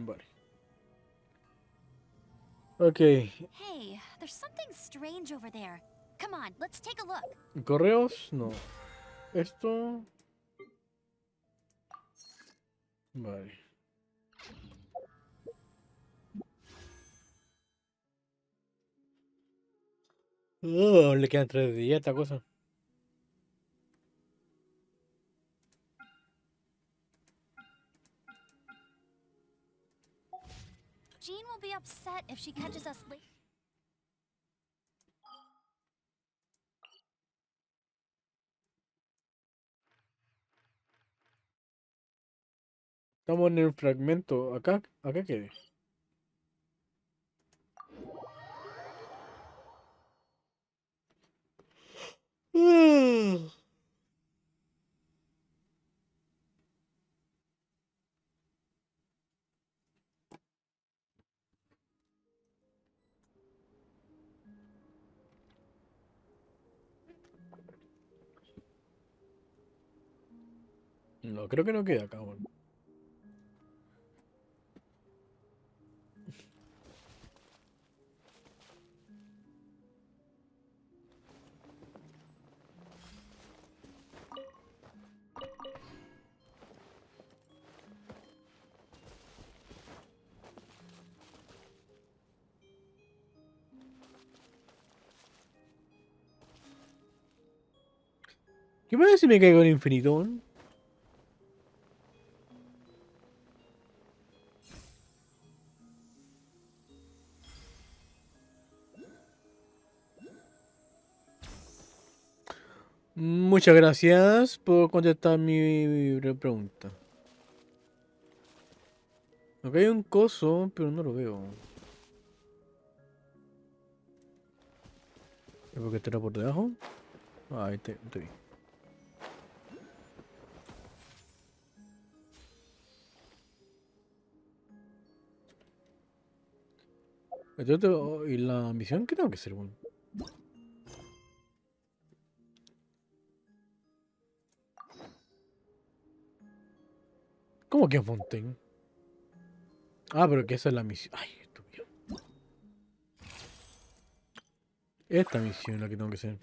Vale. Ok. Hey, there's something strange over there. Come on, let's take a look. Correos, no. Esto. Vale. Oh, le quedan 3 días a esta cosa. Jean will be upset if she catches us late. Estamos en el fragmento. Acá quedé. No, creo que no queda acá, bueno. ¿Qué pasa si me caigo en el infinito, weón? Muchas gracias por contestar mi pregunta. Acá hay un coso, pero no lo veo. ¿Es porque estará por debajo? Ah, ahí te vi. ¿Y la misión qué tengo que hacer, weón? ¿Cómo que Fontaine? Ah, pero que esa es la misión. Ay, estúpido. Esta misión es la que tengo que hacer.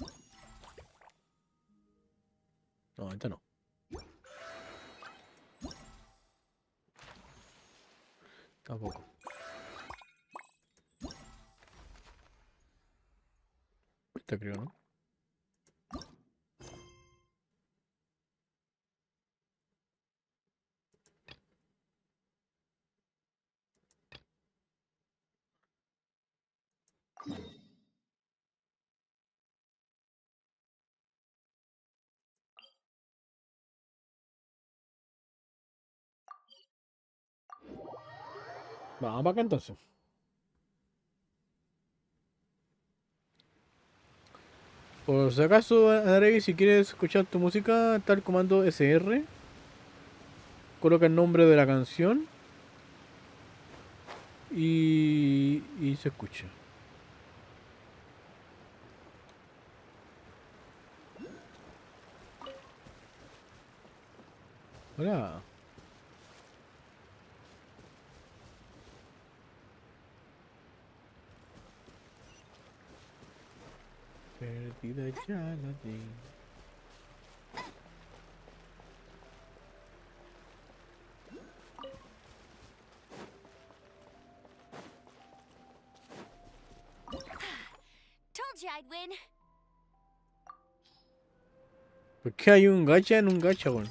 No, esta no. Tampoco. Esta creo, ¿no? Vamos para acá entonces. Por si acaso, Andrei, si quieres escuchar tu música, está el comando SR. Coloca el nombre de la canción y se escucha. Hola. Perdida ya la di. Told you I'd win. ¿Por qué hay un gacha en un gacha, weón?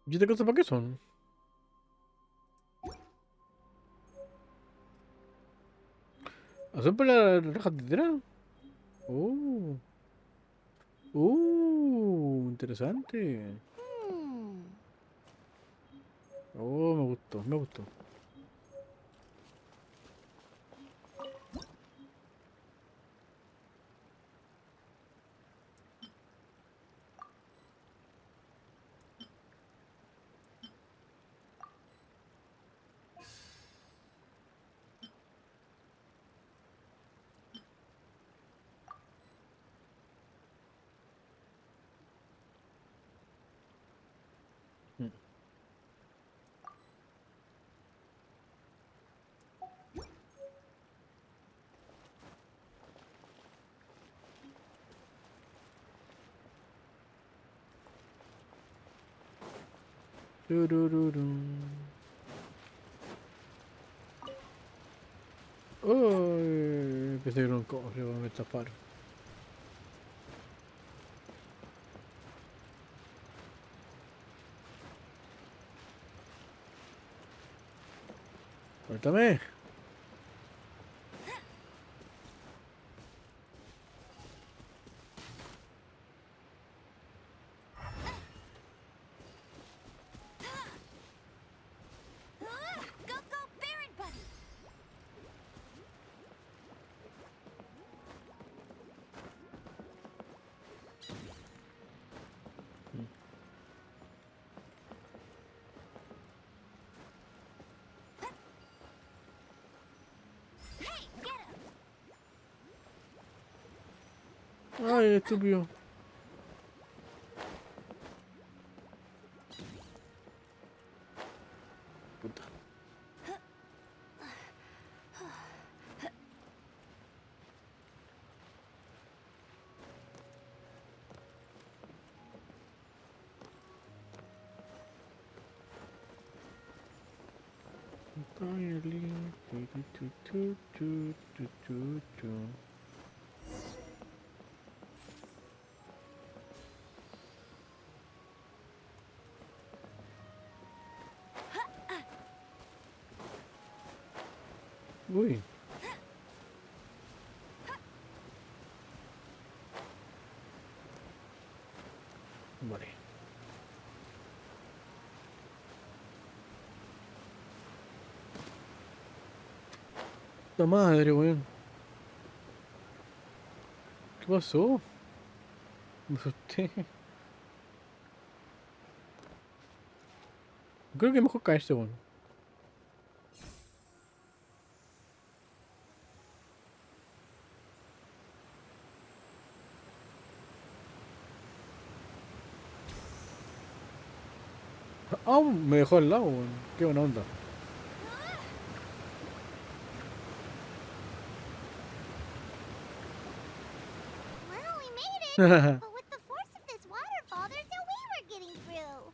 ¿Y estas cosas para qué son? ¿Hacen por la raja tetera? Oh. Interesante. Hmm. Oh, me gustó, me gustó. Mm. Turururum. Oh, pensé que era un cofre, me estafaron. Suéltame. Go, go, Baron Buddy! Hey, get him! Ay, estúpido. Puta. Entirely. Tu. Uy, vale. La madre, weón. ¿Qué pasó? Me asusté. Creo que mejor caerse, weón. Ah, me dejó al lado, weón. Qué buena onda. Well, we made it! But with the force of this waterfall, there's no way we're getting through.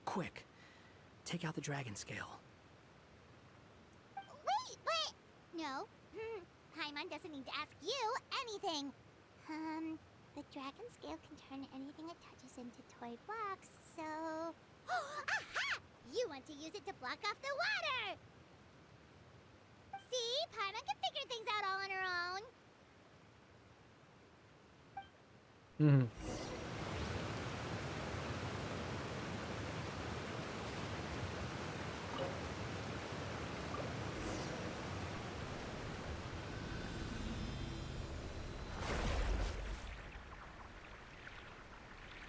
Quick, take out the dragon scale. Wait, what? No. Paimon doesn't need to ask you anything. The dragon scale can turn anything it touches into toy blocks, so... Aha! You want to use it to block off the water! See? Paimon can figure things out all on her own. Ujú.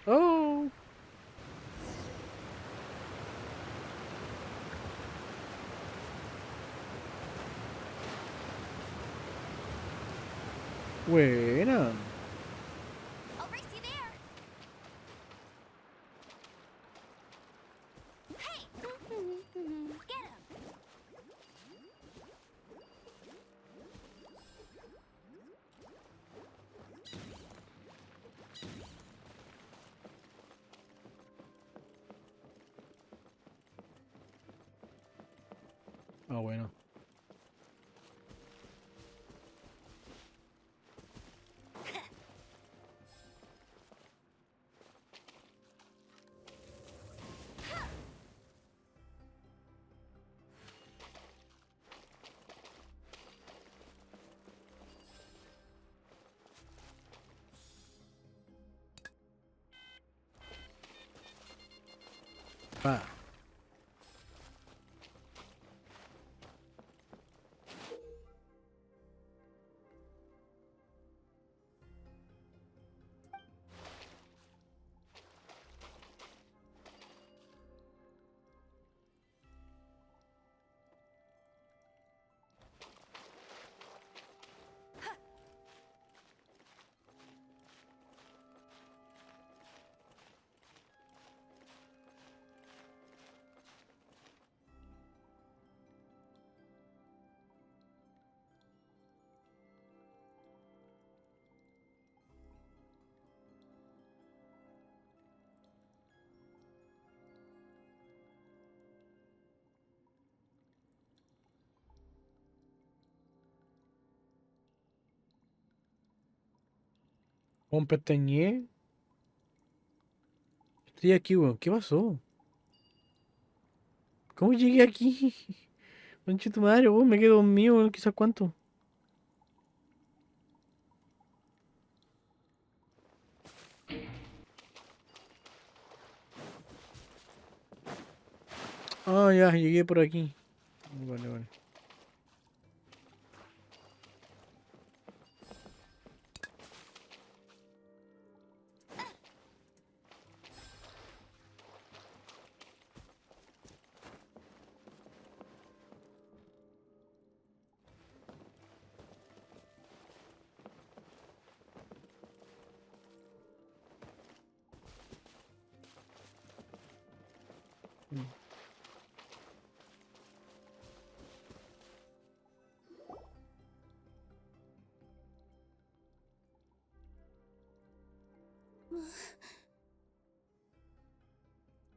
Oh. Buena. I'll race you there. Hey! Get him! Ah, bueno. Va. Un pestañé. Estoy aquí, weón. ¿Qué pasó? ¿Cómo llegué aquí? Conche tu madre, weón. Me quedo dormido, weón. Quizás cuánto. Ah, ya, llegué por aquí. Vale, vale. Mm.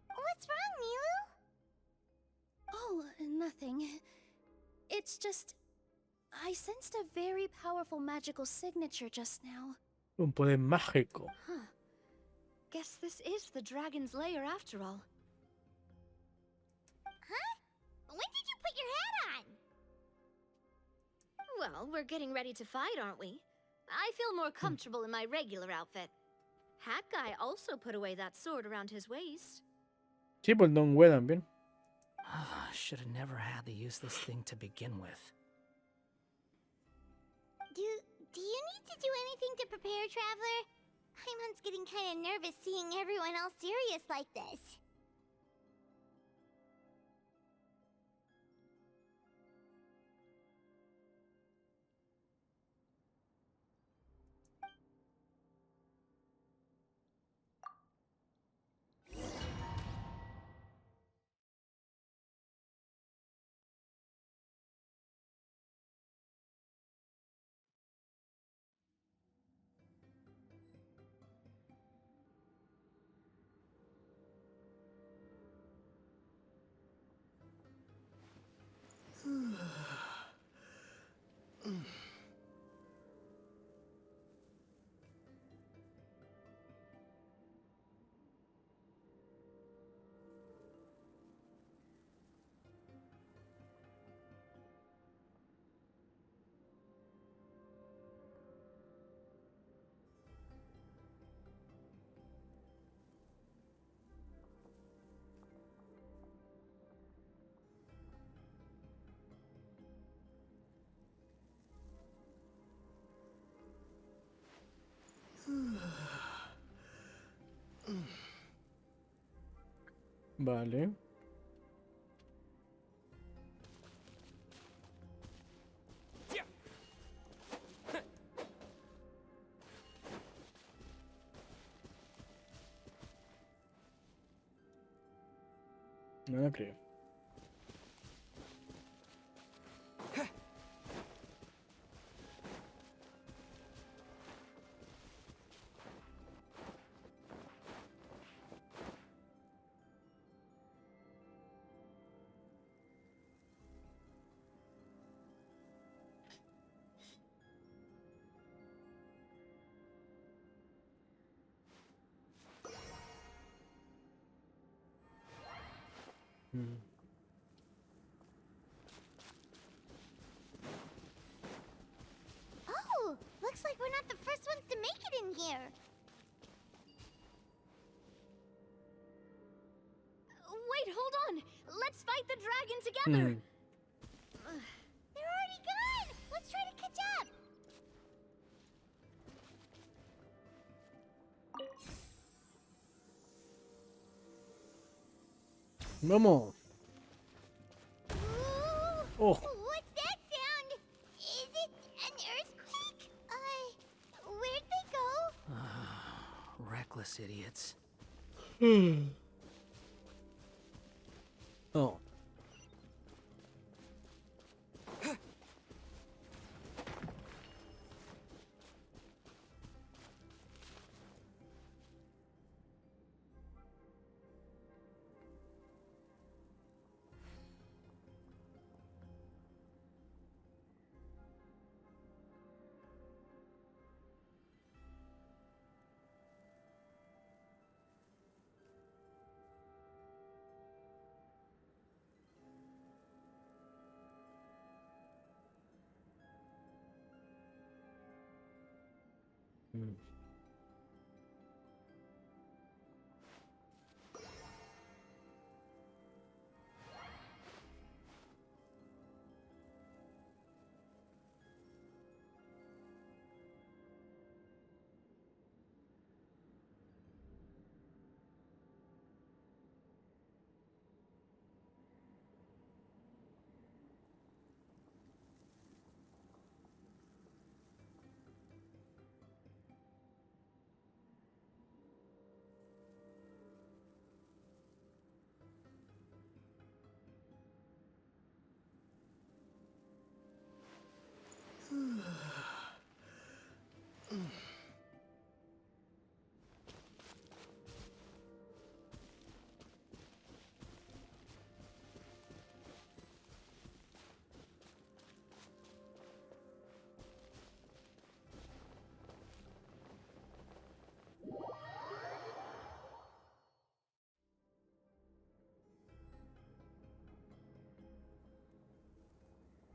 What's wrong, Milu? Oh, nothing. It's just... I sensed a very powerful magical signature just now. Un poder mágico. Huh. Guess this is the dragon's lair after all. Huh? When did you put your hat on? Well, we're getting ready to fight, aren't we? I feel more comfortable in my regular outfit. Hat Guy also put away that sword around his waist. Sí, pues Don Güey también. Should have never had to use this thing to begin with. Do you need to do anything to prepare, Traveler? Paimon's getting kind of nervous seeing everyone else serious like this. Vale. No lo creo. Mm. Oh, looks like we're not the first ones to make it in here. Wait on! Let's fight the dragon together! They're already gone! Let's try to catch up! Vamos. Ooh, Oh. what's that sound? Is it an earthquake? Where'd they go? Reckless idiots. Oh.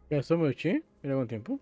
Ya estamos, che. Mira con tiempo.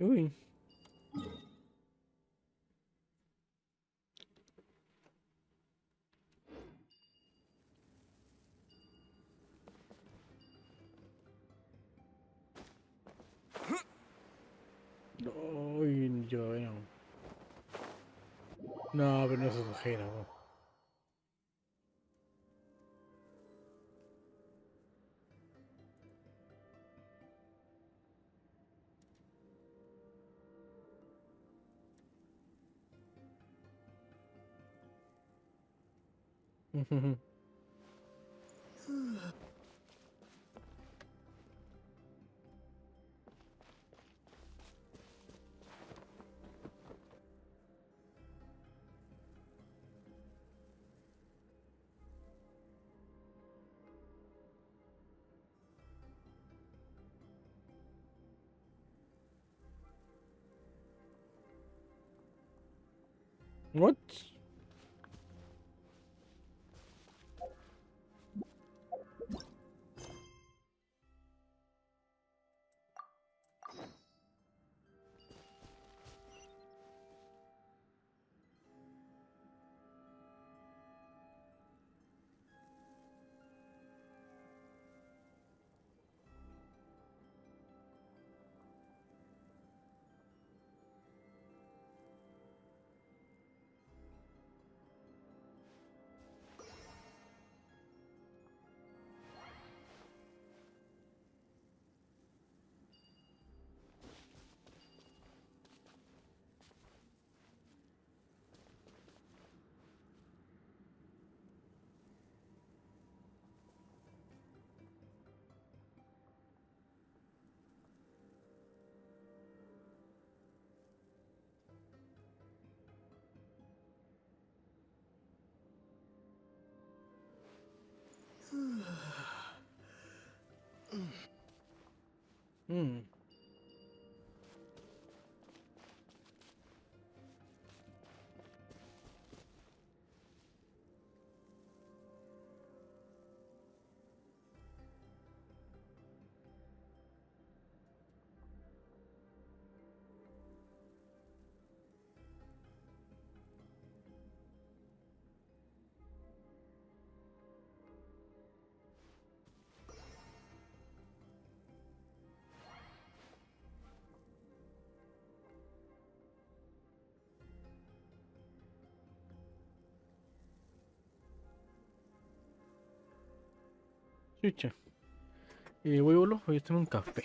Uy. Uy, yo no. No, pero no es ajeno. What? Mm. Chucha. Voy a tomar un café.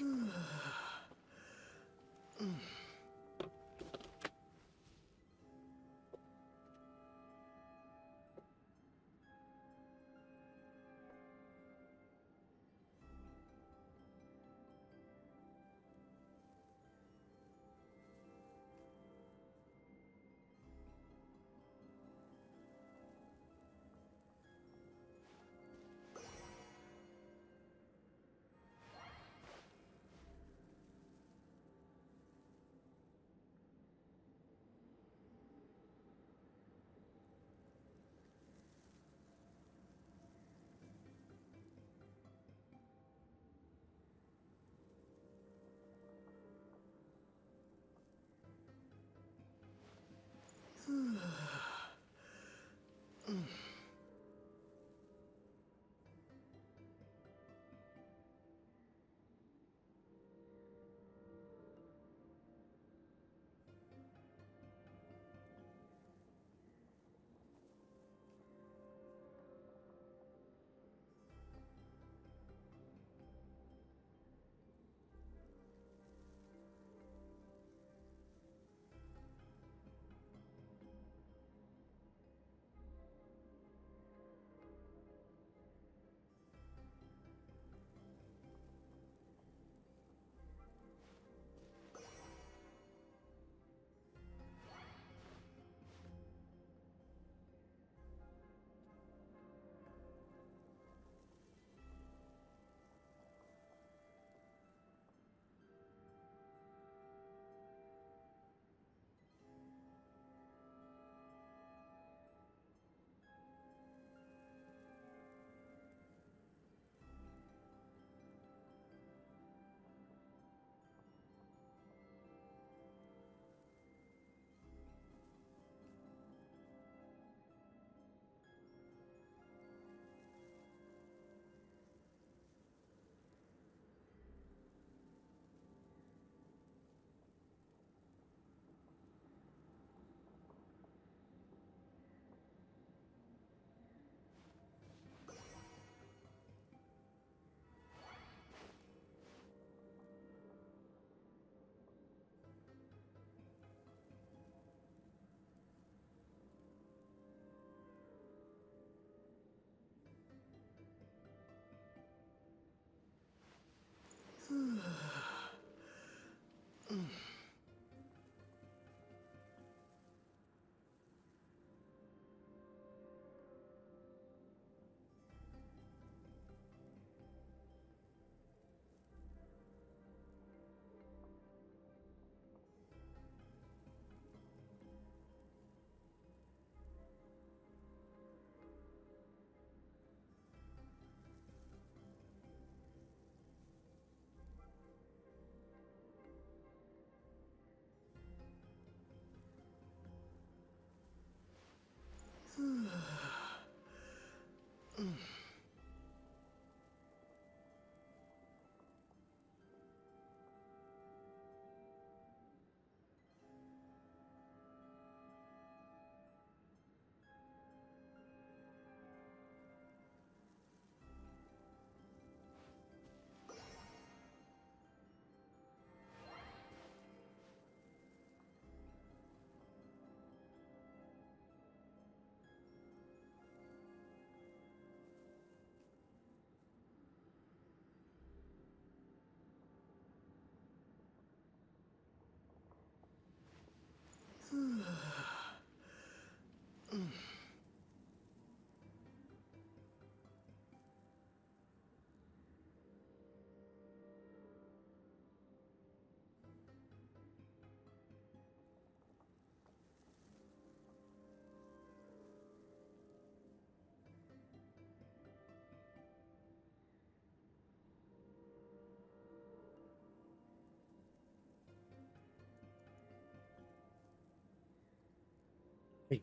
Ay,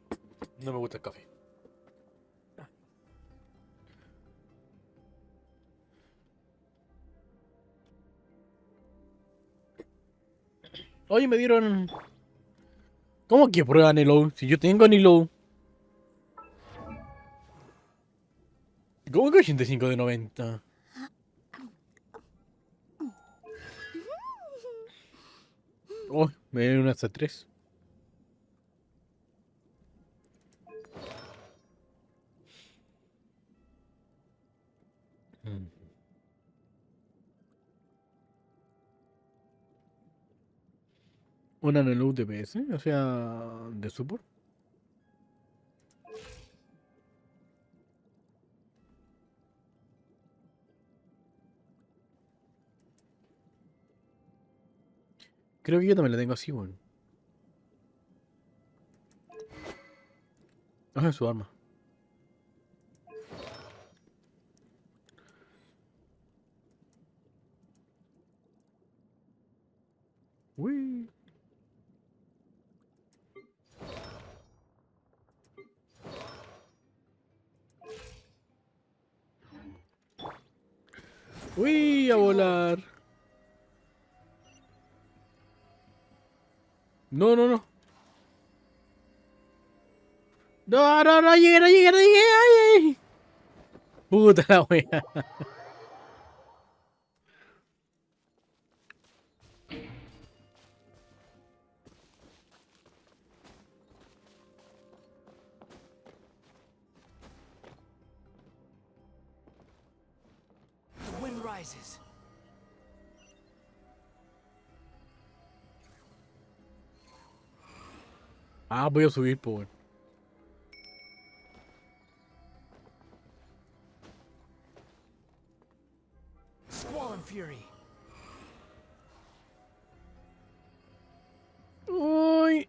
no me gusta el café. Oye, me dieron... ¿Cómo que prueba Nilo? Si yo tengo Nilo. ¿Cómo que 85 de 90? Oh, me dieron una hasta 3. Una Nilo de PS, o sea, de support. Creo que yo también la tengo así, bueno. Ah, es su arma. Uy. Uy, a volar. No, no, no. No, no, no llegué, no llegué, no llegué. Ay, ay. Puta la wea. The wind rises. Ah, voy a subir, pues. Squall and fury. Uy.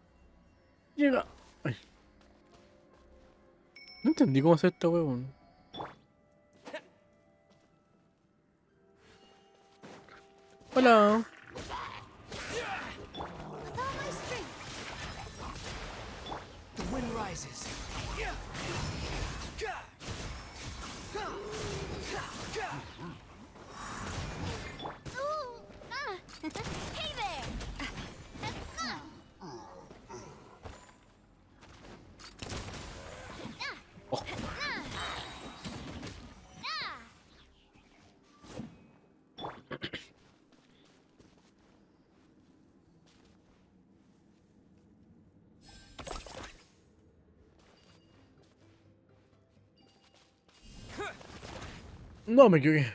Llega. Ay. No entendí cómo hacer esta weón. Hola. With all my strength. The wind rises. Ooh, ah. Hey there. No, me equivoqué.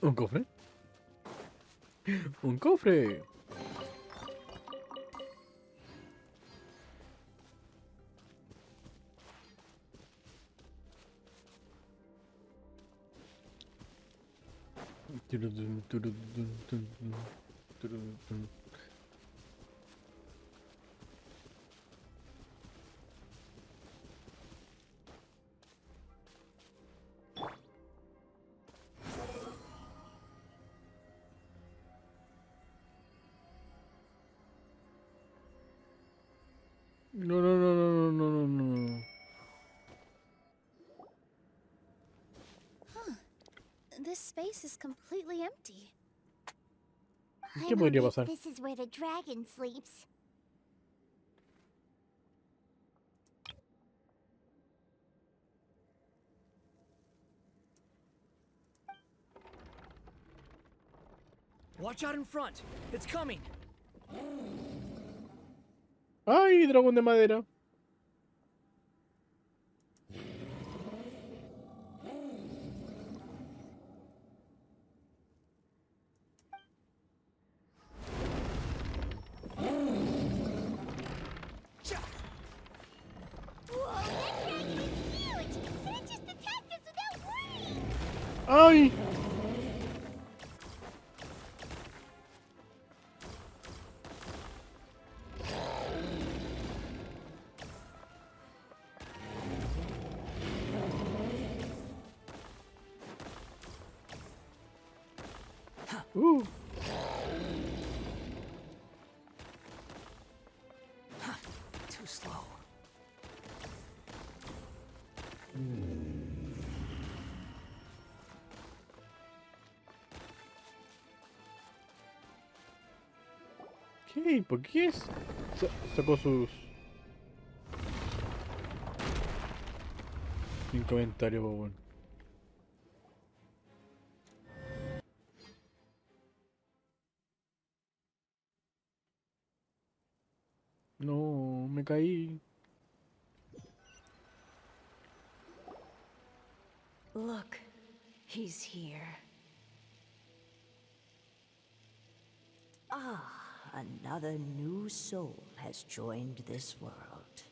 ¿Un cofre? ¡Un cofre! No, no, no, no, no, no, no. This space is completely empty. ¿Qué I podría wonder if pasar? this is where the dragon sleeps. Watch out in front. It's coming. ¡Ay, dragón de madera! Whoa, that dragon is huge! And it just attacked us without warning! ¡Ay! Uh, Too slow. ¿Qué? ¿Por qué sacó sus... Sin comentario, po, weón. No, me caí. Look, he's here. Ah, another new soul has joined this world.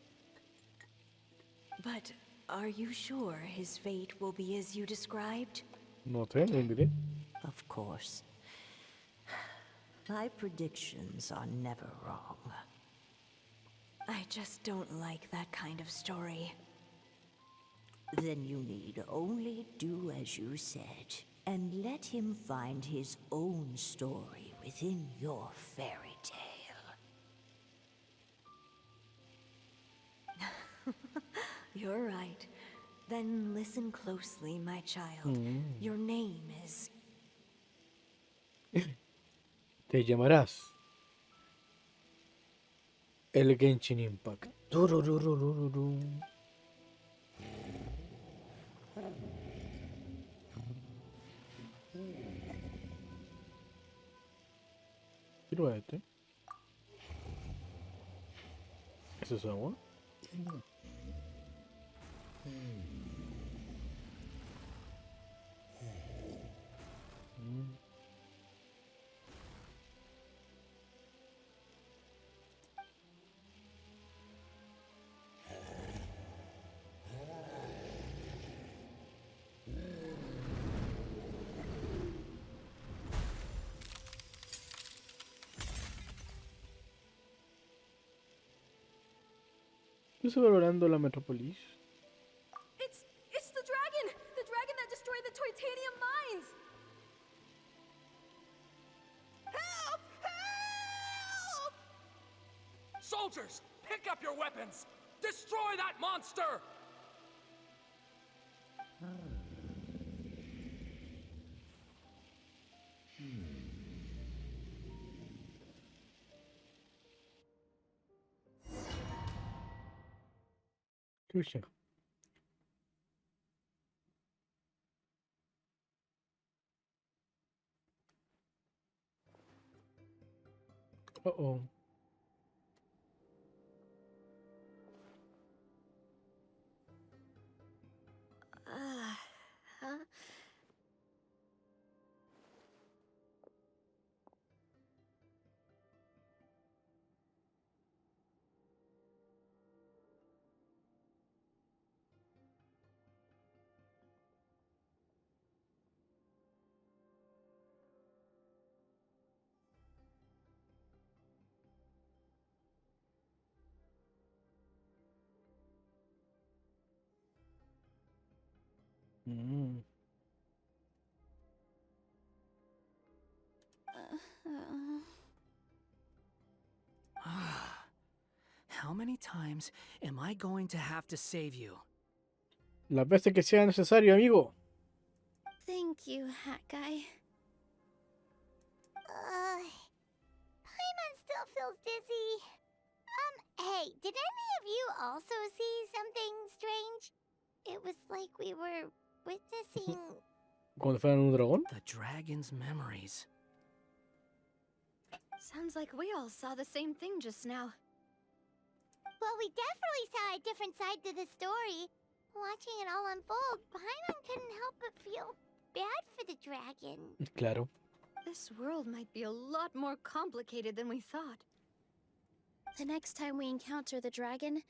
But are you sure his fate will be as you described? No sé, no diré. Of course. My predictions are never wrong. I just don't like that kind of story. Then you need only do as you said, and let him find his own story within your fairy tale. You're right. Then listen closely, my child. Your name is... Te llamarás el Genshin Impact. Turururururu. Quiero este. ¿Eso es agua? Estoy valorando la Metrópolis. It's the dragon! The dragon that destroyed the titanium mines! Help! Help! Soldiers, pick up your weapons! Destroy that monster! Chucha. Oh. Huh? Mm. How many times am I going to have to save you? Las veces que sea necesario, amigo. Thank you, Hat Guy. Paimon still feels dizzy. Hey, did any of you also see something strange? It was like we were witnessing... Cuando fueran un dragón. The dragon's memories. Sounds like we all saw the same thing just now. Well, we definitely saw a different side to the story. Watching it all unfold, Paimon couldn't help but feel bad for the dragon. Claro. This world might be a lot more complicated than we thought. The next time we encounter the dragon,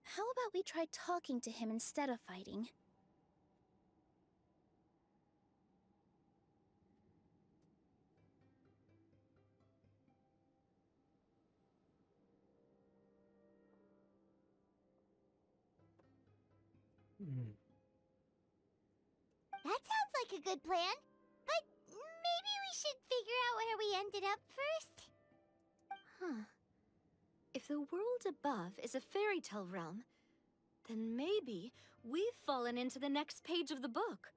how about we try talking to him instead of fighting? That sounds like a good plan. But maybe we should figure out where we ended up first. Huh. If the world above is a fairy tale realm, then maybe we've fallen into the next page of the book.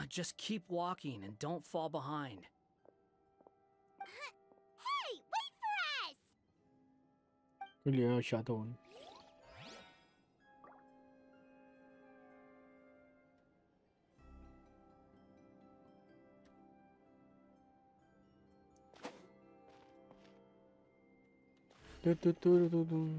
Just keep walking and don't fall behind. Hey, wait for us! Ele é chatão. Tu, tu, tu, tu, tu.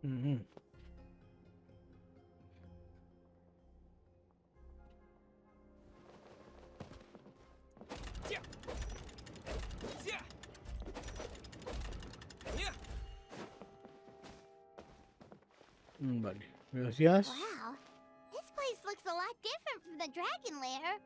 Mhm. Vale, gracias. Wow, this place looks a lot different from the dragon lair.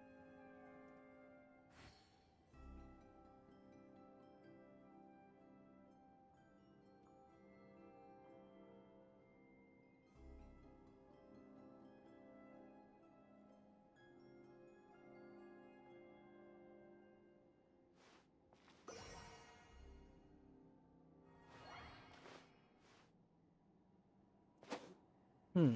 Hmm.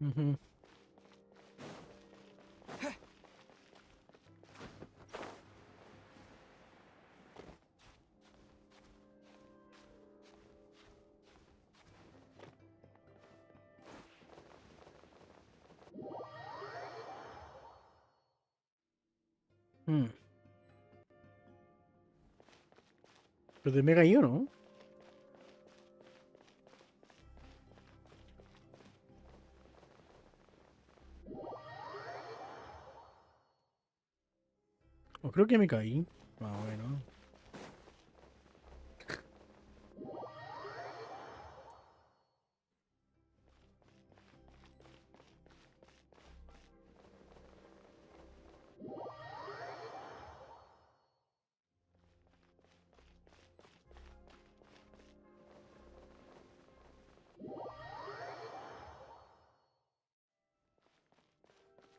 Ujú. Mm. Pero te me cayó, ¿no? O creo que me caí. Ah, bueno.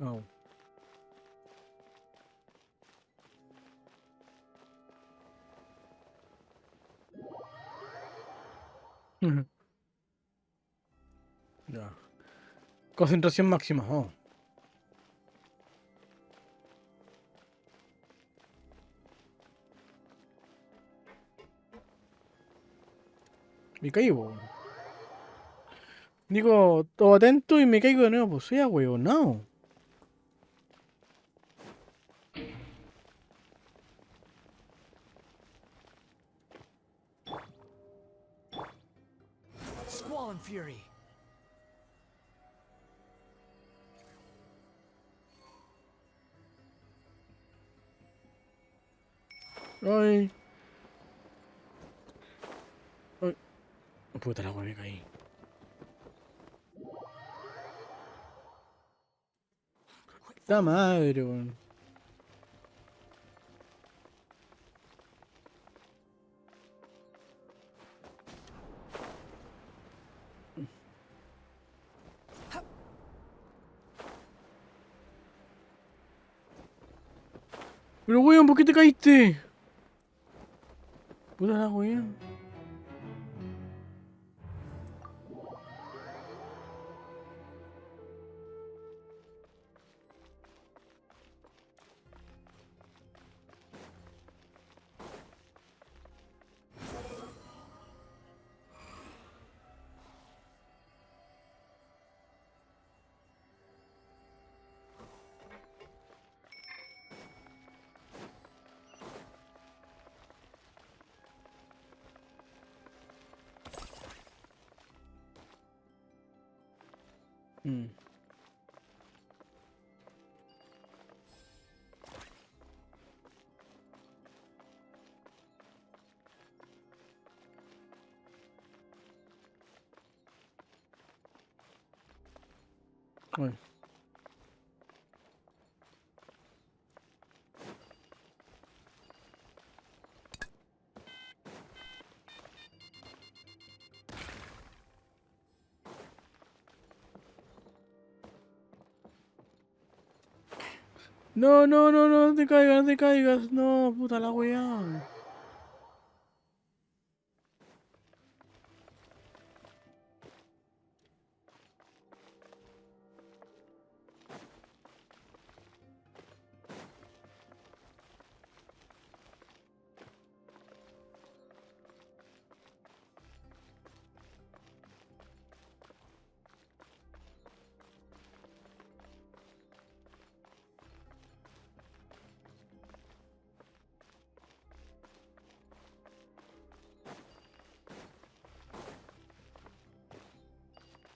Oh. Ujú. Ya. Concentración máxima. Oh. Me caigo. Digo, todo atento y me caigo de nuevo. Pues sea, weón, no. Squall and Fury. Ay. Ay. Puta la weón, me caí. La madre, weón. Pero weón, ¿por qué te caíste? Puta la weón. Mm. Ay. No, no, no, no, no te caigas, no te caigas. No, puta la weá.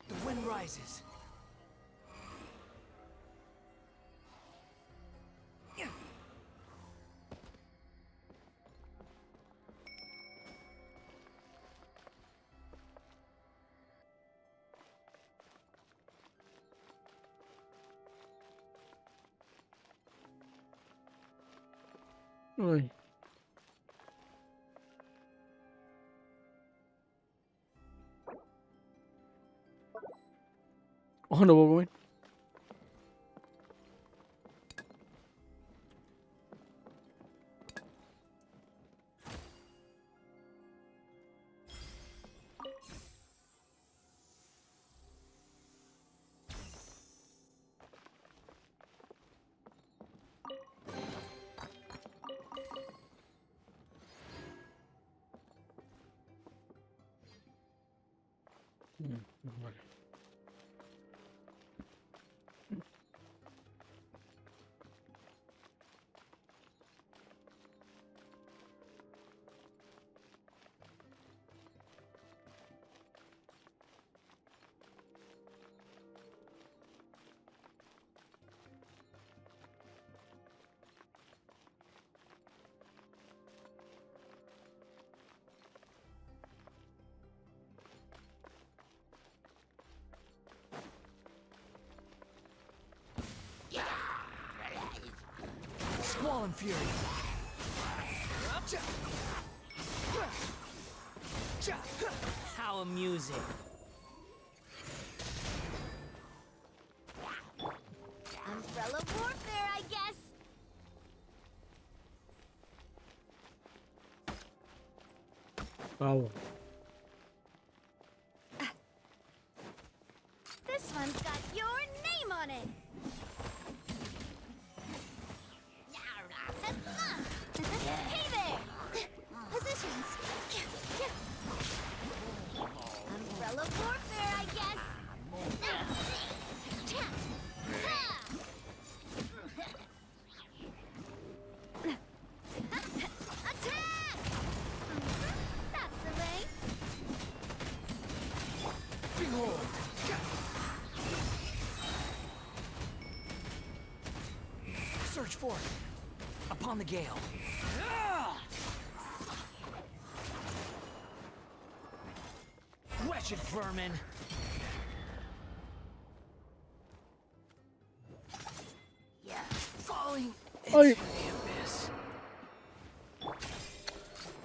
The wind rises. Ay. Oh, no puedo comer. Vale. Squall and Fury. How amusing. Umbrella warfare, I guess. Vamos. This one's got your name on it. Hey there! Positions. Umbrella warfare, I guess. Attack! That's the way. Behold. Search for it. Upon the gale. Wretched vermin. Yeah. Falling Ay. into the abyss.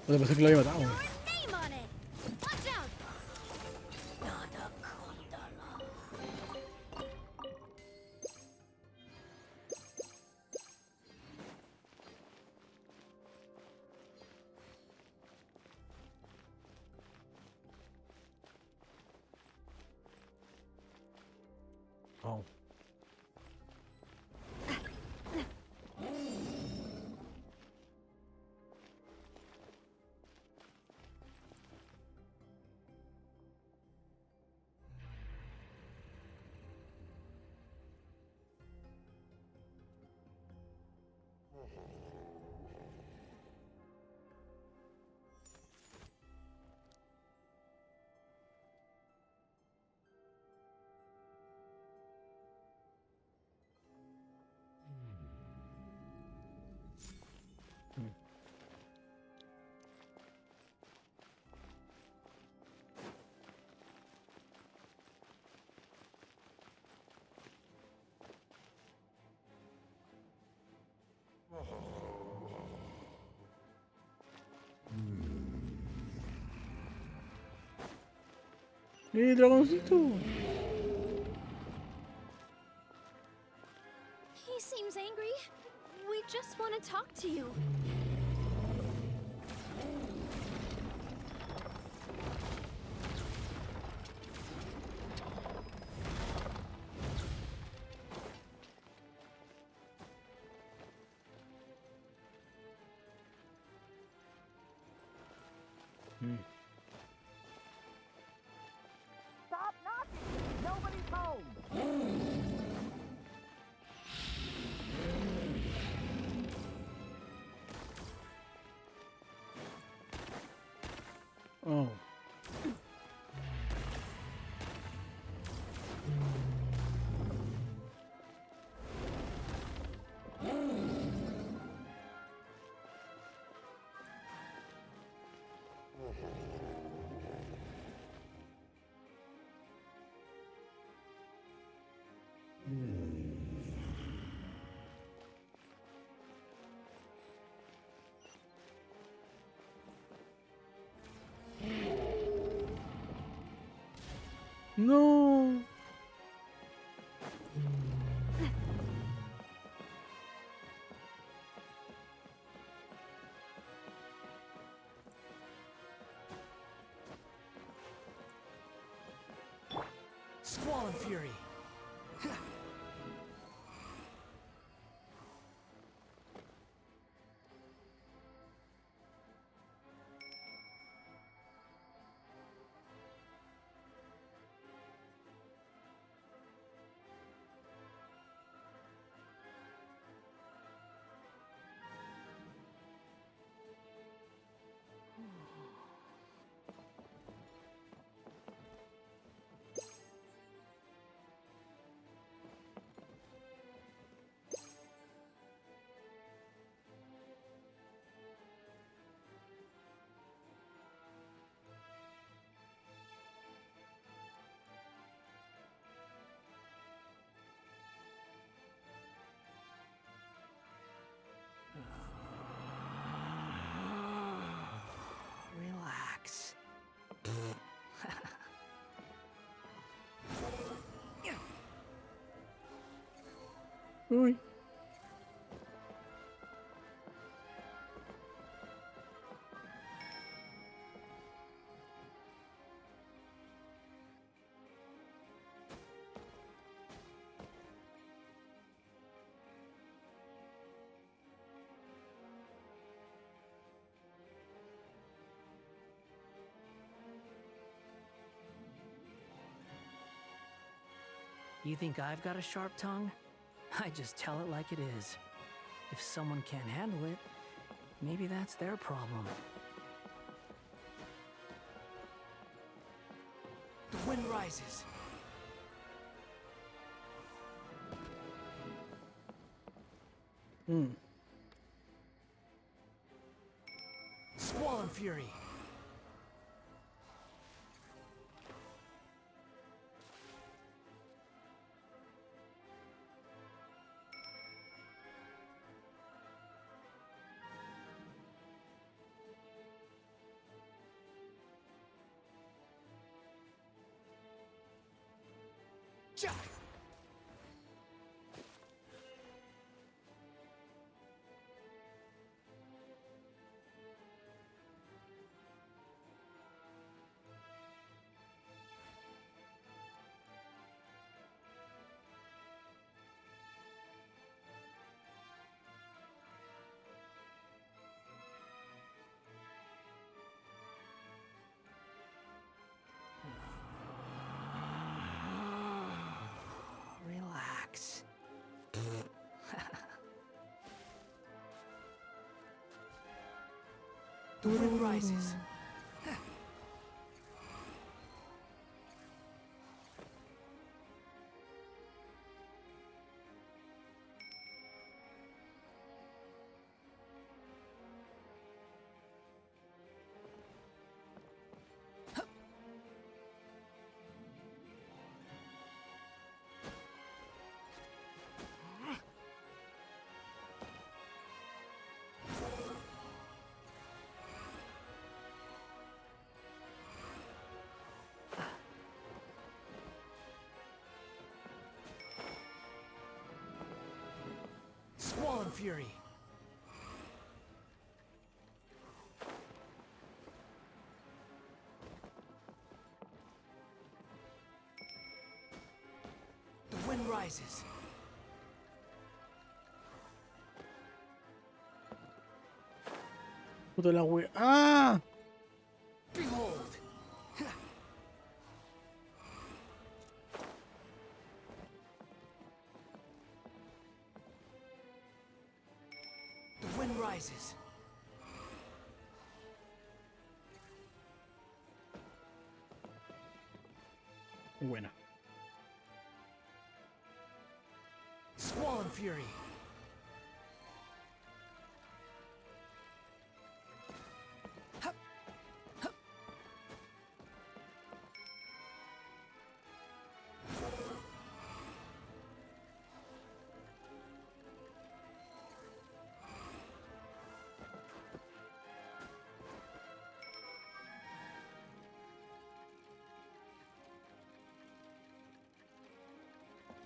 Oye, pensé que lo había matado. Your name on it. Watch out! Oh. Dragoncito! He seems angry. We just want to talk to you. Stop knocking! Nobody's home! Oh. No. Squall and Fury. Uy. You think I've got a sharp tongue? I just tell it like it is. If someone can't handle it, maybe that's their problem. The wind rises. Squall and fury. Jack! Relax. The wind rises. Squall and fury. The wind rises. Puta la wea. ¡Ah! Behold! The wind rises. Buena. Squall and fury.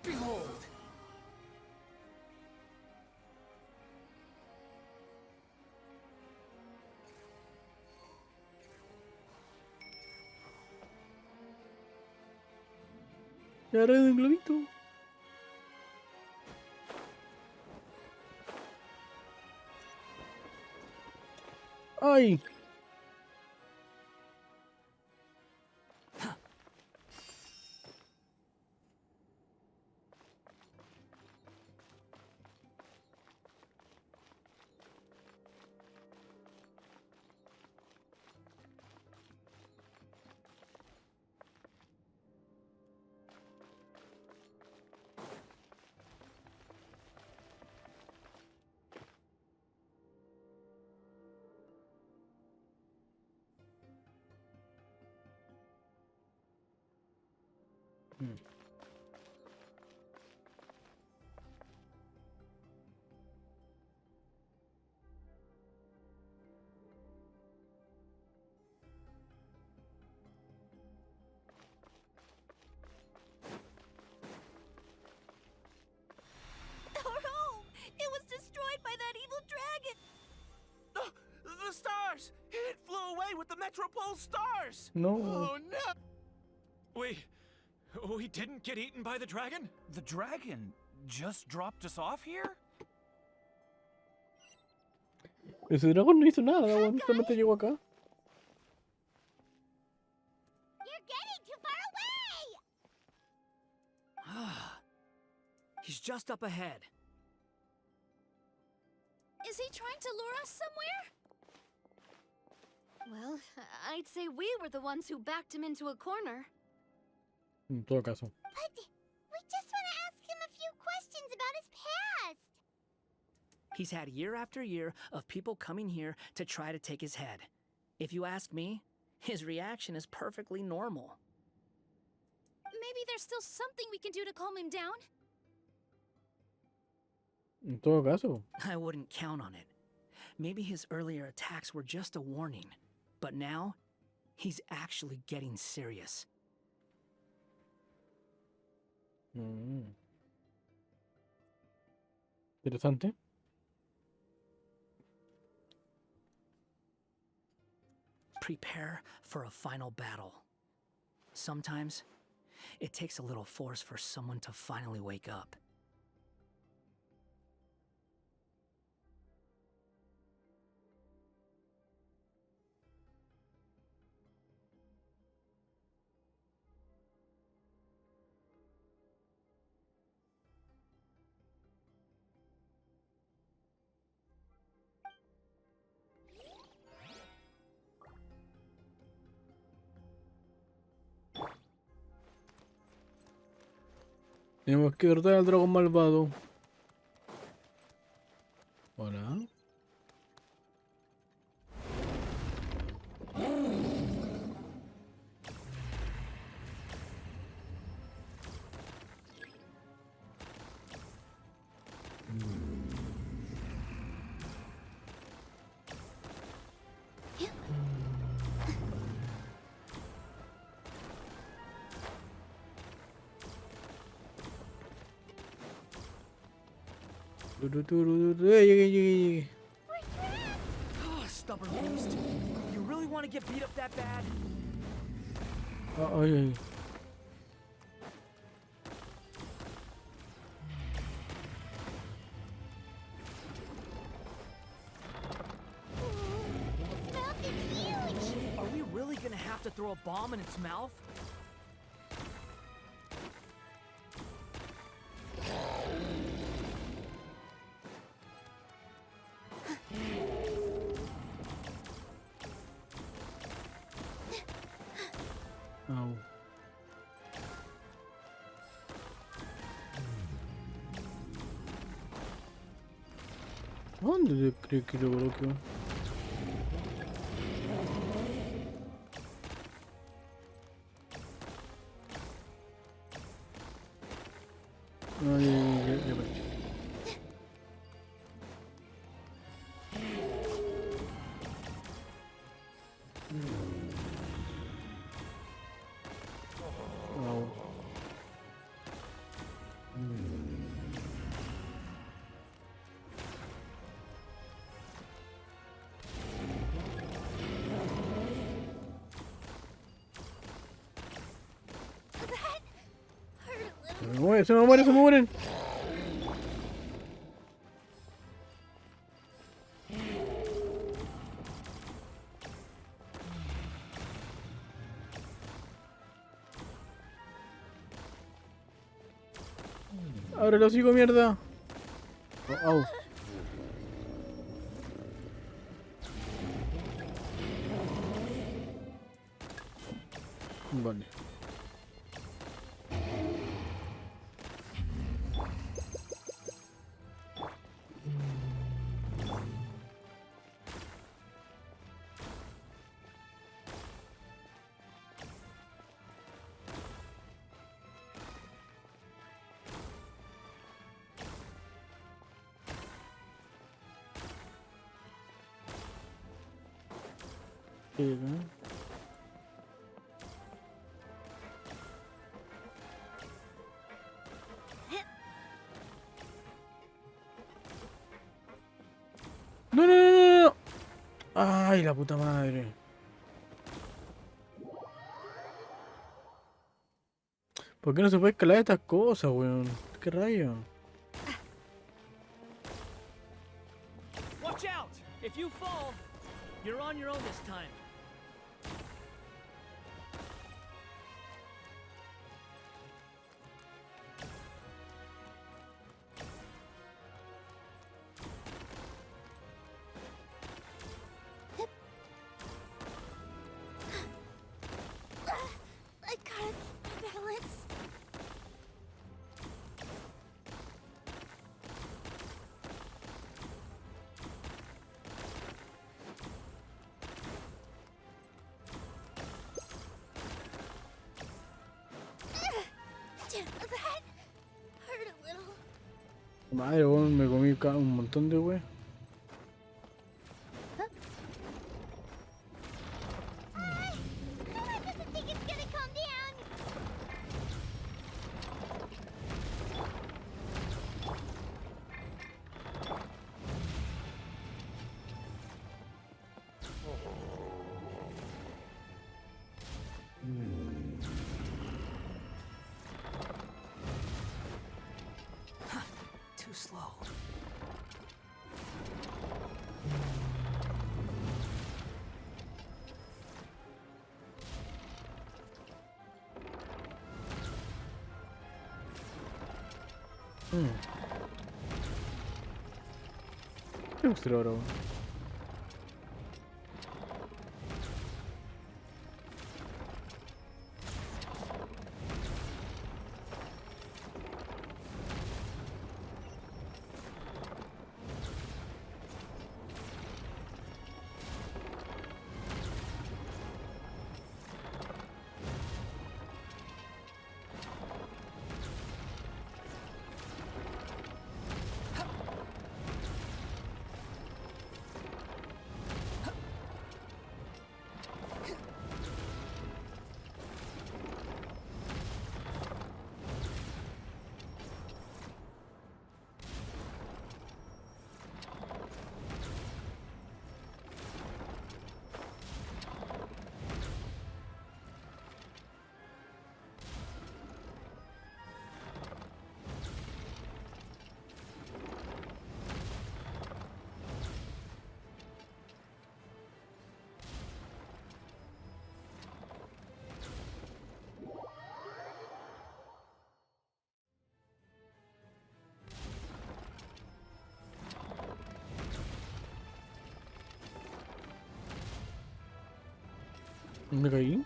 Behold! Y ahora de un globito. ¡Ay! that evil dragon! The stars! It flew away with the Metropole stars! No. Oh no! We didn't get eaten by the dragon? The dragon just dropped us off here? Ese dragón no hizo nada, weón. Solamente llegó acá. You're getting too far away! He's just up ahead. Is he trying to lure us somewhere? Well, I'd say we were the ones who backed him into a corner. En todo caso. But we just want to ask him a few questions about his past. He's had year after year of people coming here to try to take his head. If you ask me, his reaction is perfectly normal. Maybe there's still something we can do to calm him down? En todo caso. I wouldn't count on it. Maybe his earlier attacks were just a warning. But now, he's actually getting serious. Interesante. Prepare for a final battle. Sometimes, it takes a little force for someone to finally wake up. Tenemos que derrotar al dragón malvado. Hola. Llegué. Stubborn beast. You really want to get beat up that bad? Ay. Its mouth is huge! Are we really gonna have to throw a bomb in its mouth? Au. ¿Dónde crees que lo coloqué? Ay, ya apareció. Au. Se me mueren. Abre el hocico, mierda. Au. Vale. Ay, la puta madre. ¿Por qué no se puede escalar estas cosas, weón? ¿Qué rayo? Watch out! If you fall, you're on your own this time. I gotta keep balance. That hurt a little. Madre, weón, me comí un montón de weón. I doesn't think it's gonna calm down. Too slow. ¿Qué me gusta ahora, weón? ¿Dónde caí?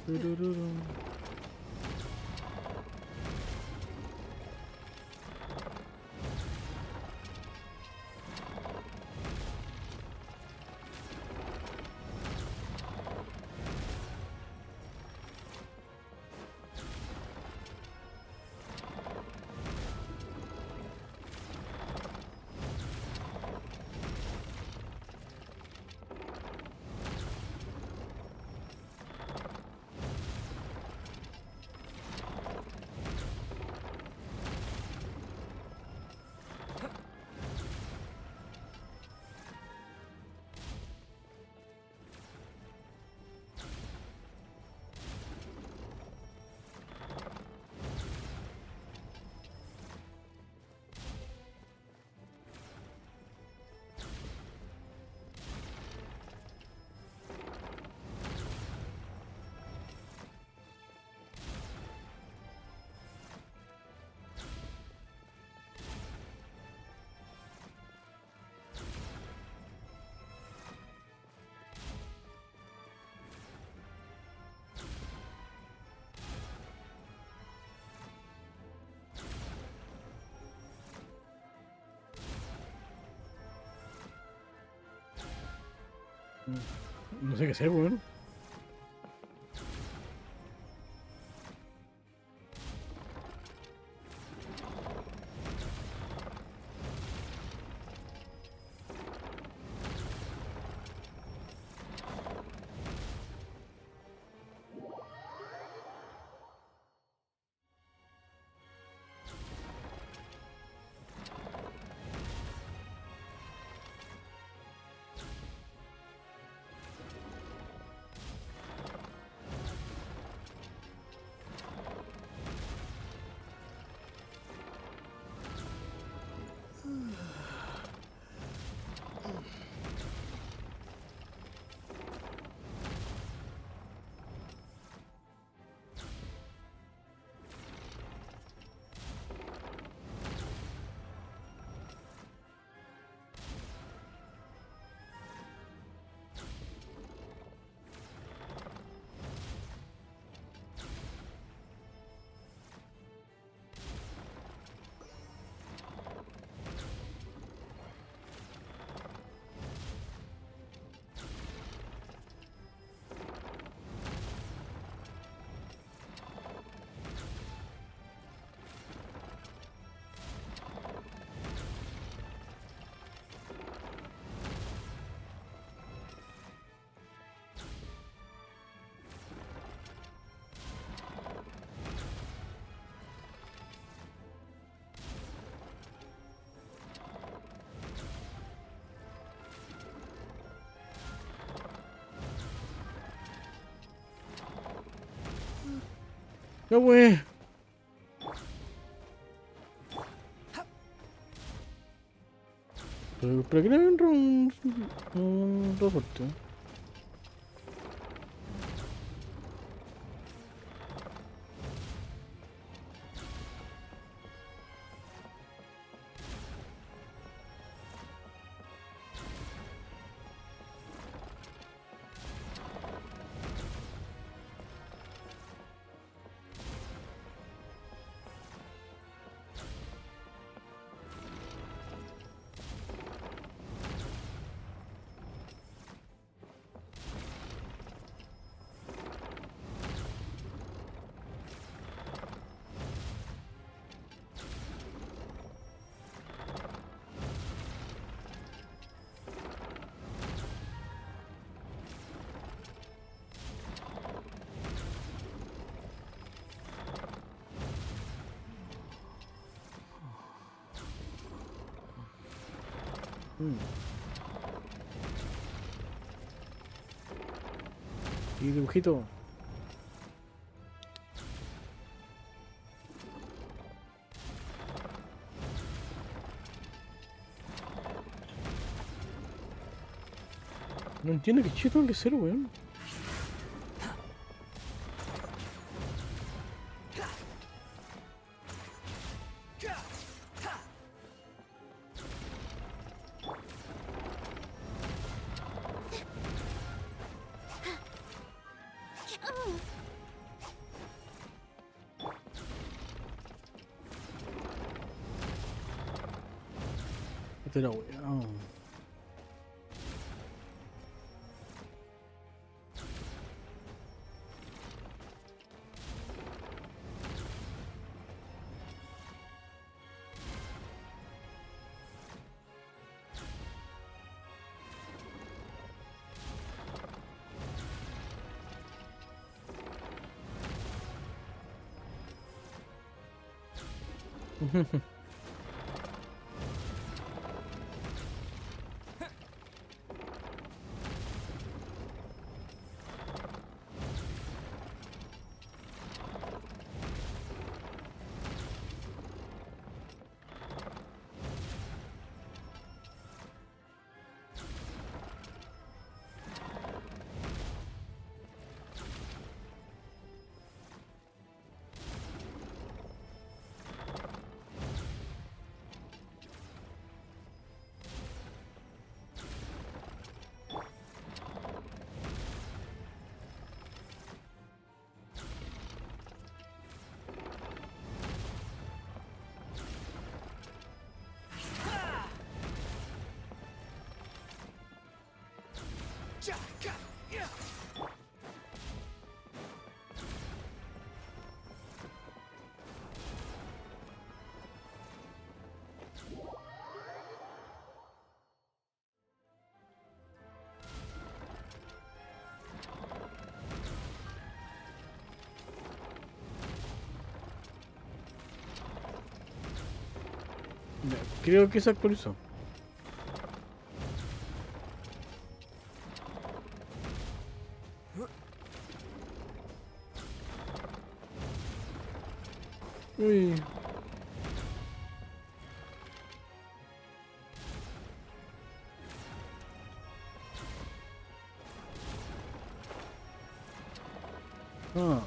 Turururum. No sé qué hacer, weón. Ya, wey. Pero que le entra un reporte. Y dibujito. No entiendo qué chido tengo que hacer, weón. Esta era weón. Creo que se actualizó. Uy. Ah.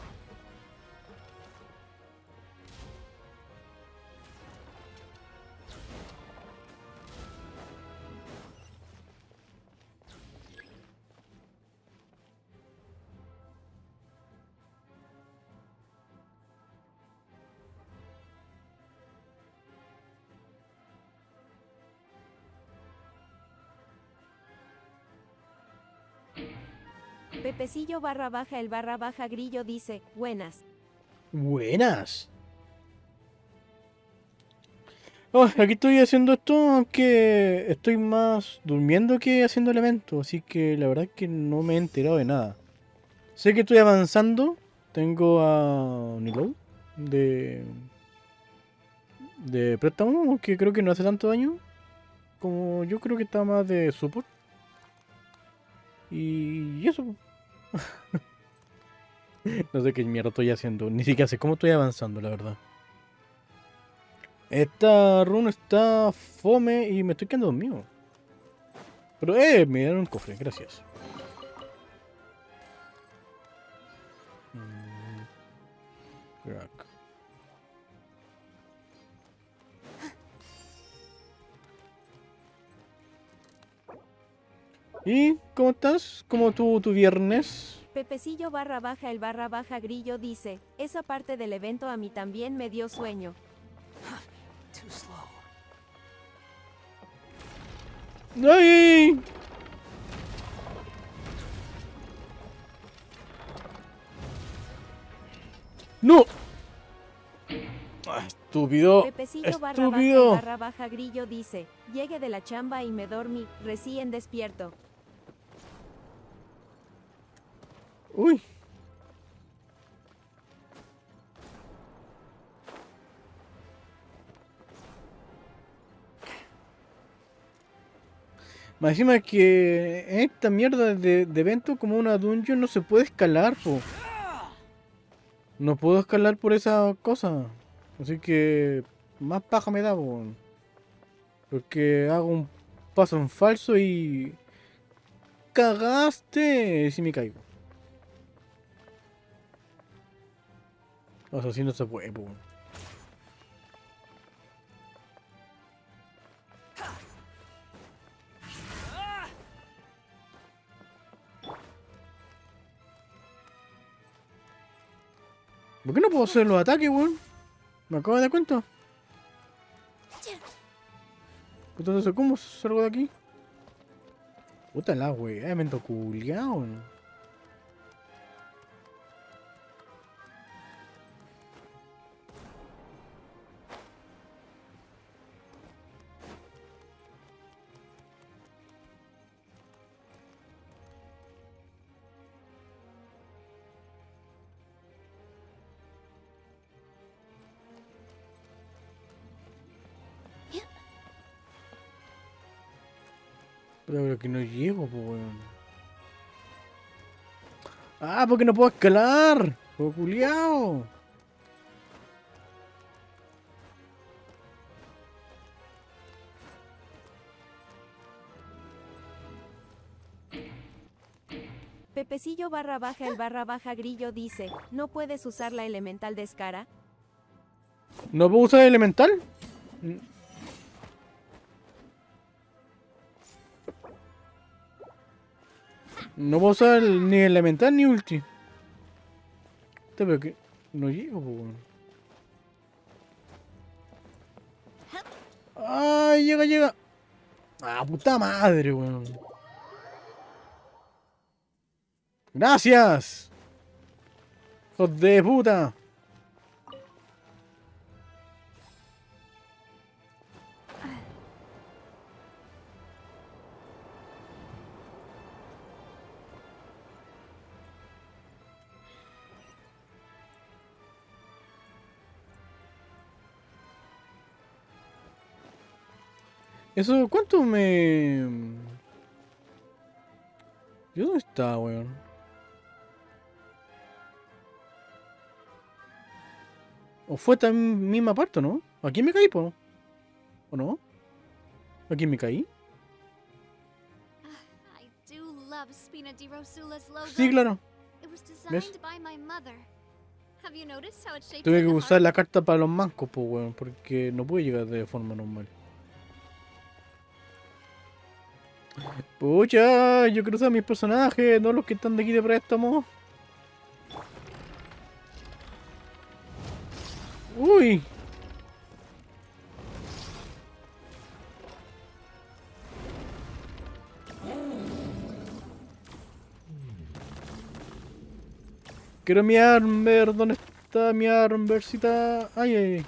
Pepecillo barra baja el barra baja grillo dice, buenas. Buenas. Oh, aquí estoy haciendo esto, aunque estoy más durmiendo que haciendo elementos, así que la verdad es que no me he enterado de nada. Sé que estoy avanzando, tengo a Nilo de préstamo, aunque creo que no hace tanto daño, como yo creo que está más de support. Y eso. No sé qué mierda estoy haciendo, ni siquiera sé cómo estoy avanzando, la verdad. Esta run está fome y me estoy quedando dormido. Pero me dieron un cofre, gracias. Crack. ¿Y cómo estás? ¿Cómo tu viernes? Pepecillo barra baja el barra baja grillo dice, esa parte del evento a mí también me dio sueño. Too slow. ¡Ay! ¡No! Ah, estúpido. Pepecillo barra baja el Estúpido. barra baja grillo dice, llegué de la chamba y me dormí, recién despierto. Uy. Más encima que en esta mierda de evento como una dungeon no se puede escalar, po. No puedo escalar por esa cosa. Así que más paja me da, po. Porque hago un paso en falso y... ¡Cagaste! Si me caigo. O sea, así no se puede, po. ¿Por qué no puedo hacer los ataques, weón? Me acabo de dar cuenta. Entonces, ¿cómo salgo de aquí? Puta la weá, me culiao. Pero que no llego, po, weón. Ah, porque no puedo escalar. Po culiao. Pepecillo barra baja el barra baja grillo dice, ¿no puedes usar la elemental descara? ¿No puedo usar elemental? No puedo usar ni elemental ni ulti. Pero que no llego, po, weón. ¡Ay, llega, llega! ¡Ah, puta madre, weón! ¡Gracias! ¡Hijos de puta! Eso, ¿cuánto me...? ¿Yo dónde está, weón? ¿O fue esta misma parte, no? ¿Aquí me caí, po? ¿O no? ¿Aquí me caí? I do love Spina di Rosula's logo. Sí, claro. It was ¿Ves? designed by my mother. Have you noticed how it's shaped Tuve like que a usar heart? la carta para los mancos, po, weón, porque no pude llegar de forma normal. Pucha, yo quiero usar mis personajes, no los que están de aquí de préstamo. Uy. Quiero mi Armber, ¿dónde está mi Armbercita? Ay, ay, ay.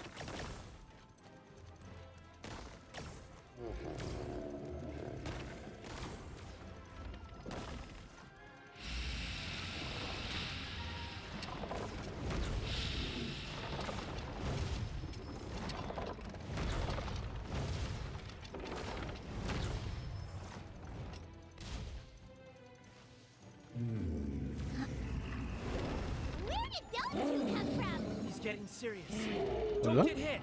Where did those two come from? He's getting serious. Hola. Don't get hit.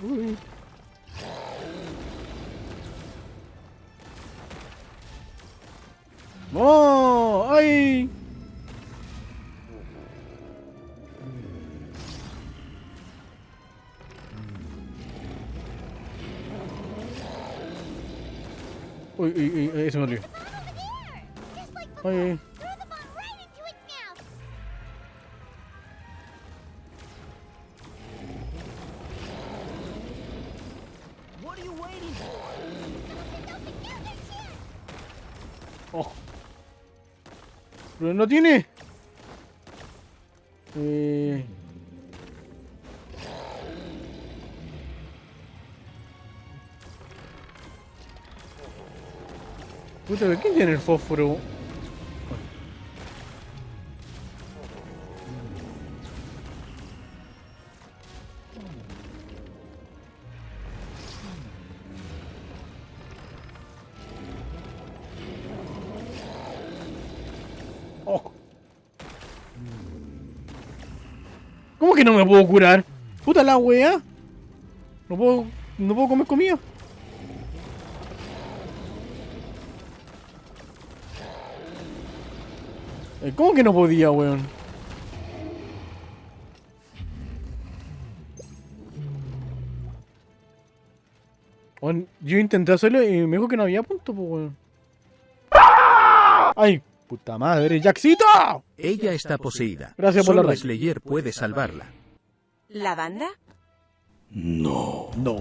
Uy. ¡Oh! ¡Ay! Uy, uy, uy, se me olvidó. Just like Ay, ay. throw the bomb right into its mouth. What are you waiting for? Oh. Pero no tiene. Puta, ¿quién tiene el fósforo? Oh. ¿Cómo que no me puedo curar? Puta la wea. No puedo comer comida. ¿Cómo que no podía, weón? Weón, yo intenté hacerlo y me dijo que no había punto, pues, weón. ¡Ay! ¡Puta madre! ¡Jackcito! Ella está poseída. Gracias por la Solo raid. Slayer puede salvarla. ¿La banda? No. No.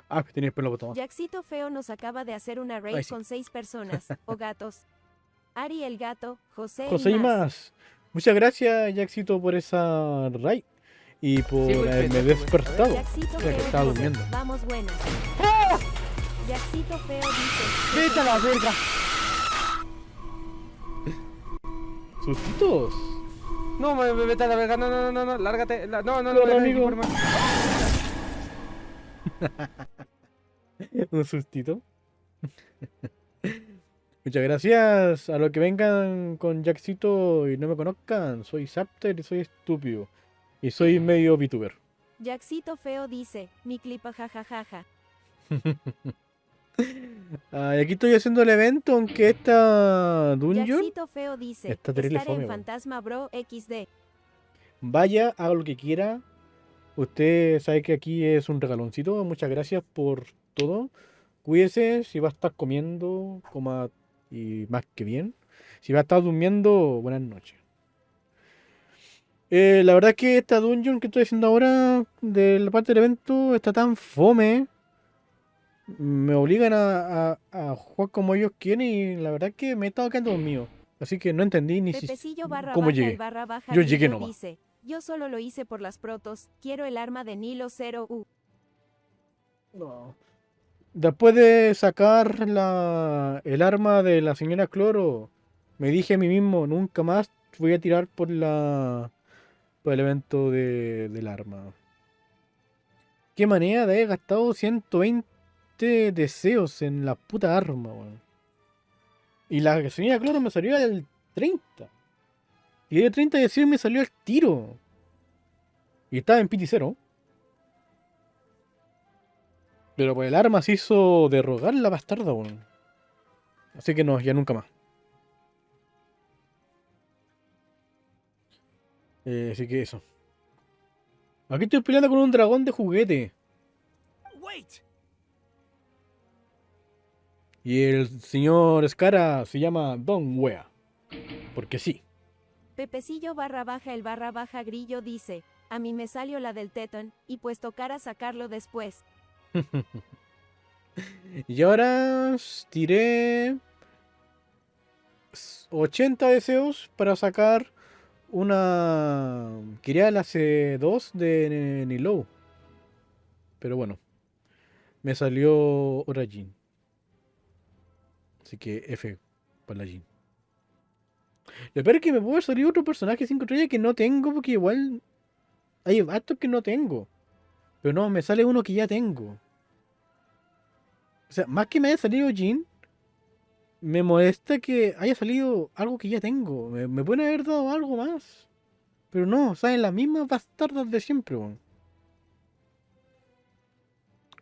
Ah, tenía el pelo botón. Jackcito Feo nos acaba de hacer una raid Ay, sí. con 6 personas, o gatos. Ari el gato, José, José y más. Muchas gracias, Jackcito, por esa raid. Y por haberme despertado. Jackcito Ya Feo que estaba dice, durmiendo. vamos buenas. Jackcito Feo dice, ¡Vete a la verga! ¿Sustitos? No, vete a la verga, no, lárgate. No, Corre, dejes amigo. por más. Un sustito. Muchas gracias a los que vengan con Jackcito y no me conozcan. Soy Zapter y soy estúpido. Y soy medio VTuber. Jackcito Feo dice, mi clipa jajajaja. Y aquí estoy haciendo el evento, aunque esta dungeon Jackcito Feo dice, está terrible estar en fome, weón. Fantasma Bro XD. Vaya, haga lo que quiera. Usted sabe que aquí es un regaloncito. Muchas gracias por todo. Cuídese. Si va a estar comiendo, coma y más que bien. Si va a estar durmiendo, buenas noches. La verdad es que esta dungeon que estoy haciendo ahora de la parte del evento está tan fome. Me obligan a jugar como ellos quieren y la verdad es que me he estado quedando dormido. Así que no entendí ni Pepecillo barra cómo baja llegué. el barra baja Yo llegué Grillo nomás. dice, yo solo lo hice por las protos, quiero el arma de Nilo 0U. No. Después de sacar el arma de la señora Cloro, me dije a mí mismo, nunca más voy a tirar por por el evento del arma. Qué manera de haber gastado 120 deseos en la puta arma, weón. Y la gasolina, claro, me salió al 30. Y de 30 deseos me salió al tiro. Y estaba en PT 0. Pero pues el arma se hizo derrogar la bastarda, weón. Así que no, ya nunca más. Así que eso. Aquí estoy peleando con un dragón de juguete. Wait! Y el señor Scara se llama Don Wea. Porque sí. Pepecillo barra baja el barra baja grillo dice, a mí me salió la del tetón, y pues tocará sacarlo después. Y ahora tiré 80 deseos para sacar una... Quería la C2 de Nilou. Pero bueno. Me salió Orajin. Así que F para la Jin. Lo peor es que me puede salir otro personaje 5 estrellas que no tengo, porque igual hay actos que no tengo. Pero no, me sale uno que ya tengo. O sea, más que me haya salido Jin, me molesta que haya salido algo que ya tengo. Me pueden haber dado algo más. Pero no, salen las mismas bastardas de siempre, weón.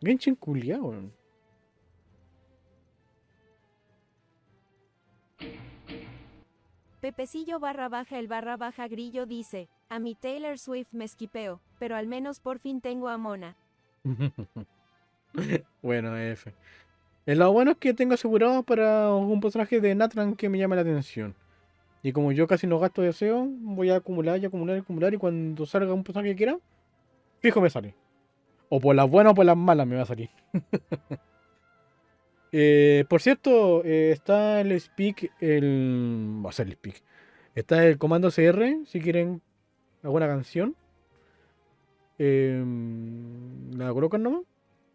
Genshin culiao, weón. Pepecillo barra baja el barra baja grillo dice, a mi Taylor Swift me esquipeo, pero al menos por fin tengo a Mona. Bueno, F. Lo bueno es que tengo asegurado para un personaje de Natran que me llame la atención. Y como yo casi no gasto deseo, voy a acumular y acumular y acumular. Y cuando salga un personaje que quiera, fijo me sale. O por las buenas o por las malas me va a salir. Por cierto, está el speak, va a ser el speak. Está el comando CR, si quieren alguna canción. La colocan nomás.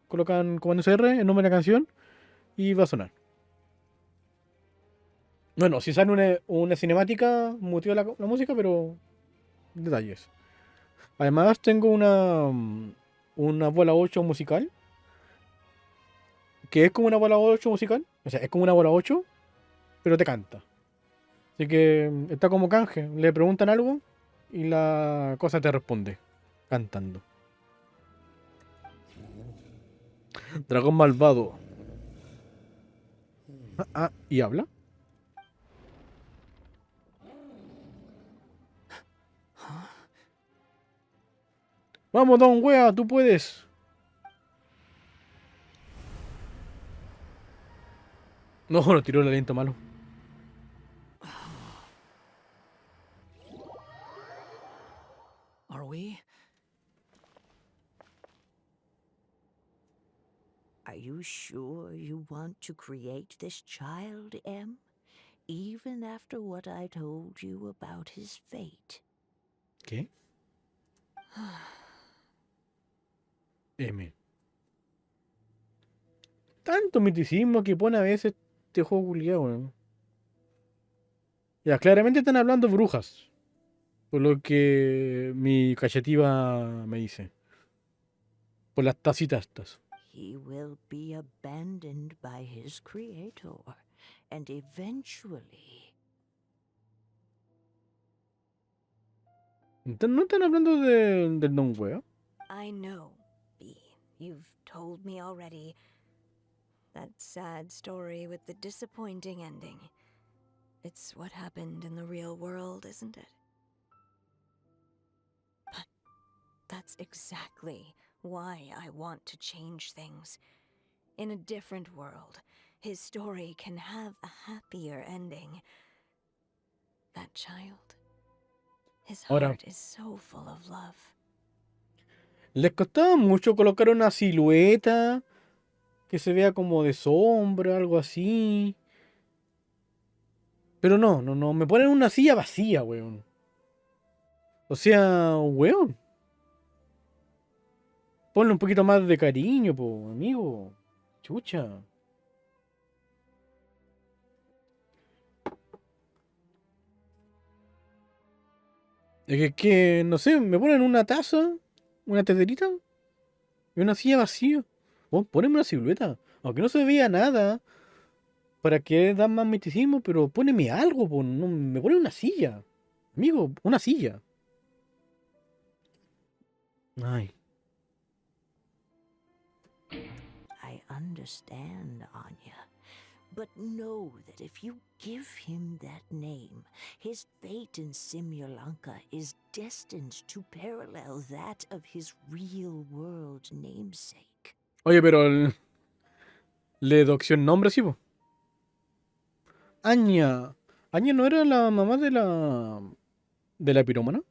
Colocan comando CR, el nombre de la canción. Y va a sonar. Bueno, si sale una cinemática, muteo la música, pero detalles. Además tengo una bola 8 musical. Que es como una bola 8 musical. O sea, es como una bola 8, pero te canta. Así que está como canje. Le preguntan algo y la cosa te responde. Cantando. Dragón malvado. ¿Y habla? Vamos, Don Wea, tú puedes. No, no tiró el aliento malo. Are we? Are you sure you want to create this child, Em? Even after what I told you about his fate? ¿Qué? M. Tanto miticismo que pone a veces este juego culiado, weón. Ya, claramente están hablando brujas. Por lo que mi cachetiva me dice. Por las tacitas estas. He will be abandoned by his creator, and eventually... ¿No están hablando del Don Wea? I know, B. You've told me already. That sad story with the disappointing ending. It's what happened in the real world, isn't it? But that's exactly why I want to change things. In a different world, his story can have a happier ending. That child, his heart is so full of love. Les costaba mucho colocar una silueta que se vea como de sombra, algo así. Pero no, me ponen una silla vacía, weón. O sea, weón. Ponle un poquito más de cariño, po, amigo. Chucha. Es que, no sé, me ponen una taza, una tederita y una silla vacía. Oh, poneme una silueta. Aunque no se vea nada, para que da más misticismo, pero poneme algo, po, no, me pone una silla. Amigo, una silla. Ay. I understand, Anya. But know that if you give him that name, his fate in Simulanka is destined to parallel that of his real-world namesake. Oye, pero le doxió el nombre, sí, po. Aña. ¿Aña no era la mamá de la pirómana?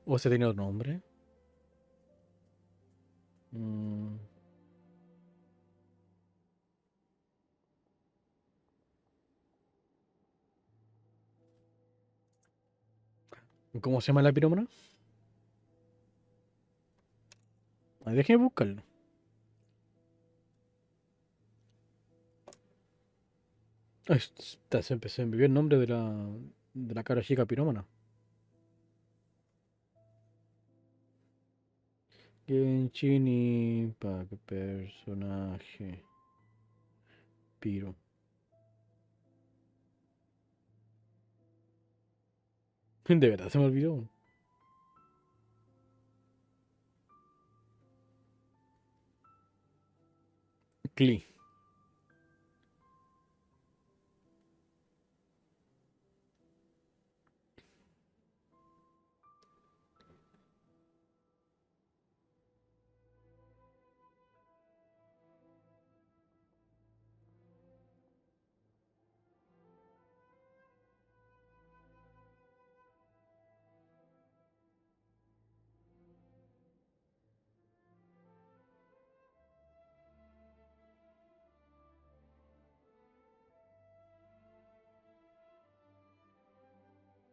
¿O se tenía otro nombre? Mm, ¿Cómo se llama la pirómana? Ay, déjeme buscarlo. Ay, se me vio el nombre de la cara chica pirómana. Genshin Impact, personaje. Piro. De verdad se me olvidó. Cli.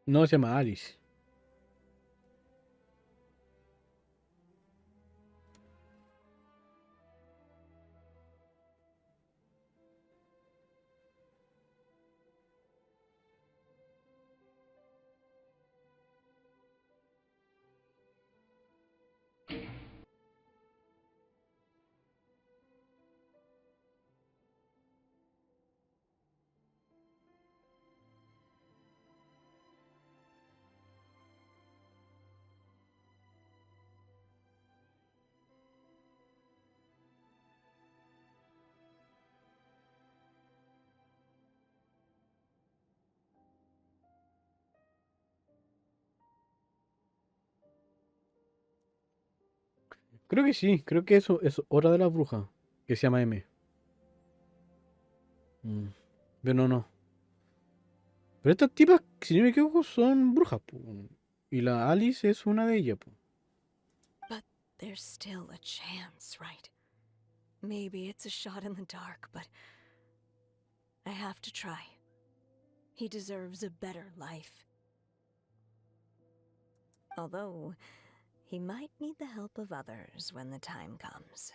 No, se llama Alice. Creo que sí, creo que eso es Hora de la Bruja, que se llama M. Mm, Pero no. Pero estas tipas, si no me equivoco, son brujas, po. Y la Alice es una de ellas, po. But there's still a chance, right? Maybe it's a shot in the dark, but I have to try. He deserves a better life. Although, he might need the help of others when the time comes.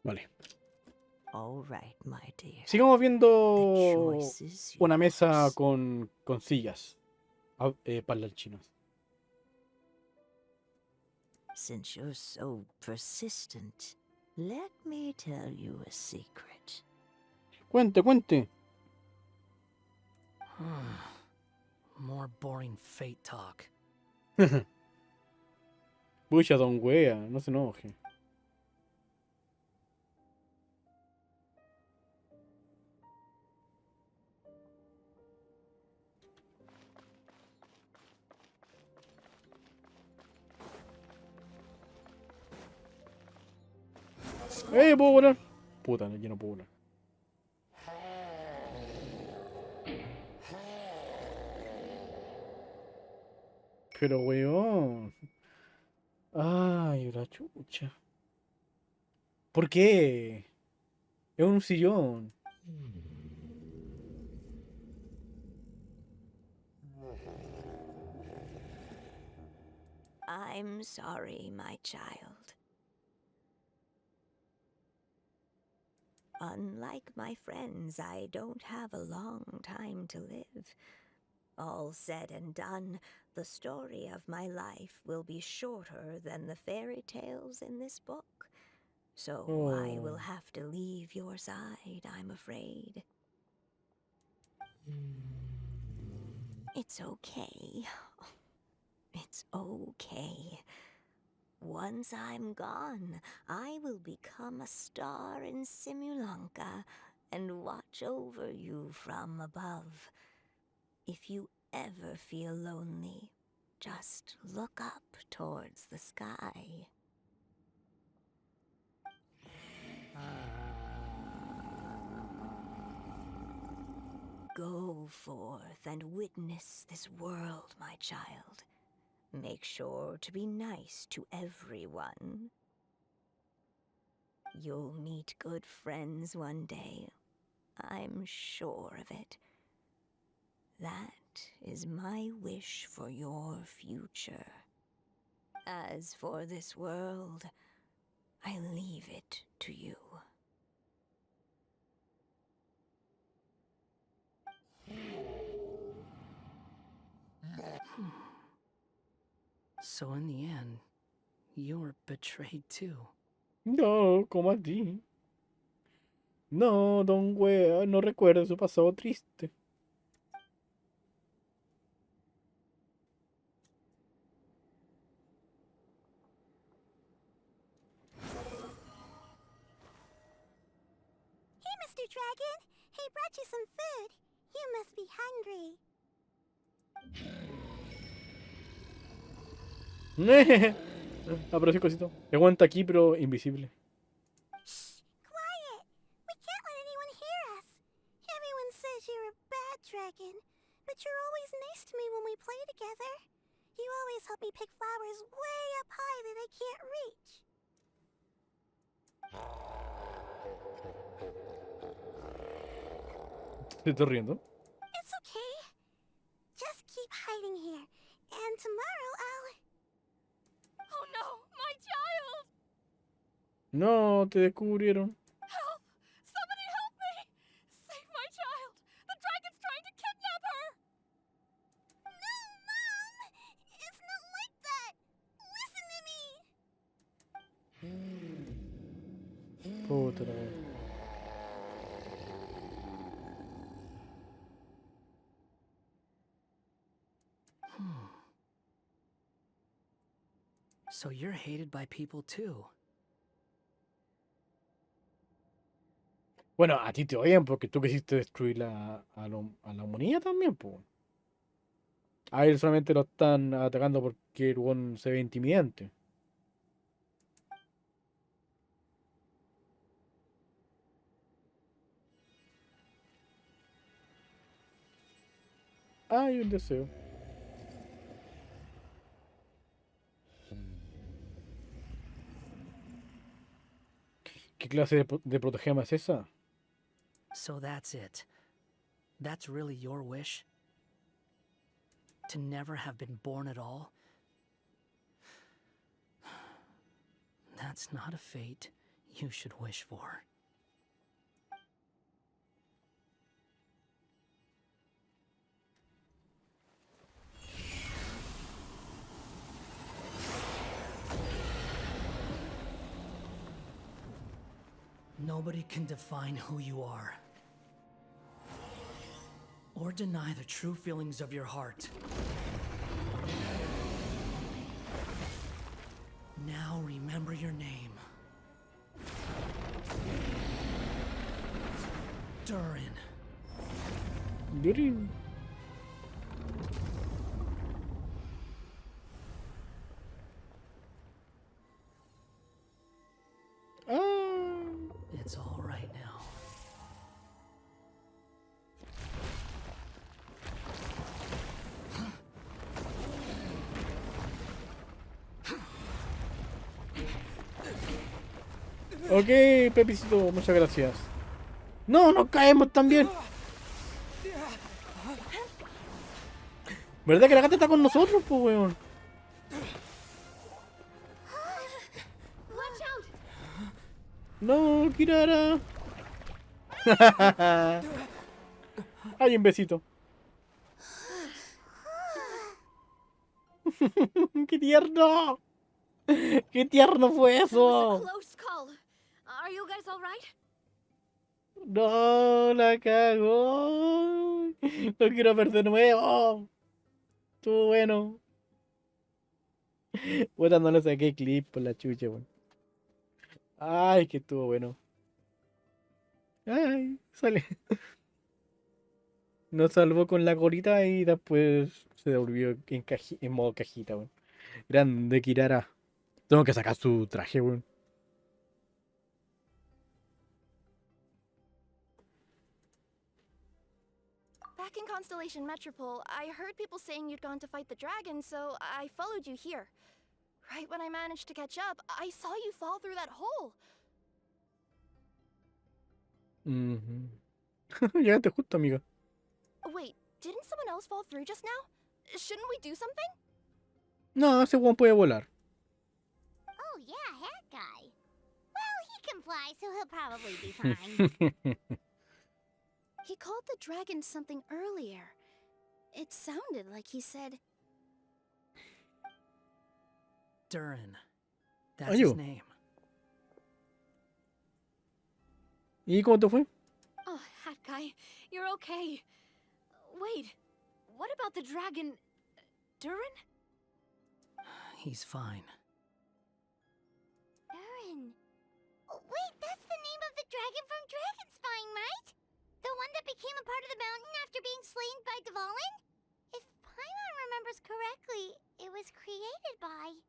Vale. All right, my dear. Sigamos The viendo choice is una mesa yours. con sillas parlanchinas. Since you're so persistent, let me tell you a secret. Cuente, cuente. More boring fate talk. Pucha, don wea, no se enoje. ¿Puedo volar? Puta, yo no puedo volar. Pero weón. Ay, la chucha. ¿Por qué? Es un sillón. I'm sorry, my child. Unlike my friends, I don't have a long time to live. All said and done, the story of my life will be shorter than the fairy tales in this book. So I will have to leave your side, I'm afraid. It's okay. It's okay. Once I'm gone, I will become a star in Simulanka and watch over you from above. If you ever feel lonely, just look up towards the sky. Go forth and witness this world, my child. Make sure to be nice to everyone. You'll meet good friends one day. I'm sure of it. That is my wish for your future. As for this world, I leave it to you. So in the end, you were betrayed too. No, ¿cómo así? No, don wea, no recuerdo su pasado triste. Hey, Mr. Dragon. He brought you some food. You must be hungry. Apareció cosito. Aguanta aquí, pero invisible. Shh! Quiet! We can't let anyone hear us. Everyone says you're a bad dragon, but you're always nice to me when we play together. You always help me pick flowers way up high that I can't reach. ¿Te estás riendo? It's okay. Just keep hiding here, and tomorrow I'll... Oh no, my child! No, te descubrieron. Help! Somebody help me! Save my child! The dragon's trying to kidnap her! No, Mom! It's not like that! Listen to me! Puta la wea. So you're hated by people too. Bueno, a ti te odian porque tú quisiste destruir a la humanidad también, pues. A él solamente lo están atacando porque el weón se ve intimidante. Hay un deseo. ¿Qué clase de protégeme es esa? So that's it. That's really your wish? To never have been born at all? That's not a fate you should wish for. Nobody can define who you are. Or deny the true feelings of your heart. Now remember your name. Durin. Durin. It's all right now. Ok, Pepicito, muchas gracias. No, no caemos también. ¿Verdad que la gata está con nosotros, pues, weón? Watch out! No, Kirara. Ay, un besito. ¡Qué tierno! ¡Qué tierno fue That was a eso! close call. Are you guys all right? No, la cagó. Lo quiero ver de nuevo. Estuvo bueno. Bueno, no le saqué clip por la chucha, weón. Ay, que estuvo bueno. Ay, sale. Nos salvó con la gorita y después se devolvió en modo cajita, weón. Grande Kirara. Tengo que sacar su traje, weón. Back in Constellation Metropole, I heard people saying you'd gone to fight the dragon, so I followed you here. Right when I managed to catch up, I saw you fall through that hole. Llegaste justo, amiga. Wait, didn't someone else fall through just now? Shouldn't we do something? No, ese weón puede volar. Oh, yeah, that guy. Well, he can fly, so he'll probably be fine. He called the dragon something earlier. It sounded like he said... Durin. That's Are you? his name. ¿Y cómo te fue? Oh, hat guy, you're okay. Wait, what about the dragon... Durin? He's fine. Durin. Oh, wait, that's the name of the dragon from Dragonspine, right? The one that became a part of the mountain after being slain by Dvalin? If Paimon remembers correctly, it was created by...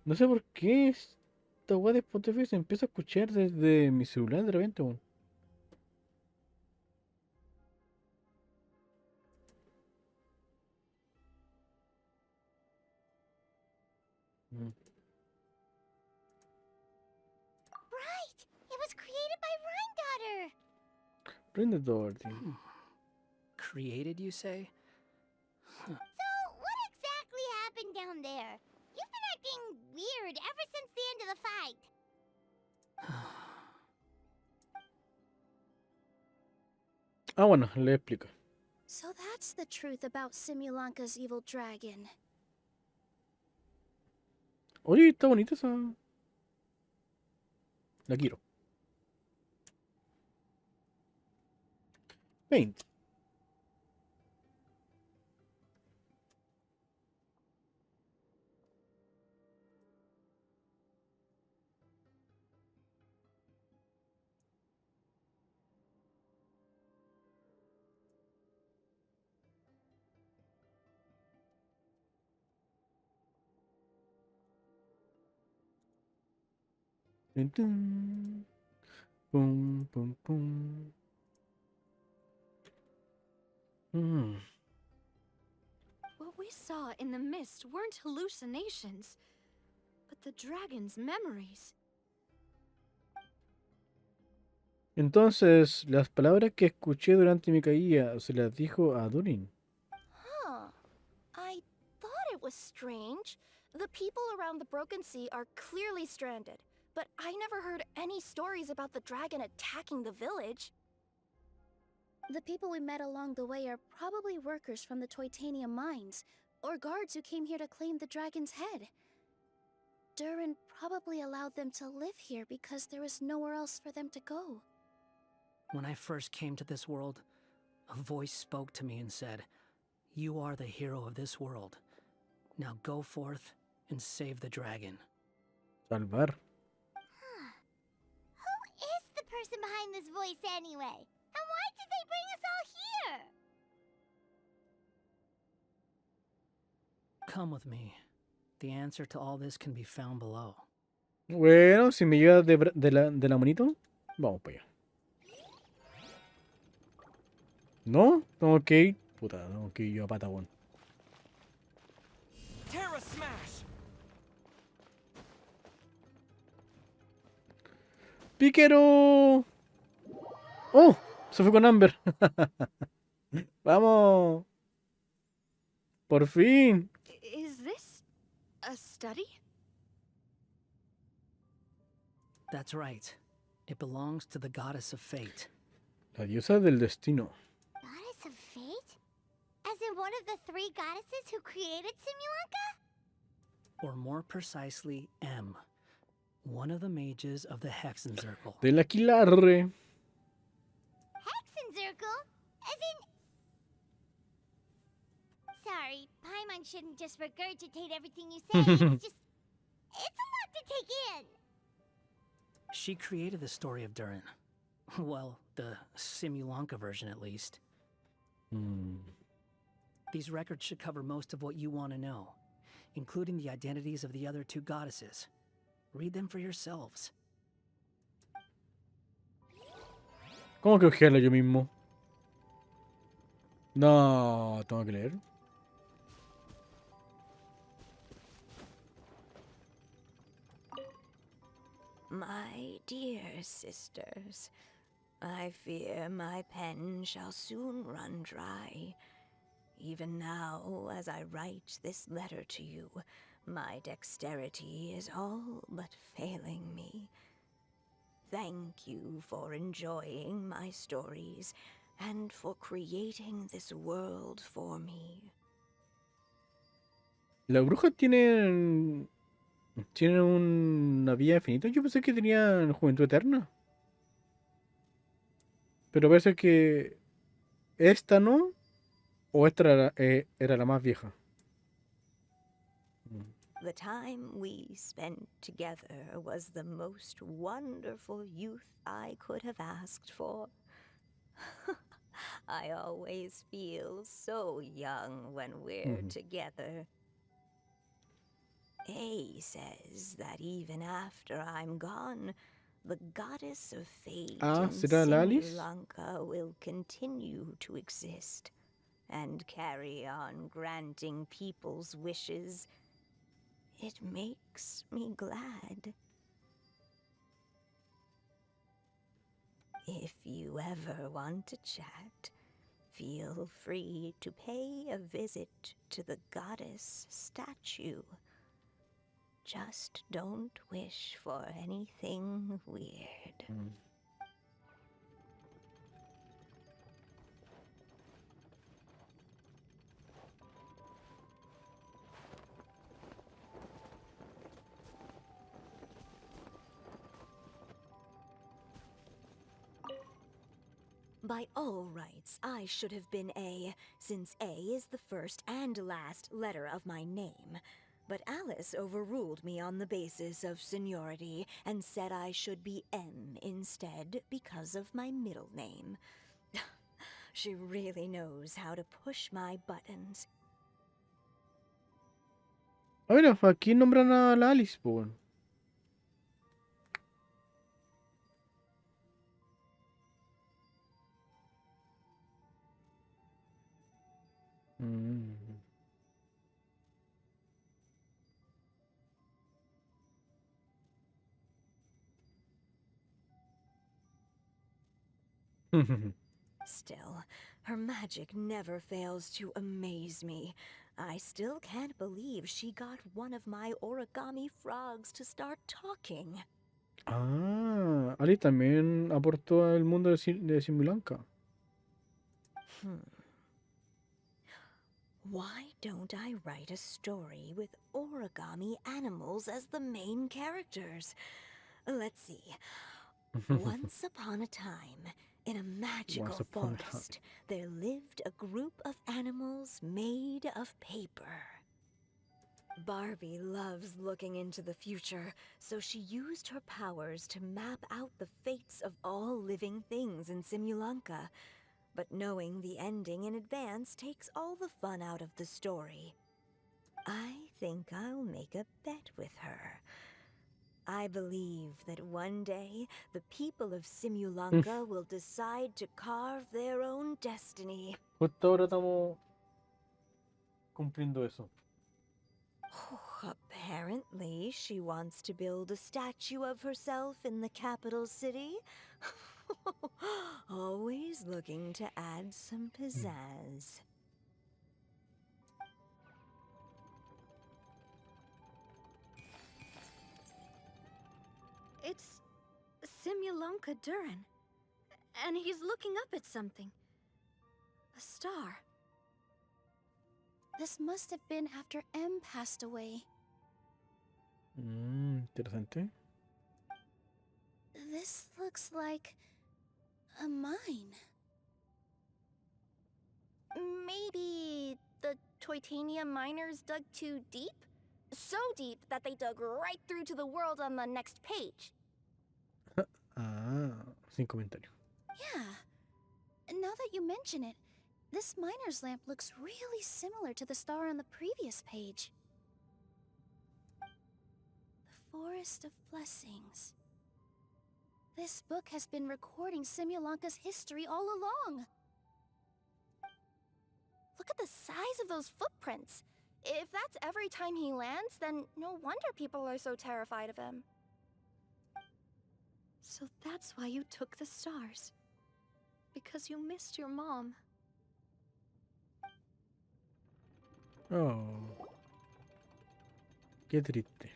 No sé por qué esta weá de Spotify se empieza a escuchar desde mi celular de repente, weón. Right! It was created by Rhine Daughter! Prende todo, tío. Created, you say? So, what exactly happened down there? You've been acting weird ever since the end of the fight. Ah, bueno, le explico. So that's the truth about Simulanka's evil dragon. Oye, está bonita esa. La quiero. Paint. Tun, tun. Pum, pum, pum. What we saw in the mist weren't hallucinations, but the dragon's memories. Entonces, las palabras que escuché durante mi caída se las dijo a Durin. Huh. I thought it was strange. The people around the Broken Sea are clearly stranded, but I never heard any stories about the dragon attacking the village. The people we met along the way are probably workers from the Toitanium mines, or guards who came here to claim the dragon's head. Durin probably allowed them to live here because there was nowhere else for them to go. When I first came to this world, a voice spoke to me and said, "You are the hero of this world. Now go forth and save the dragon." Salvar. Who is the person behind this voice anyway? And why did they bring us all here? Come with me. The answer to all this can be found below. Bueno, si me llevas de la manito, vamos para allá. ¿No? Tengo que ir. Puta, tengo que ir yo a Patagón. Terra Smash! ¡Piquero! ¡Oh! Se fue con Amber. ¡Vamos! ¡Por fin! Is this a study? That's right. It belongs to the goddess of fate. La diosa del destino. Goddess of fate? As in one of the 3 goddesses who created Simulanka? Or more precisely, M. One of the mages of the Hexenzirkel. Del Aquelarre. Hexenzirkel? As in... Sorry, Paimon shouldn't just regurgitate everything you say. It's just... It's a lot to take in. She created the story of Durin. Well, the Simulanka version at least. These records should cover most of what you want to know, including the identities of the other 2 goddesses. Read them for yourselves. ¿Cómo que ojearlo yo mismo? No, tengo que leer. My dear sisters, I fear my pen shall soon run dry. Even now, as I write this letter to you, my dexterity is all but failing me. Thank you for enjoying my stories and for creating this world for me. ¿Las brujas tienen una vida infinita? Yo pensé que tenían juventud eterna. Pero parece que esta no. O esta era la más vieja. The time we spent together was the most wonderful youth I could have asked for. I always feel so young when we're together. A says that even after I'm gone, the goddess of fate in ¿será la Alice? Simulanka will continue to exist and carry on granting people's wishes. It makes me glad. If you ever want to chat, feel free to pay a visit to the goddess statue. Just don't wish for anything weird. By all rights, I should have been A, since A is the first and last letter of my name. But Alice overruled me on the basis of seniority and said I should be M instead because of my middle name. She really knows how to push my buttons. Ah, mira, aquí nombran a la Alice, pues bueno. Still, her magic never fails to amaze me. I still can't believe she got one of my origami frogs to start talking. Ah, Ali también aportó al mundo de Simulanka. Why don't I write a story with origami animals as the main characters? Let's see. Once upon a time, in a magical Once upon a time. forest, there lived a group of animals made of paper. Barbie loves looking into the future, so she used her powers to map out the fates of all living things in Simulanka. But knowing the ending in advance takes all the fun out of the story. I think I'll make a bet with her. I believe that one day the people of Simulanka will decide to carve their own destiny. Justo ahora estamos cumpliendo eso. Apparently, she wants to build a statue of herself in the capital city. Always looking to add some pizzazz. It's Simulanka Durin. And he's looking up at something. A star. This must have been after M passed away. Interesante. This looks like a mine. Maybe the Titanium miners dug too deep? So deep that they dug right through to the world on the next page. Ah, sin comentario. Yeah. Now that you mention it, this miner's lamp looks really similar to the star on the previous page. The Forest of Blessings. This book has been recording Simulanka's history all along. Look at the size of those footprints. If that's every time he lands, then no wonder people are so terrified of him. So that's why you took the stars. Because you missed your mom. Oh. Qué triste.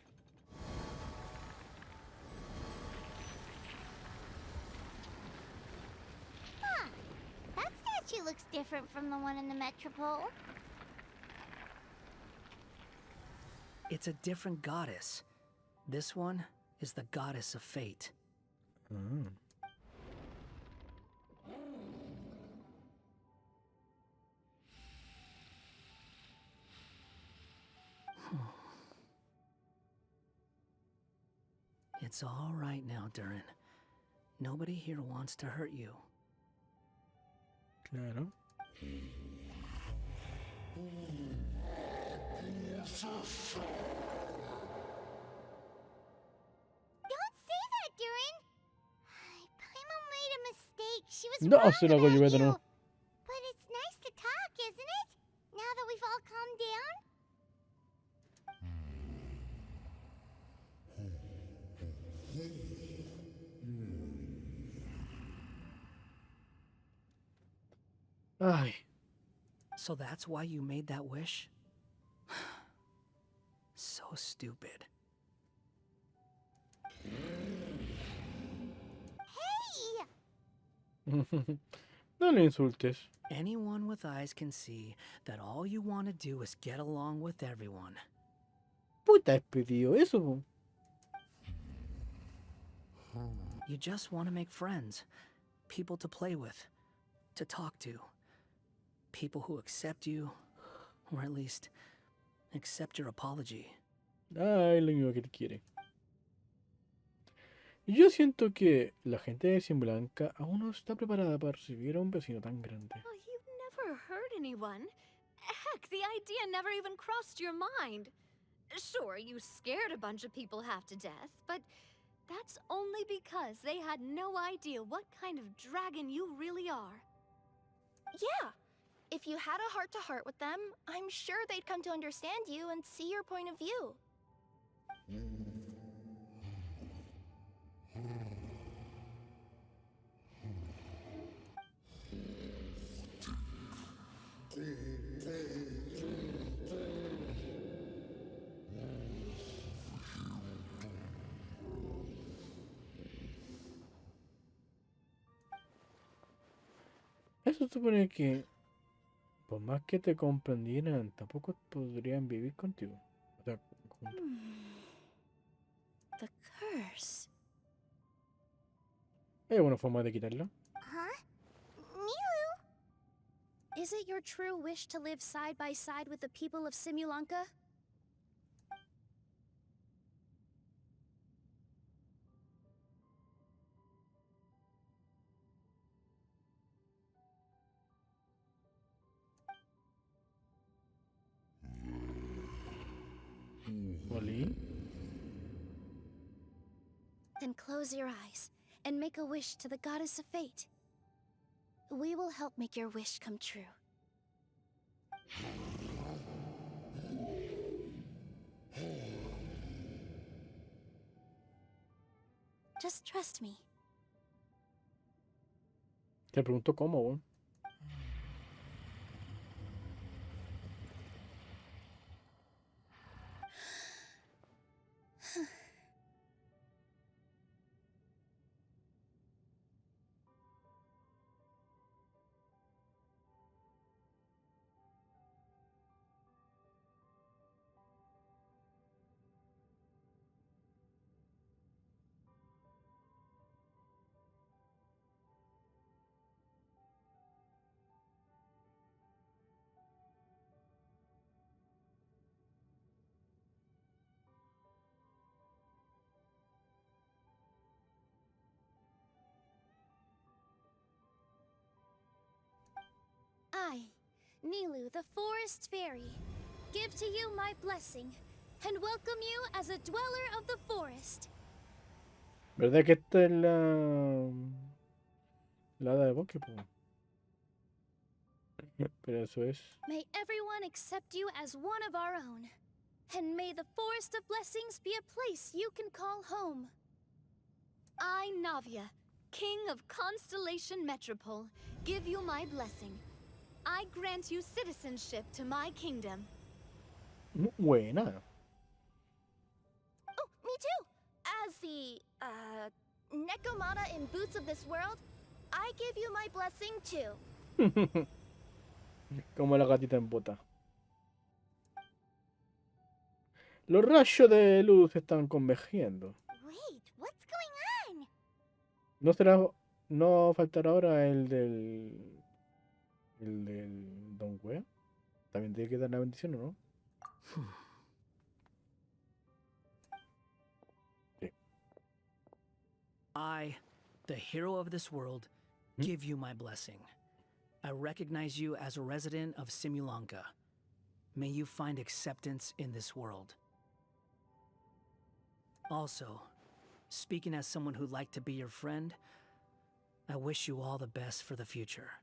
Huh. That statue looks different from the one in the Metropole. It's a different goddess. This one is the goddess of fate. It's all right now, Durin. Nobody here wants to hurt you. Claro. Don't say that, Durin. Paimon made a mistake. She was No, wrong se lo hago about yo, you. no. But it's nice to talk, isn't it? Now that we've all calmed down. Ay. So that's why you made that wish? So stupid. Hey! No le insultes. Anyone with eyes can see that all you want to do is get along with everyone. Puta, has pedido eso, po. You just want to make friends, people to play with, to talk to, people who accept you, or at least accept your apology. Ay, lo único que te quiere. Yo siento que la gente de Simulanka aún no está preparada para recibir a un vecino tan grande. Oh, you've never hurt anyone. Heck, the idea never even crossed your mind. Sure, you scared a bunch of people half to death, but that's only because they had no idea what kind of dragon you really are. Yeah. If you had a heart-to-heart with them, I'm sure they'd come to understand you and see your point of view. Eso supone que, por más que te comprendieran, tampoco podrían vivir contigo. O sea, juntos. The curse. ¿Hay alguna forma de quitarlo? Huh? Milu? Is it your true wish to live side by side with the people of Simulanka? ¿Oli? Then close your eyes and make a wish to the goddess of fate. We will help make your wish come true. Just trust me. Te pregunto cómo, weón. I, Nilu, the Forest Fairy, give to you my blessing and welcome you as a dweller of the forest. ¿Verdad que esta es la hada de bosque, po? Pero eso es. May everyone accept you as one of our own. And may the Forest of Blessings be a place you can call home. I, Navia, King of Constellation Metropole, give you my blessing. I grant you citizenship to my kingdom. Buena. Oh, me too! As the, Nekomata in Boots of this world, I give you my blessing too. Como la gatita en bota. Los rayos de luz están convergiendo. Wait, what's going on? ¿No será... no faltará ahora el del... el del Don Wea? También tiene que dar la bendición, ¿o no? Sí. I, the hero of this world, give you my blessing. I recognize you as a resident of Simulanka. May you find acceptance in this world. Also, speaking as someone who'd like to be your friend, I wish you all the best for the future.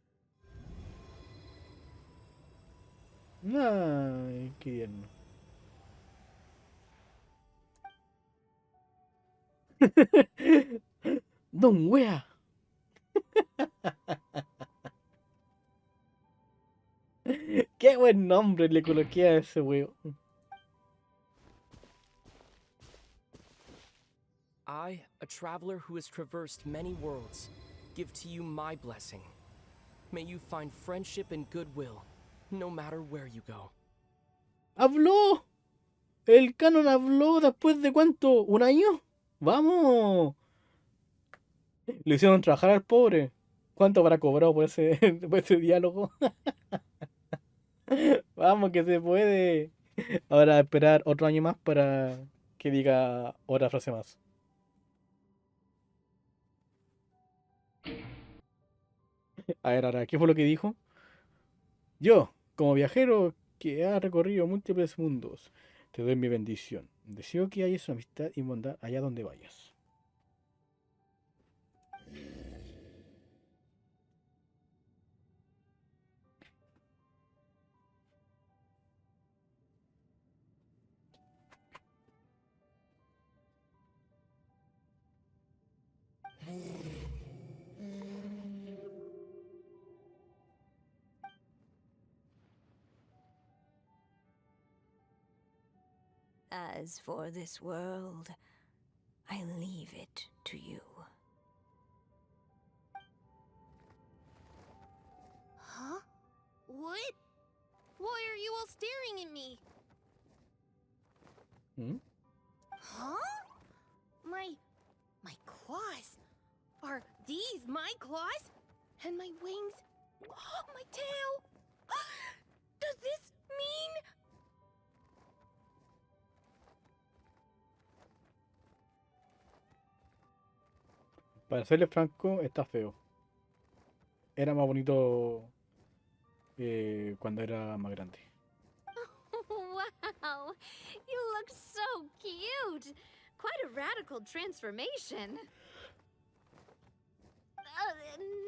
Ay, qué bien. Don Wea. Qué buen nombre le coloqué a ese weón. I, a traveler who has traversed many worlds, give to you my blessing. May you find friendship and goodwill, no matter where you go. ¡Habló! El canon habló después de ¿cuánto? ¿Un año? ¡Vamos! Le hicieron trabajar al pobre. ¿Cuánto habrá cobrado por ese diálogo? Vamos, que se puede. Ahora esperar otro año más para que diga otra frase más. A ver, ahora, ¿qué fue lo que dijo? Yo, como viajero que ha recorrido múltiples mundos, te doy mi bendición. Deseo que haya su amistad y bondad allá donde vayas. As for this world, I leave it to you. ¿Mm? Huh? My claws. Are these my claws? And my wings? My tail? Does this mean? Para serle franco, está feo. Era más bonito cuando era más grande. Wow, you look so cute. Quite a radical transformation.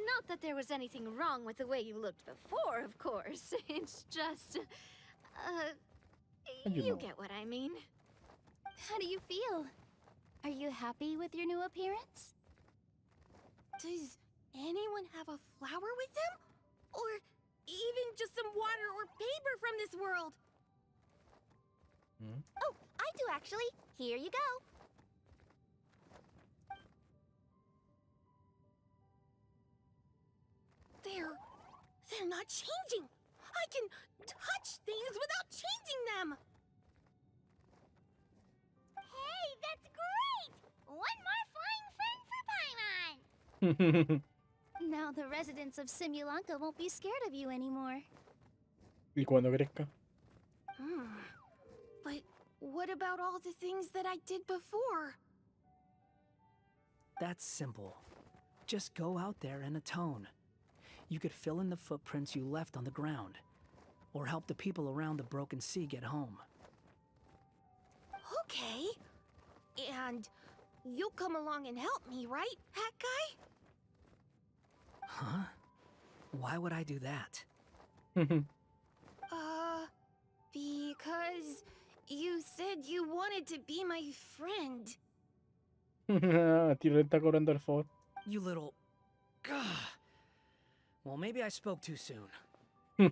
Not that there was anything wrong with the way you looked before, of course. It's just, you get what I mean. How do you feel? Are you happy with your new appearance? Does anyone have a flower with them? Or even just some water or paper from this world? Oh, I do actually. Here you go. They're not changing. I can touch things without changing them. Hey, that's great! One more flying friend for Paimon! Now the residents of Simulanka won't be scared of you anymore. ¿Y cuando crezca? But what about all the things that I did before? That's simple. Just go out there and atone. You could fill in the footprints you left on the ground, or help the people around the broken sea get home. Okay. And you'll come along and help me, right, Hat Guy? Huh? Why would I do that? Because you said you wanted to be my friend. Tiro le está cobrando el favor. You little... Gah. Well, maybe I spoke too soon. Huh?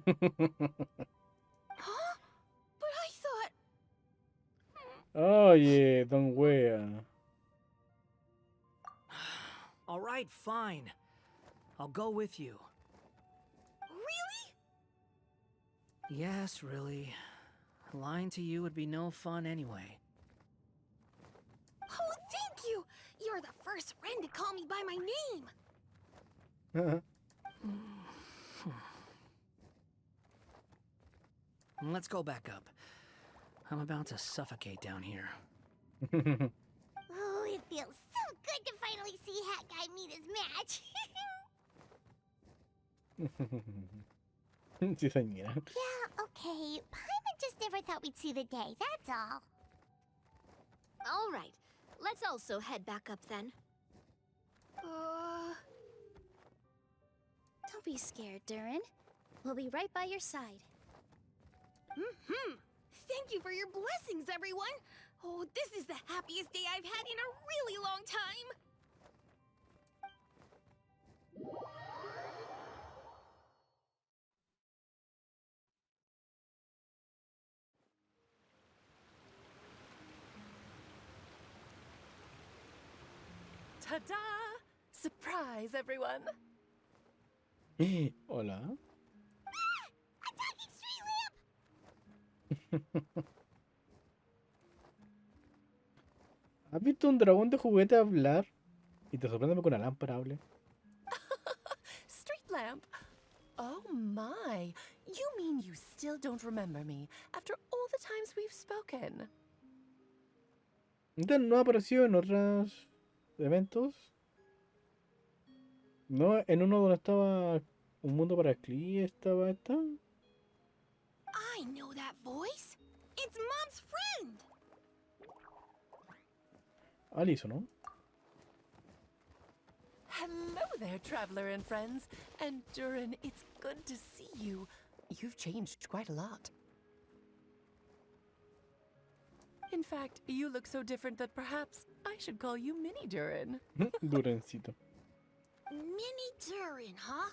But I thought... Oye, don wea. All right, fine. I'll go with you. Really? Yes, really. Lying to you would be no fun anyway. Oh, thank you! You're the first friend to call me by my name. Let's go back up. I'm about to suffocate down here. Oh, it feels so good to finally see Hat Guy meet his match. Sí, señora. Yeah, okay. Paimon just never thought we'd see the day, that's all. All right, let's also head back up then. Don't be scared, Durin. We'll be right by your side. Thank you for your blessings, everyone. Oh, this is the happiest day I've had in a really long time. Ta-da! Surprise, everyone! Hola. A talking street lamp! ¿Has visto un dragón de juguete hablar? Y te sorprende que una lámpara hable. Street lamp? Oh my! You mean you still don't remember me after all the times we've spoken? Entonces, ¿no ha aparecido en otros eventos? ¿No? En uno donde estaba un mundo para Clee estaba esta. I know that voice. It's Mom's friend. Alice, ¿no? Hello there, traveler and friends. And Durin, it's good to see you. You've changed quite a lot. In fact, you look so different that perhaps I should call you Mini Durin. Durencito. Mini Durin, huh?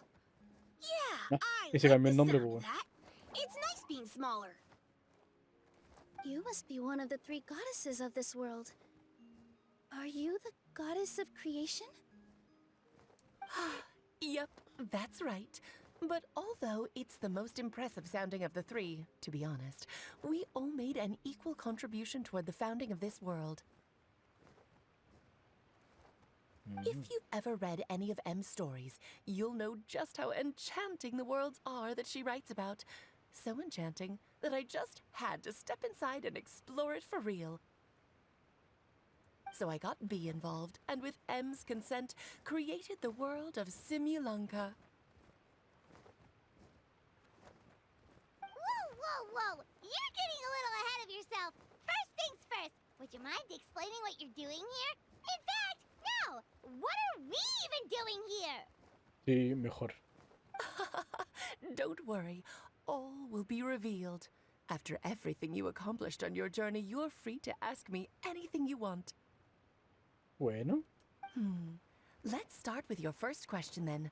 Yeah, I Y se like cambió el the nombre, sound pues. of that. It's nice being smaller. You must be one of the 3 goddesses of this world. Are you the goddess of creation? Yep, that's right. But although it's the most impressive sounding of the three, to be honest, we all made an equal contribution toward the founding of this world. If you've ever read any of M's stories, you'll know just how enchanting the worlds are that she writes about. So enchanting that I just had to step inside and explore it for real. So I got B involved, and with M's consent, created the world of Simulanka. Whoa! You're getting a little ahead of yourself. First things first, would you mind explaining what you're doing here? In fact, no! What are we even doing here? Sí, mejor. Don't worry, all will be revealed. After everything you accomplished on your journey, you're free to ask me anything you want. Bueno. Let's start with your first question then.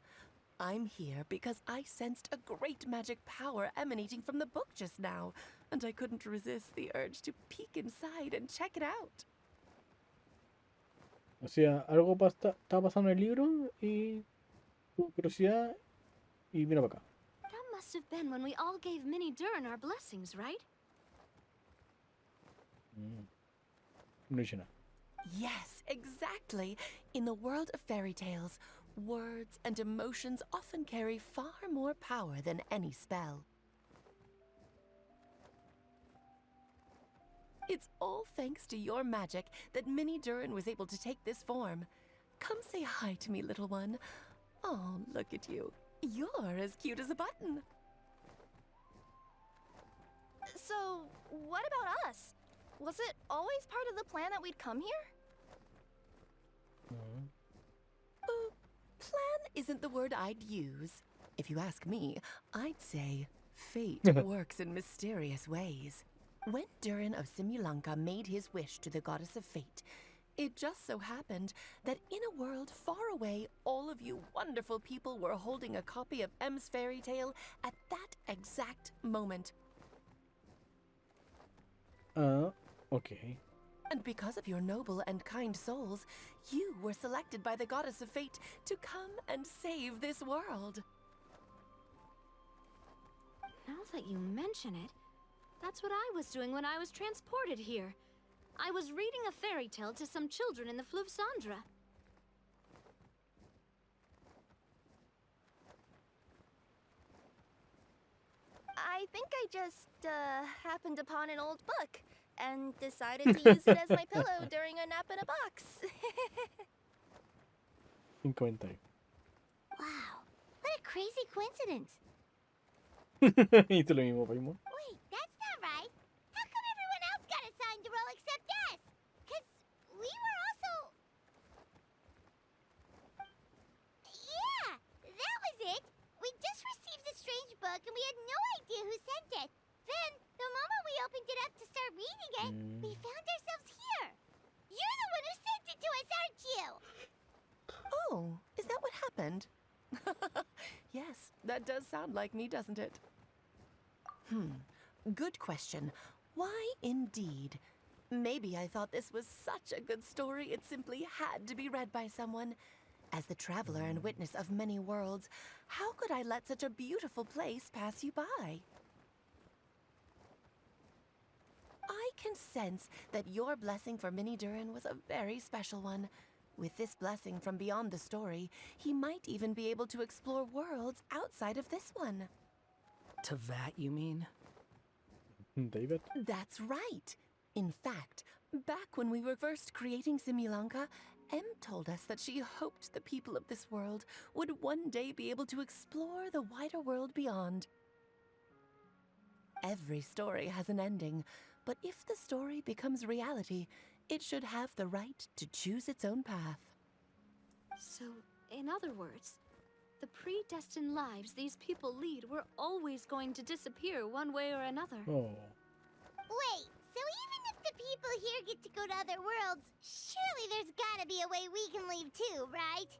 I'm here because I sensed a great magic power emanating from the book just now, and I couldn't resist the urge to peek inside and check it out. O sea, algo estaba pasando en el libro y tuvo curiosidad y vino para acá. That must have been when we all gave Minnie Durin our blessings, right? No hice nada. Yes, exactly. In the world of fairy tales, words and emotions often carry far more power than any spell. It's all thanks to your magic that Minnie Durin was able to take this form. Come say hi to me, little one. Oh, look at you. You're as cute as a button. So, what about us? Was it always part of the plan that we'd come here? Plan isn't the word I'd use. If you ask me, I'd say fate works in mysterious ways. When Durin of Simulanka made his wish to the goddess of fate, it just so happened that in a world far away, all of you wonderful people were holding a copy of M's fairy tale at that exact moment. Okay. And because of your noble and kind souls, you were selected by the goddess of fate to come and save this world. Now that you mention it, that's what I was doing when I was transported here. I was reading a fairy tale to some children in the Fleuve Cendra. I think I just, happened upon an old book and decided to use it as my pillow during a nap in a box. Sin comentario. Wow, what a crazy coincidence. Hizo lo mismo, Paimon. Wait, that's not right. How come everyone else got assigned to roll except us? Because we were also... Yeah, that was it. We just received a strange book and we had no idea who sent it. Then, the moment we opened it up to start reading it, we found ourselves here. You're the one who sent it to us, aren't you? Oh, is that what happened? Yes, that does sound like me, doesn't it? Good question. Why indeed? Maybe I thought this was such a good story it simply had to be read by someone. As the traveler and witness of many worlds, how could I let such a beautiful place pass you by? I can sense that your blessing for Minnie Durin was a very special one. With this blessing from beyond the story, he might even be able to explore worlds outside of this one. Teyvat, you mean? Teyvat? That's right. In fact, back when we were first creating Simulanka, Em told us that she hoped the people of this world would one day be able to explore the wider world beyond. Every story has an ending, but if the story becomes reality, it should have the right to choose its own path. So, in other words, the predestined lives these people lead were always going to disappear one way or another. Oh. Wait, so even if the people here get to go to other worlds, surely there's gotta be a way we can leave too, right?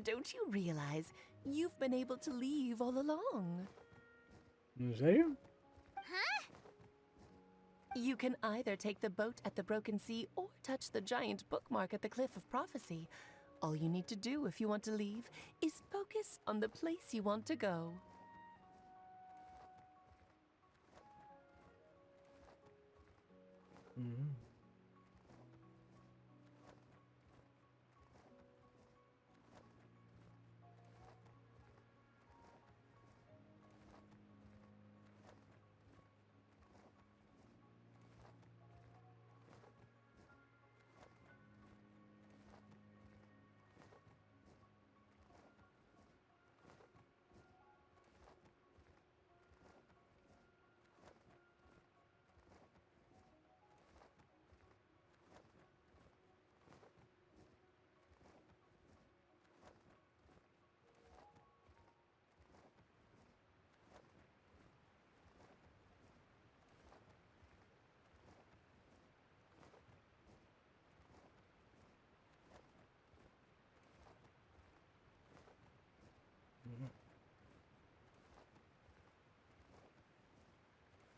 Don't you realize you've been able to leave all along? ¿En serio? Huh? You can either take the boat at the Broken Sea or touch the giant bookmark at the Cliff of Prophecy. All you need to do if you want to leave is focus on the place you want to go.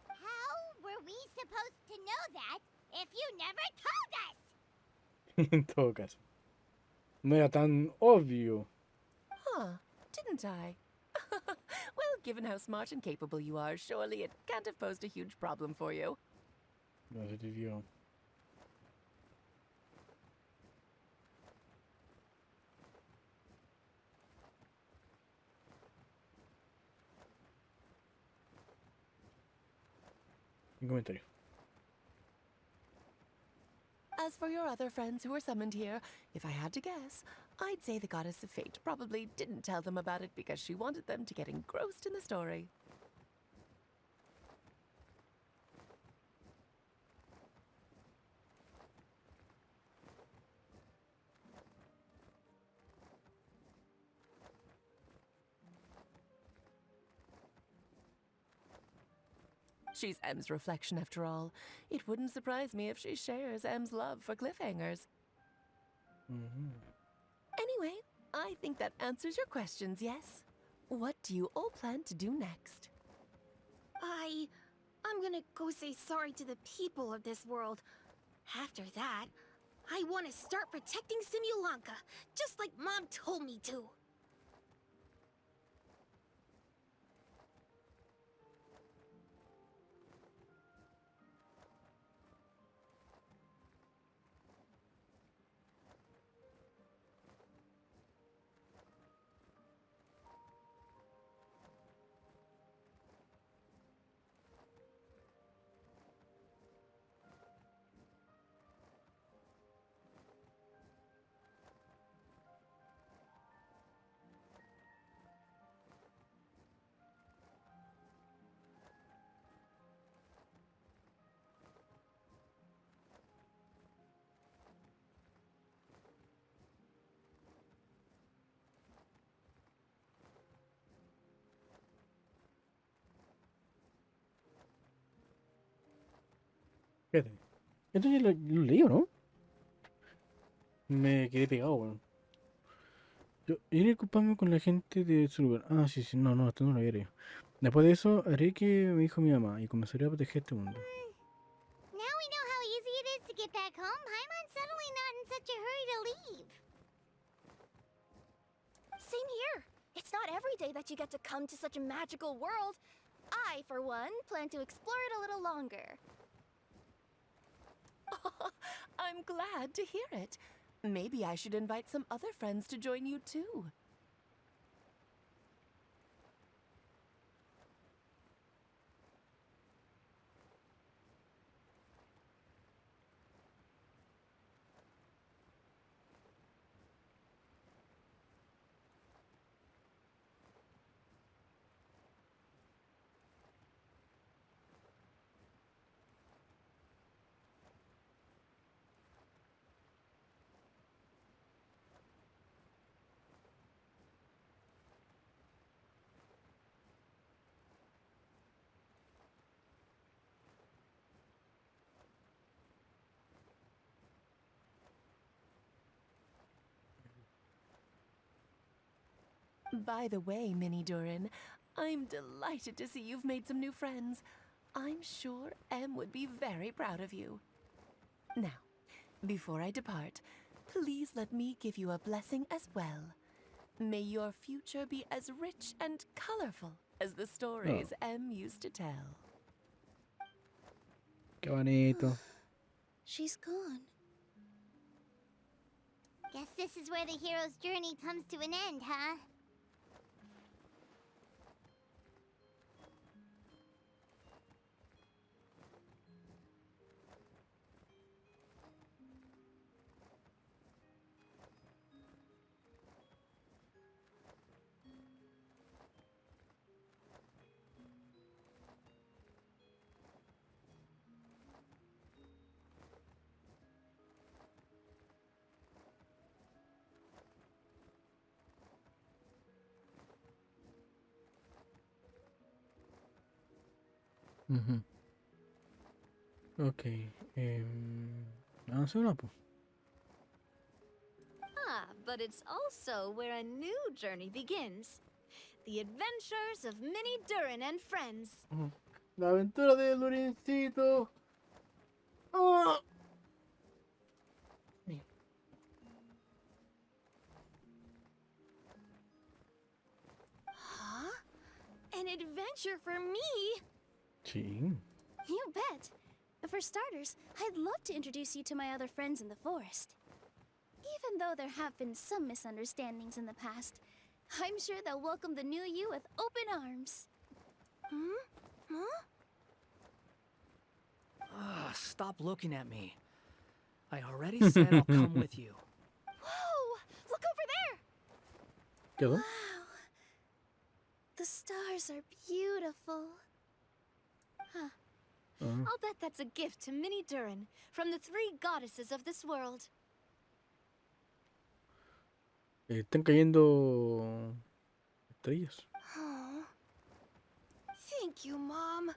How were we supposed to know that if you never told us? En todo caso. No era tan obvio. Huh, didn't I? Well, given how smart and capable you are, surely it can't have posed a huge problem for you. No se te dio. Un comentario. As for your other friends who were summoned here, if I had to guess, I'd say the Goddess of Fate probably didn't tell them about it because she wanted them to get engrossed in the story. She's M's reflection, after all. It wouldn't surprise me if she shares M's love for cliffhangers. Anyway, I think that answers your questions, yes? What do you all plan to do next? I'm gonna go say sorry to the people of this world. After that, I want to start protecting Simulanka, just like Mom told me to. Fíjate. Esto ya lo leí, ¿o no? Me quedé pegado, weón. Yo iré a ocuparme con la gente de su lugar. Ah, sí, sí, no, esto no lo había leído. Después de eso, haré que me dijo mi mamá y comenzaré a proteger este mundo. Now we know how easy it is to get back home. Paimon's suddenly not in such a hurry to leave. Same here. It's not every day that you get to come to such a magical world. I, for one, plan to explore it a little longer. I'm glad to hear it. Maybe I should invite some other friends to join you too. By the way, Minnie Durin, I'm delighted to see you've made some new friends. I'm sure Em would be very proud of you. Now, before I depart, please let me give you a blessing as well. May your future be as rich and colorful as the stories M used to tell. Qué bonito. She's gone. Guess this is where the hero's journey comes to an end, huh? Ujú. Ok. Vamos a una, pues. Ah, but it's also where a new journey begins. The adventures of Minnie Durin and friends. La aventura de Lorencito. ¡Oh! Huh? An adventure for me? Sí. You bet. For starters, I'd love to introduce you to my other friends in the forest. Even though there have been some misunderstandings in the past, I'm sure they'll welcome the new you with open arms. Hmm? Huh? Ugh, stop looking at me. I already said I'll come with you. Whoa! Look over there! ¿Quedó? Wow. The stars are beautiful. Huh. I'll bet that's a gift to Minnie Durin from the 3 goddesses of this world. Están cayendo estrellas. Oh. Thank you, Mom.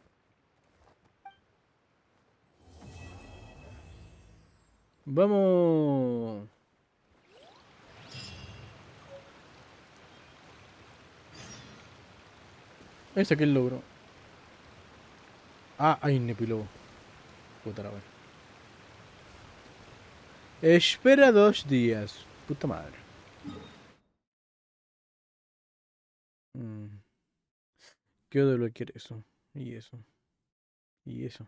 ¡Vamos! Ese que el logro. Ah, hay un epílogo. Puta la wea. Espera 2 días. Puta madre. Quiero desbloquear eso. Y eso. Y eso.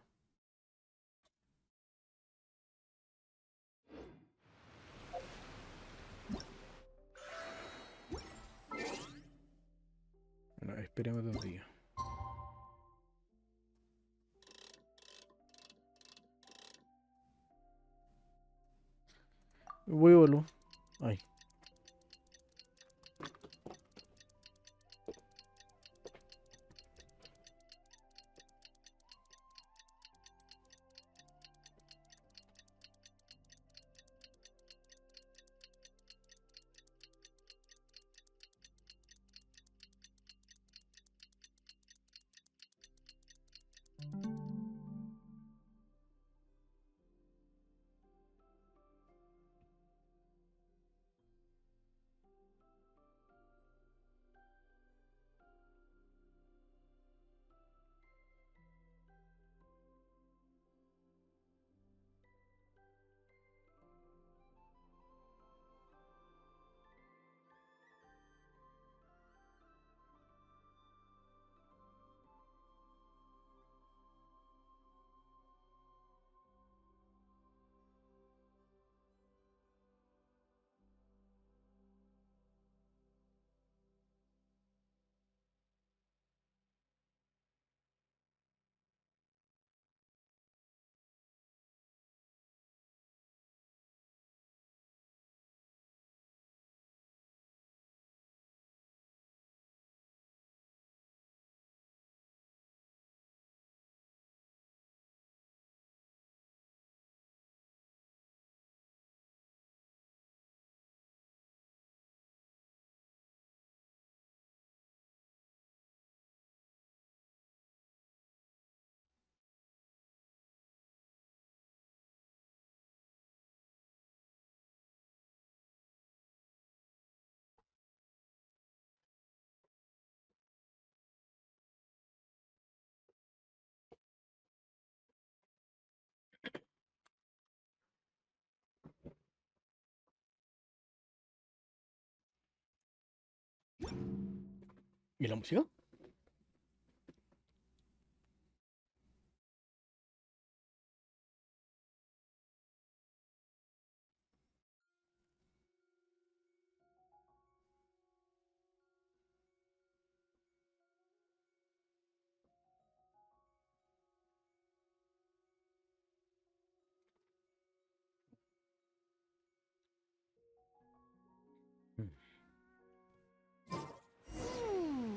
Bueno, esperemos 2 días. Huevolo. Ay. ¿Y la música?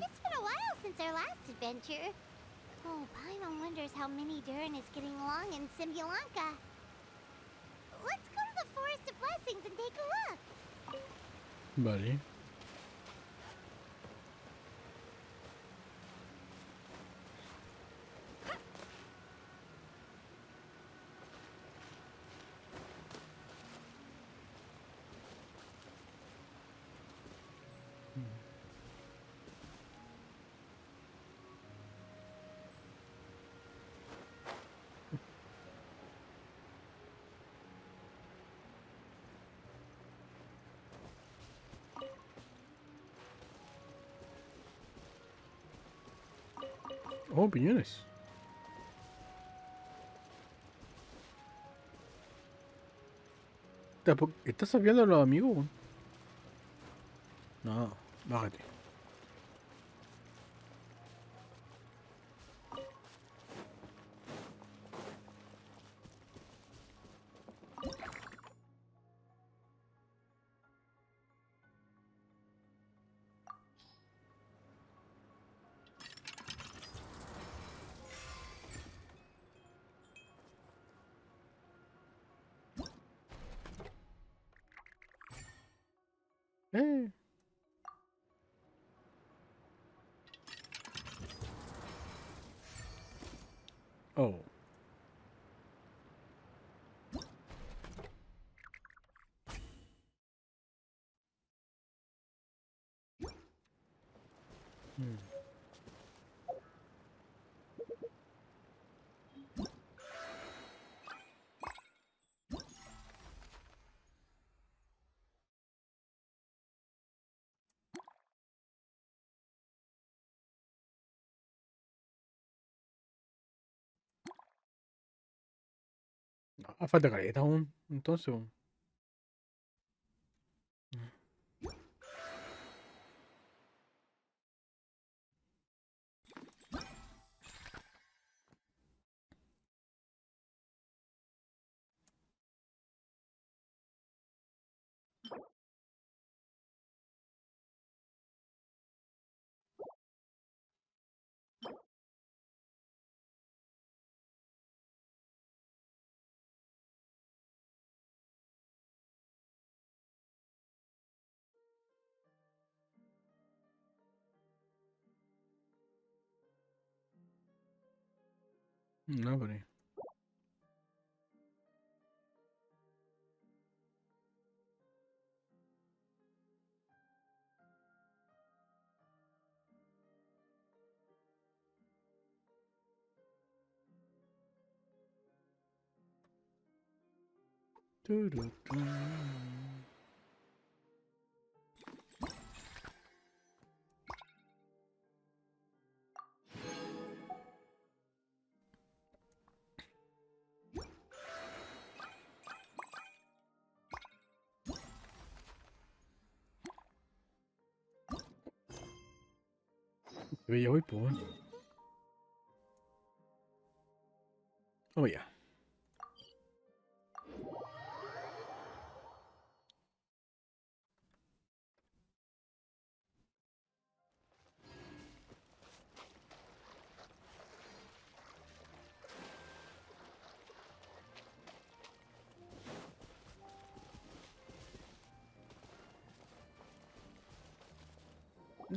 It's been a while since our last adventure. Oh, Paimon wonders how Mini Durin is getting along in Simulanka. Let's go to the Forest of Blessings and take a look. Vale. Oh, opiniones. ¿Estás sabiendo a los amigos, weón? No, bájate. Eh. Oh. Mm. Ah, falta caleta aún. Entonces, weón. No, pero... Turutú. Ya voy, pues, weón. Vamos ya.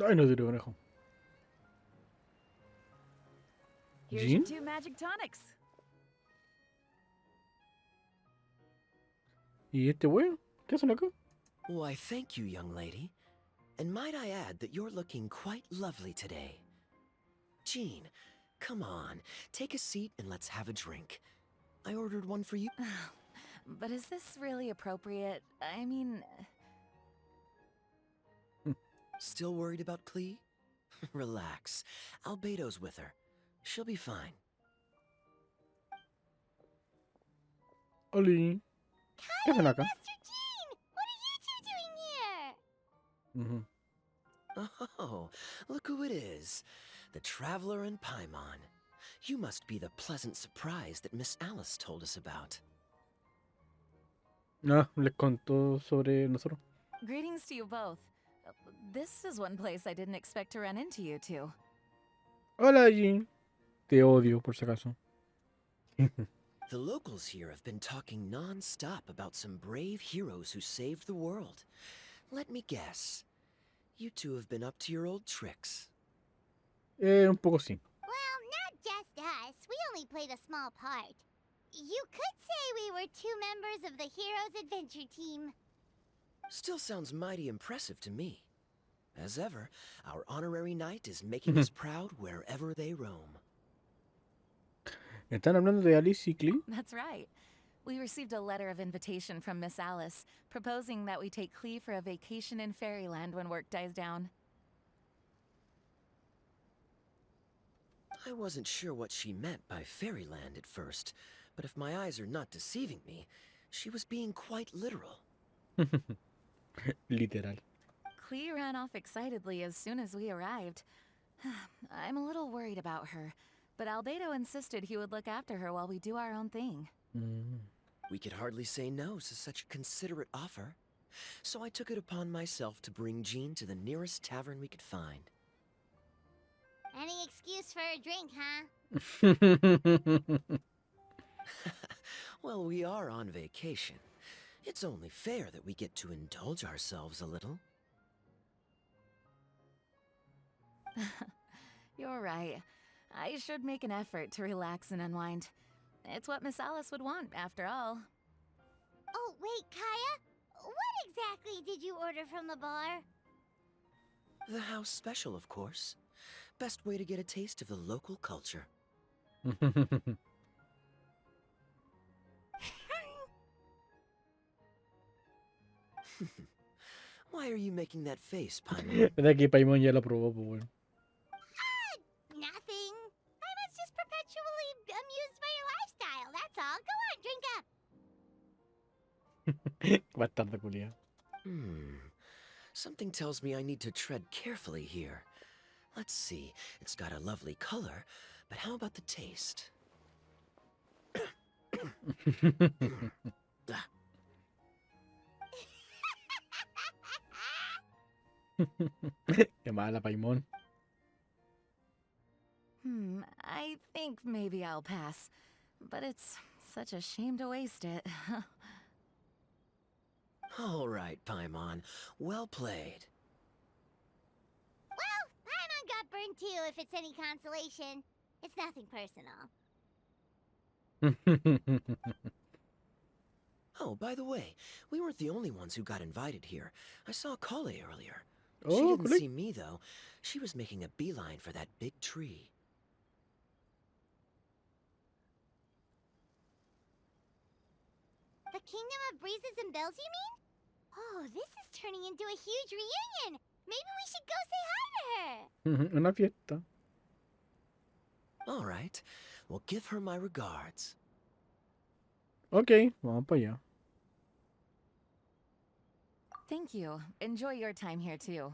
Ay, no tiro conejo. Here's your ¿Jean? 2 magic tonics. ¿Y este weón? ¿Qué hacen acá? Why, thank you, young lady. And might I add that you're looking quite lovely today. Jean, come on, take a seat and let's have a drink. I ordered one for you. But is this really appropriate? I mean... Still worried about Klee? Relax. Albedo's with her. She'll be fine. Oli. ¿Qué hacen acá? Master Jean! What are you two doing here? Oh, look who it is. The Traveler and Paimon. You must be the pleasant surprise that Miss Alice told us about. Ah, les contó sobre nosotros. Greetings to you both. This is one place I didn't expect to run into you two. Hola, Jean. Te odio, por si acaso. The locals here have been talking non-stop about some brave heroes who saved the world. Let me guess. You two have been up to your old tricks. Un poco sí. Well, not just us. We only played a small part. You could say we were 2 members of the Heroes Adventure Team. Still sounds mighty impressive to me. As ever, our honorary knight is making us proud wherever they roam. ¿Están hablando de Alice y Clee? That's right. We received a letter of invitation from Miss Alice, proposing that we take Clee for a vacation in Fairyland when work dies down. I wasn't sure what she meant by Fairyland at first, but if my eyes are not deceiving me, she was being quite literal. Literal. Clee ran off excitedly as soon as we arrived. I'm a little worried about her, but Albedo insisted he would look after her while we do our own thing. We could hardly say no to such a considerate offer, so I took it upon myself to bring Jean to the nearest tavern we could find. Any excuse for a drink, huh? Well, we are on vacation. It's only fair that we get to indulge ourselves a little. You're right. I should make an effort to relax and unwind. It's what Miss Alice would want, after all. Oh, wait, Kaya? What exactly did you order from the bar? The house special, of course. Best way to get a taste of the local culture. Why are you making that face, Paimon? ¿Verdad que Paimon ya lo probó, pues bueno? Nothing. I was just perpetually amused by your lifestyle, that's all. Go on, drink up. Bastante culiado. Something tells me I need to tread carefully here. Let's see, it's got a lovely color, but how about the taste? Qué mala, Paimon. I think maybe I'll pass. But it's such a shame to waste it. All right, Paimon. Well played. Well, Paimon got burned too, if it's any consolation. It's nothing personal. Oh, by the way, we weren't the only ones who got invited here. I saw Kale earlier. Oh, she didn't correct. see me, though. She was making a beeline for that big tree. The Kingdom of Breezes and Bells, you mean? Oh, this is turning into a huge reunion. Maybe we should go say hi to her. Una fiesta. All right. Well, give her my regards. Ok, vamos para allá. Thank you. Enjoy your time here too.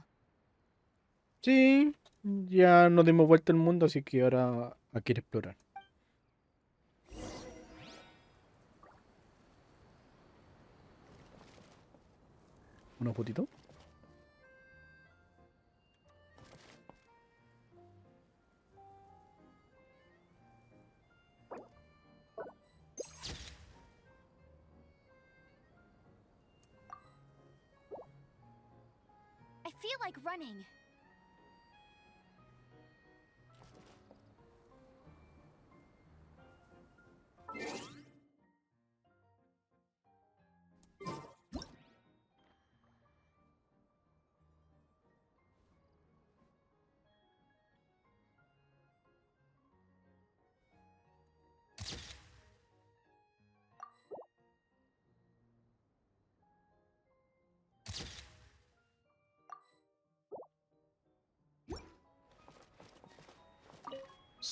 Sí, ya nos dimos vuelta al mundo, así que ahora hay que ir a explorar. ¿Una fotito? I feel like running.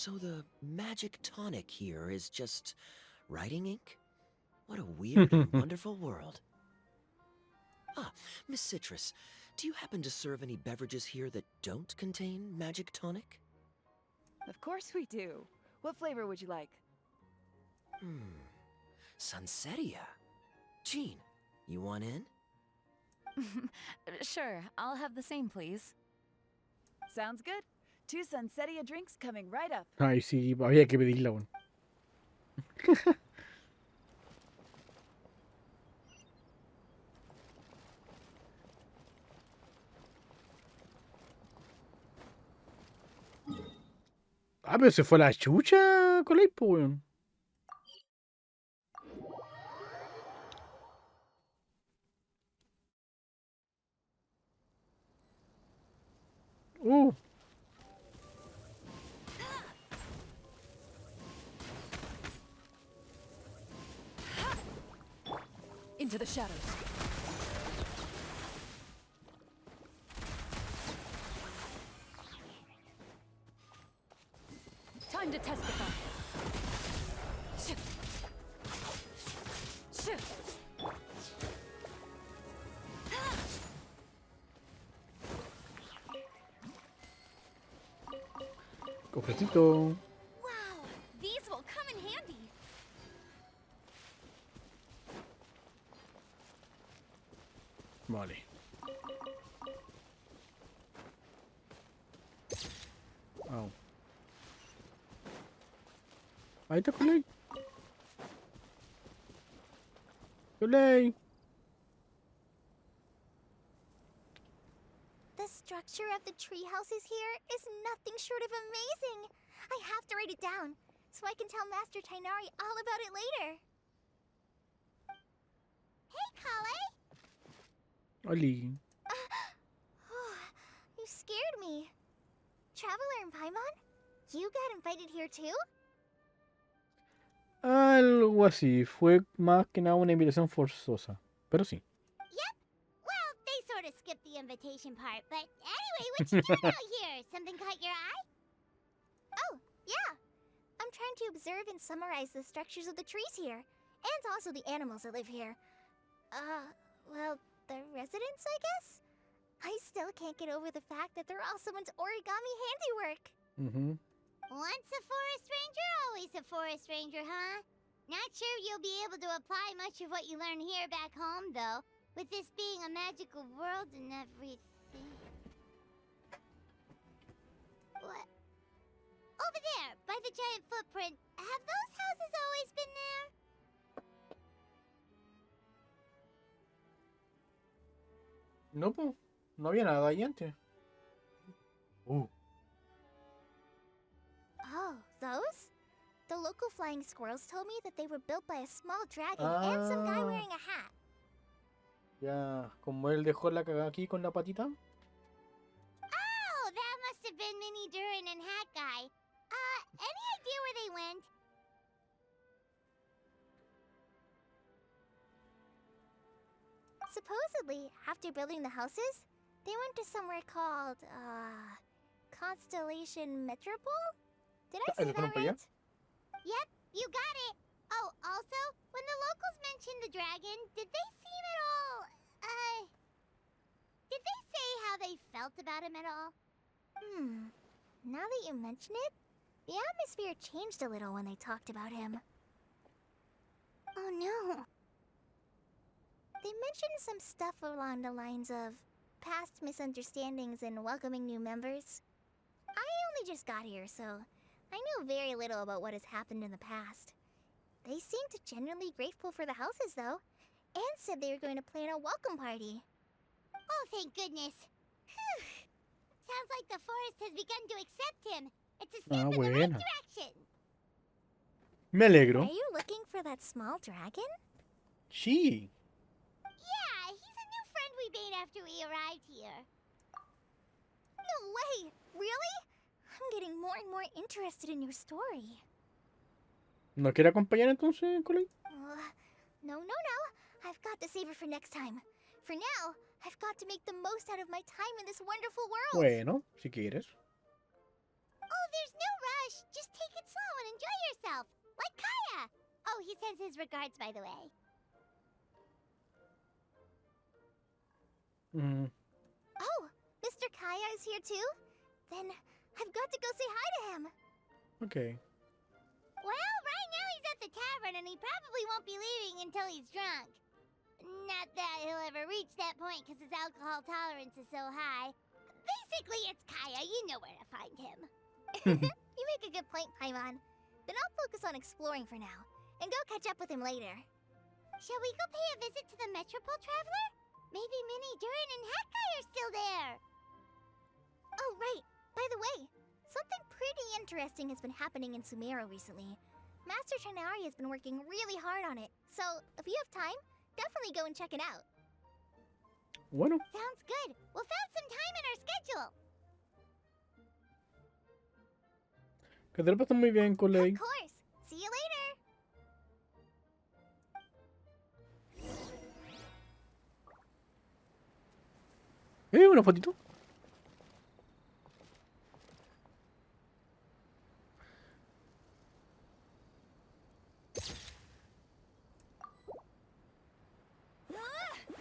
So the magic tonic here is just writing ink? What a weird and wonderful world. Ah, Miss Citrus, do you happen to serve any beverages here that don't contain magic tonic? Of course we do. What flavor would you like? Sunsetia. Jean, you want in? Sure, I'll have the same, please. Sounds good. 2 Sunsetia drinks coming right up. Ay, sí, había que pedirla, bueno. Ah, pero se fue la chucha con la hipo, weón. Into the shadows. Time to testify. Cofrecito. Wow, these will come in handy. Vale. Au. Ahí está Coley. Coley. The structure of the tree houses here is nothing short of amazing. I have to write it down so I can tell Master Tainari all about it later. Hey, Kale! Oli. You scared me. Traveler and Paimon? You got invited here too? Algo así. Fue más que nada una invitación forzosa. Pero sí. Yep. Well, they sort of skipped the invitation part, but anyway, what you doing out here? Something caught your eye? Oh, yeah. I'm trying to observe and summarize the structures of the trees here, and also the animals that live here. Well, the residents, I guess? I still can't get over the fact that they're all someone's origami handiwork. Once a forest ranger, always a forest ranger, huh? Not sure you'll be able to apply much of what you learn here back home, though, with this being a magical world and everything. What? Over there, by the giant footprint. Have those houses always been there? No, pues. No había nada ahí antes. Oh, those? The local flying squirrels told me that they were built by a small dragon and some guy wearing a hat. Ya, como él dejó la cagada aquí con la patita. Oh, that must have been Minnie Durin and Hat Guy. Any idea where they went? Supposedly, after building the houses, they went to somewhere called, Constellation Metropole? Did I say that right? Yep, you got it. Oh, also, when the locals mentioned the dragon, did they seem at all, did they say how they felt about him at all? Now that you mention it, the atmosphere changed a little when they talked about him. Oh no. They mentioned some stuff along the lines of past misunderstandings and welcoming new members. I only just got here, so I know very little about what has happened in the past. They seemed genuinely grateful for the houses, though, and said they were going to plan a welcome party. Oh, thank goodness. Whew. Sounds like the forest has begun to accept him. It's a step in the right direction. Me alegro. Are you looking for that small dragon? Sí. Yeah, he's a new friend we made after we arrived here. No way! Really? I'm getting more and more interested in your story. ¿No quiere acompañar entonces, Coley? No. I've got to save it for next time. For now, I've got to make the most out of my time in this wonderful world. Bueno, si quieres. Oh, there's no gosh, just take it slow and enjoy yourself. Like Kaya. Oh, he sends his regards, by the way. Oh, Mr. Kaya is here too? Then I've got to go say hi to him. Okay. Well, right now he's at the tavern and he probably won't be leaving until he's drunk. Not that he'll ever reach that point because his alcohol tolerance is so high. Basically, it's Kaya. You know where to find him. You make a good point, Paimon. Then I'll focus on exploring for now and go catch up with him later. Shall we go pay a visit to the Metropole Traveler? Maybe Minnie, Durin, and Hatkai are still there. Oh, right. By the way, something pretty interesting has been happening in Sumeru recently. Master Trinari has been working really hard on it, so if you have time, definitely go and check it out. Bueno. Sounds good. We'll find some time in our schedule. Que te lo pasas muy bien, Coley. Of course. See you later. Una fotito.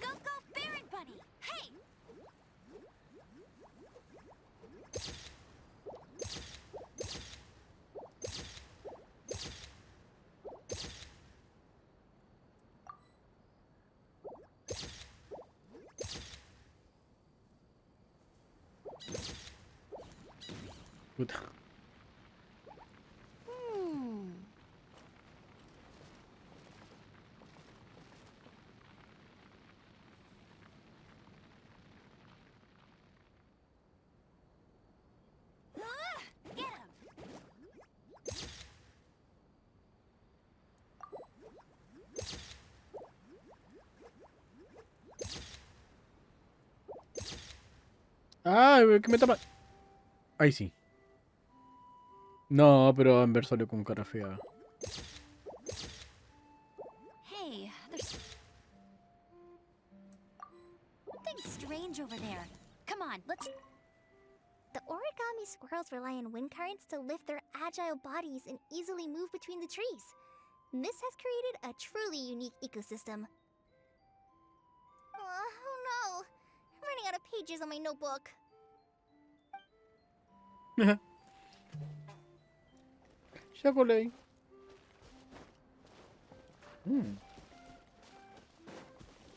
Go, go, Baron Bunny! Hey! Puta. Get him! Ah, que me tapa. Ahí sí. No, pero Amber salió con cara fea. Hey, there's something strange over there. Come on, let's... The origami squirrels rely on wind currents to lift their agile bodies and easily move between the trees. This has created a truly unique ecosystem. Oh no! I'm running out of pages on my notebook. Ya, Coley.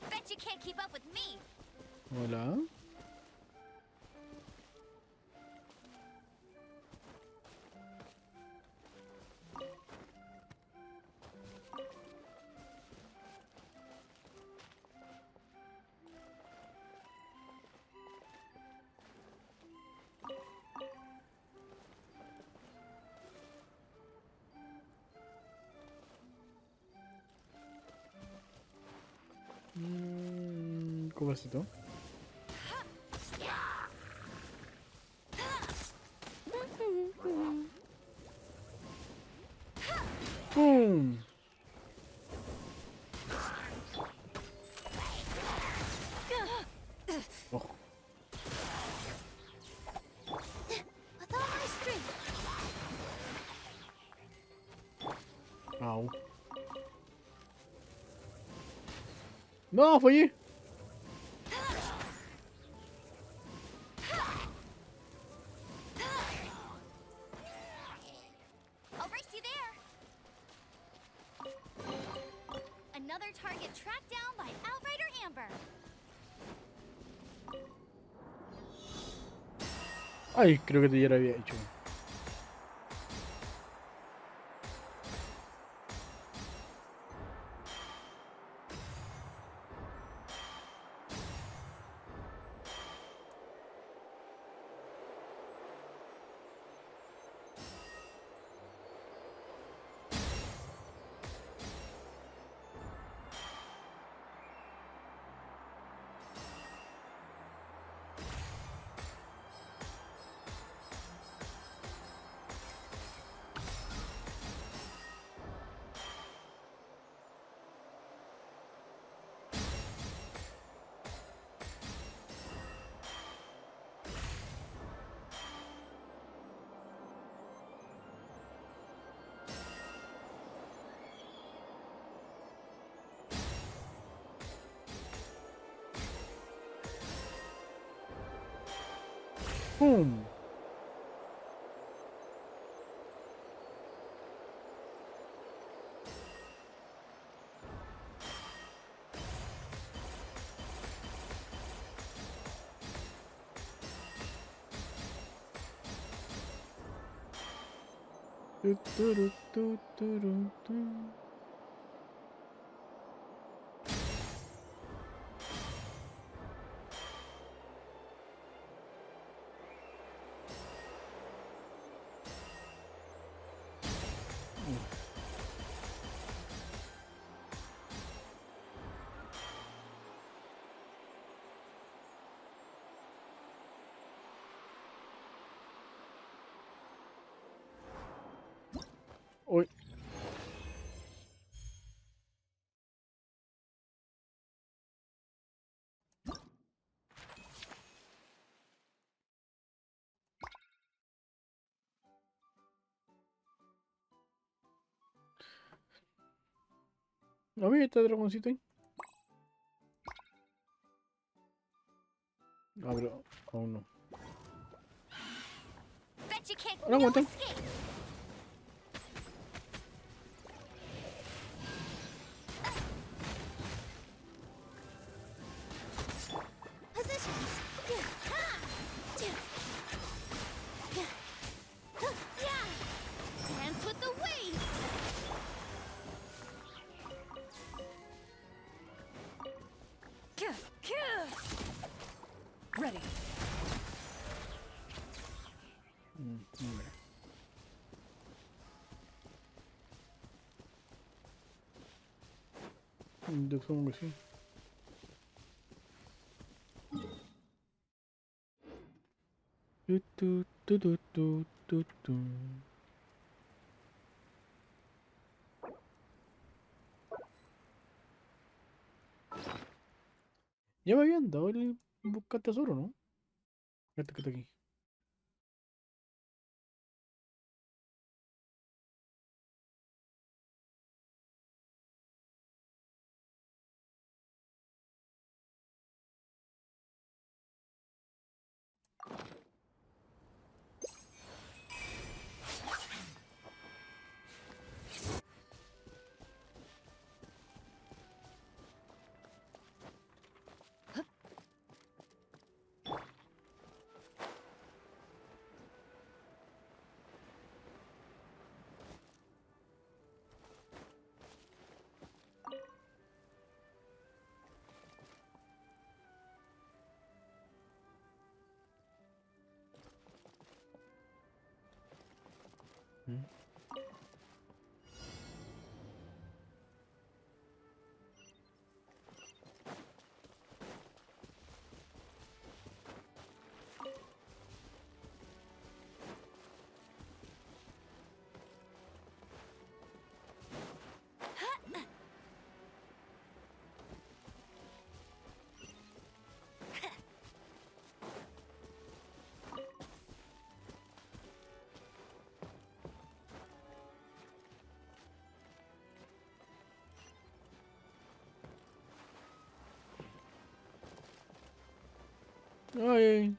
Bet you can't keep up with me! Hola. Cobrecito. ¡Pum! Oh. With all my strength. Au. No, fallé. I'll race you there. Another target tracked down by Outrider Amber. Ay, creo que ya lo había hecho. ¡Pum! Tu, turu, tu, turu, tu. Uy. ¿No vi este dragoncito ahí? Ah, pero aún no. Bet you can't No aguantan. escape. Positions. Dance with the waves. Ready. Yo supongo que sí. Tu, tu, tu, tu, tu, tu, tu. Ya me habían dado el buscar tesoro, ¿no? Este que está aquí. Ay.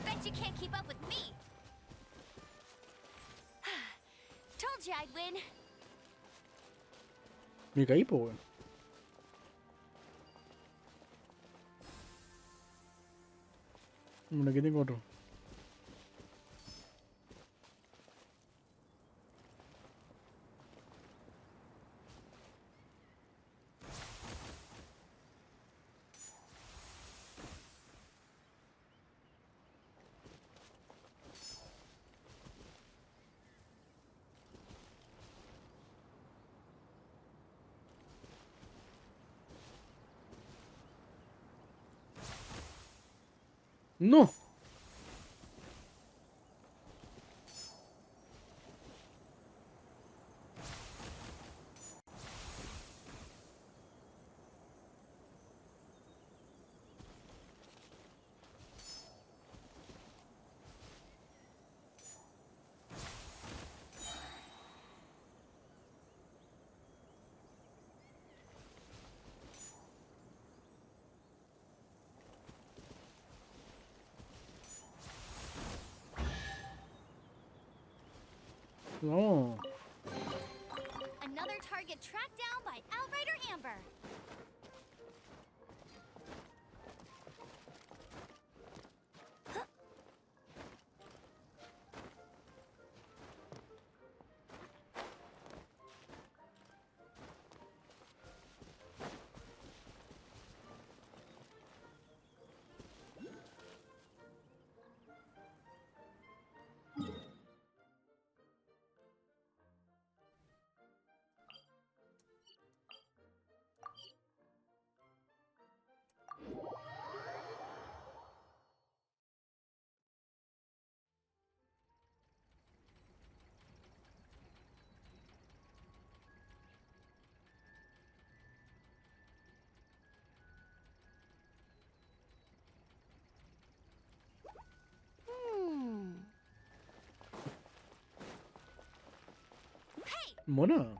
Bet you can't keep up with me. Told you I'd win. Me caí, po, weón. Bueno, aquí tengo otro. ¡No! No. Another target tracked down by Outrider Amber. Mona.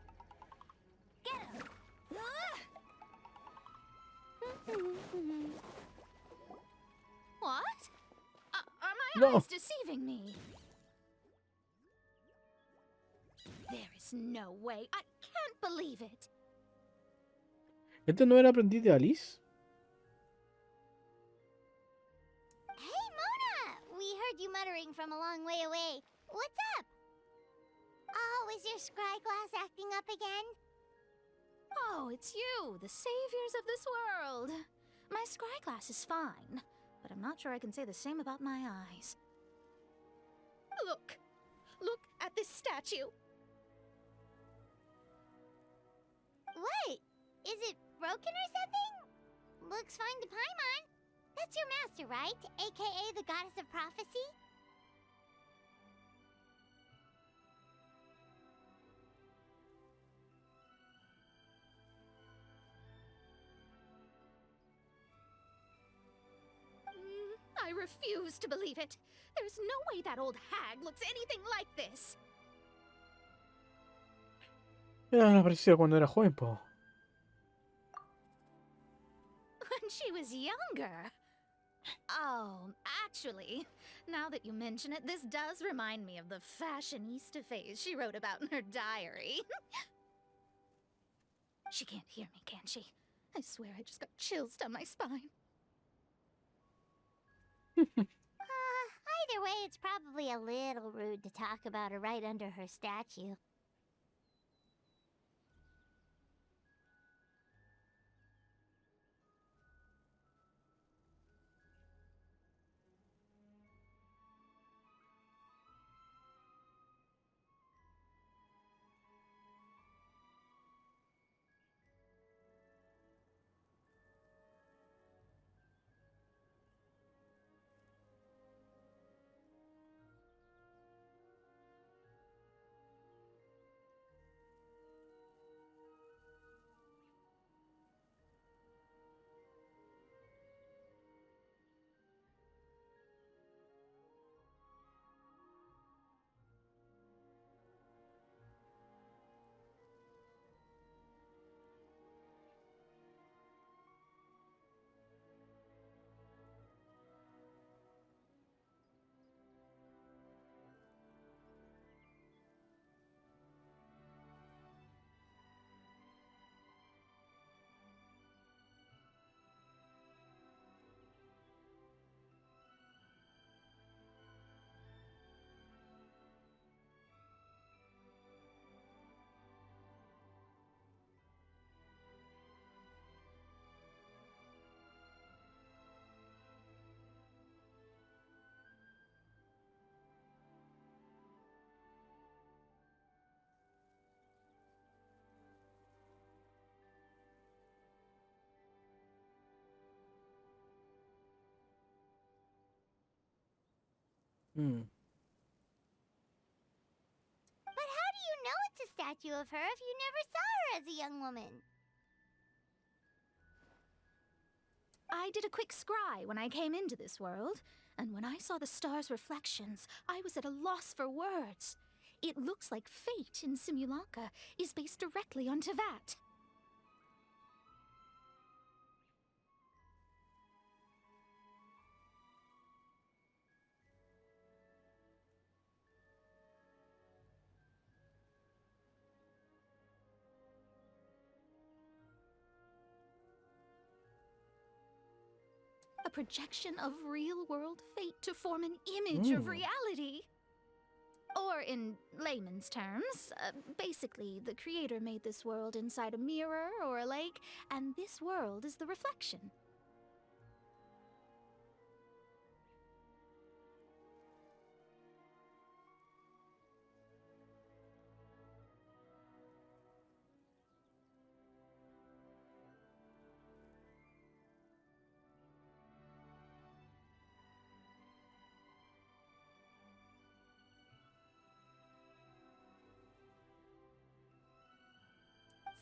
What? Are my No. eyes deceiving me? There is no way. I can't believe it. ¿Este no era aprendiz de Alice? Hey, Mona! We heard you muttering from a long way away. What's up? Oh, is your scryglass acting up again? Oh, it's you, the saviors of this world. My scryglass is fine, but I'm not sure I can say the same about my eyes. Look! Look at this statue! What? Is it broken or something? Looks fine to Paimon. That's your master, right? AKA the goddess of prophecy? I refuse to believe it. There's no way that old hag looks anything like this. Era una parecida cuando era joven, po. When she was younger. Oh, actually, now that you mention it, this does remind me of the fashionista phase she wrote about in her diary. She can't hear me, can she? I swear I just got chills down my spine. Either way, it's probably a little rude to talk about her right under her statue. Mm. But how do you know it's a statue of her if you never saw her as a young woman? I did a quick scry when I came into this world, and when I saw the star's reflections, I was at a loss for words. It looks like fate in Simulanka is based directly on Teyvat. projection of real-world fate to form an image of reality. Or in layman's terms, basically, the creator made this world inside a mirror or a lake, and this world is the reflection.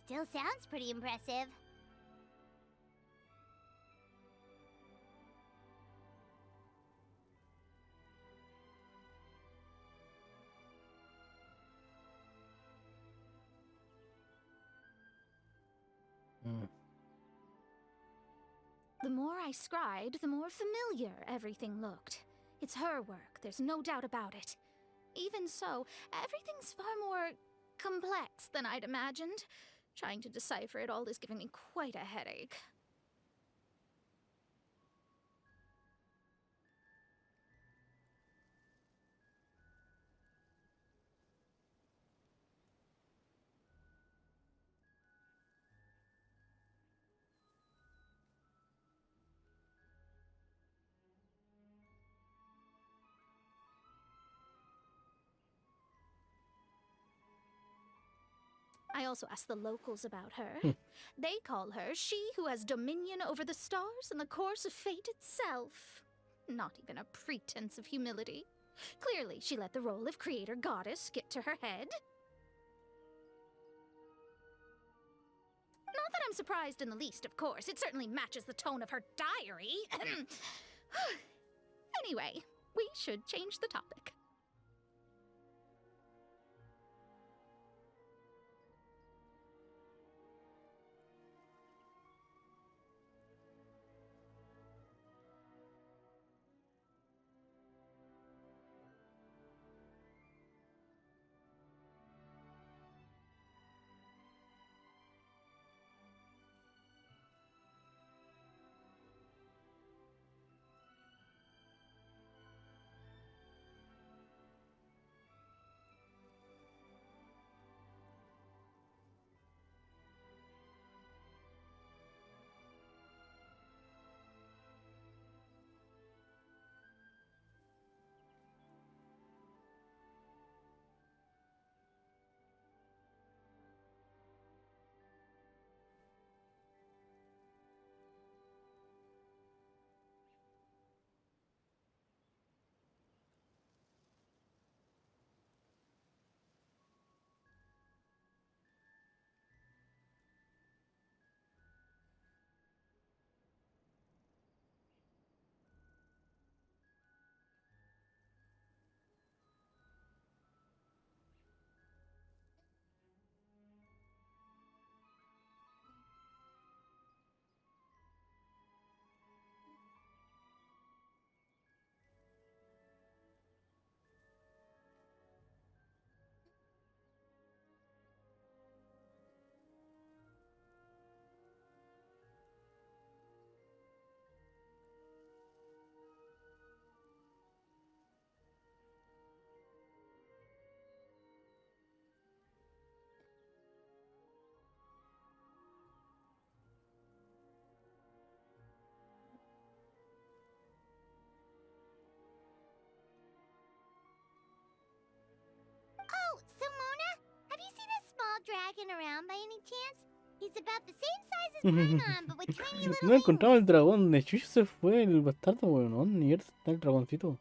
Still sounds pretty impressive. The more I scried, the more familiar everything looked. It's her work, there's no doubt about it. Even so, everything's far more complex than I'd imagined. Trying to decipher it all is giving me quite a headache. I also asked the locals about her. They call her she who has dominion over the stars and the course of fate itself. Not even a pretense of humility. Clearly, she let the role of creator goddess get to her head. Not that I'm surprised in the least, of course. It certainly matches the tone of her diary. Anyway, we should change the topic. Oh, so Mona, have you seen a small dragon around by any chance? He's about the same size as Paimon, but with tiny little No encontraba el dragón. De chucha se fue el bastardo, weón. ¿Dónde mierda está el dragoncito?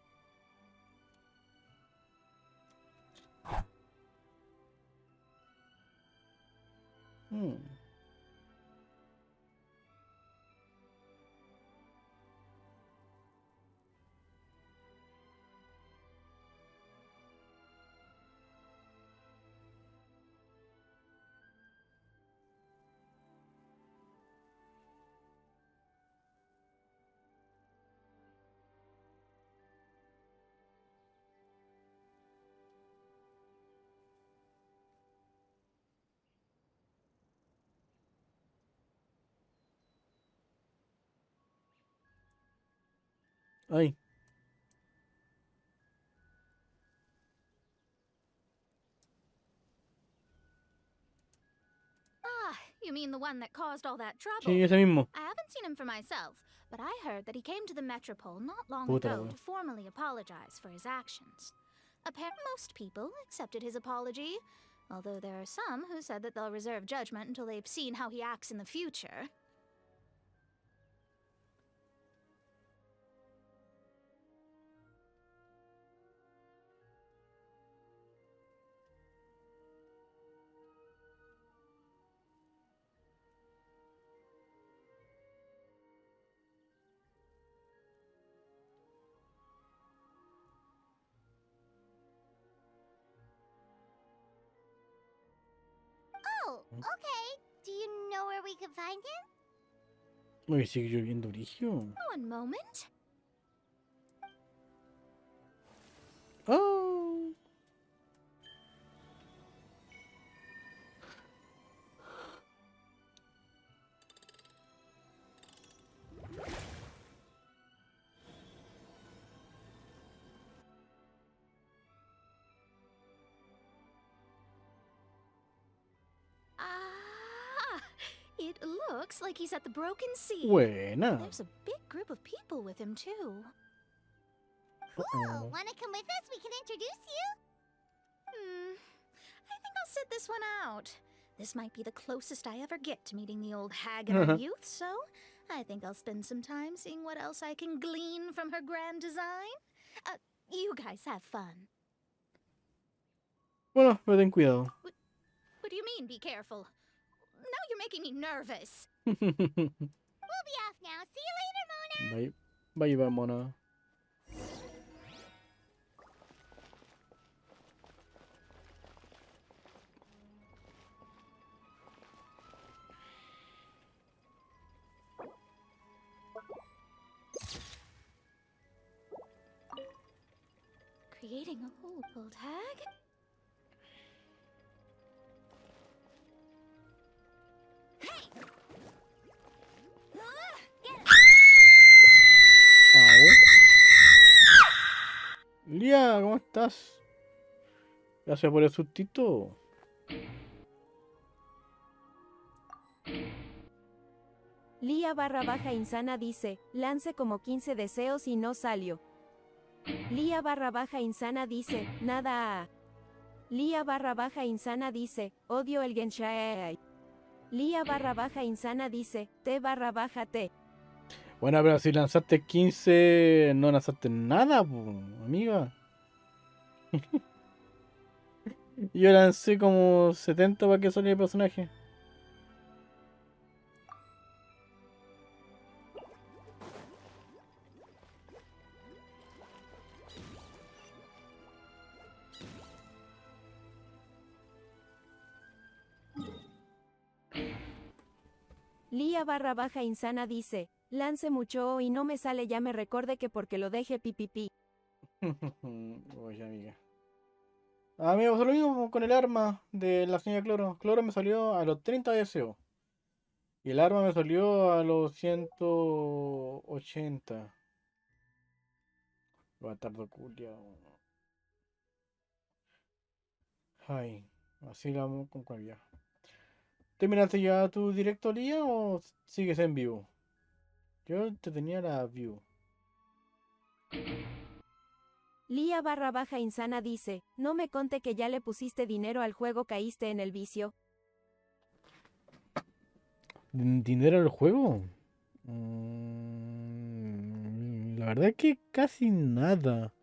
Ay. Ah, you mean the one that caused all that trouble? Sí, ese mismo. I haven't seen him for myself, but I heard that he came to the Metropole not long Puta la ago wea. to formally apologize for his actions. Apparently, most people accepted his apology, although there are some who said that they'll reserve judgment until they've seen how he acts in the future. Oh, okay. Do you know where we can find him? Uy, sigue lloviendo brillo. One moment. Oh. Ah, it looks like he's at the Broken Sea. Buena. There's a big group of people with him, too. Cool. Wanna come with us? We can introduce you. I think I'll sit this one out. This might be the closest I ever get to meeting the old hag in her youth, so I think I'll spend some time seeing what else I can glean from her grand design. You guys have fun. Bueno, pero ten cuidado. What do you mean, be careful? Now you're making me nervous. We'll be off now. See you later, Mona. Bye. Bye, bye, mona. Creating a hole pull tag? Au. Lía, ¿cómo estás? Gracias por el sustito. Lía barra baja insana dice, lance como 15 deseos y no salió. Lía barra baja insana dice, nada a. Lía barra baja insana dice, odio el Genshae. Lía barra baja insana dice, T barra baja T. Bueno, pero si lanzaste 15, no lanzaste nada, po, amiga. Yo lancé como 70 para que saliera el personaje. Lía barra baja insana dice, lance mucho y no me sale, ya me recordé que porque lo deje pipipi. Oye, amiga. A mí me pasó lo mismo con el arma de la señora Cloro. Cloro me salió a los 30 deseos. Y el arma me salió a los 180. Bastardo culiao. Ay, así la vamos con cual ya. ¿Terminaste ya tu directo, Lía, o sigues en vivo? Yo te tenía la view. Lía barra baja insana dice, no me conté que ya le pusiste dinero al juego, caíste en el vicio. ¿Dinero al juego? La verdad es que casi nada.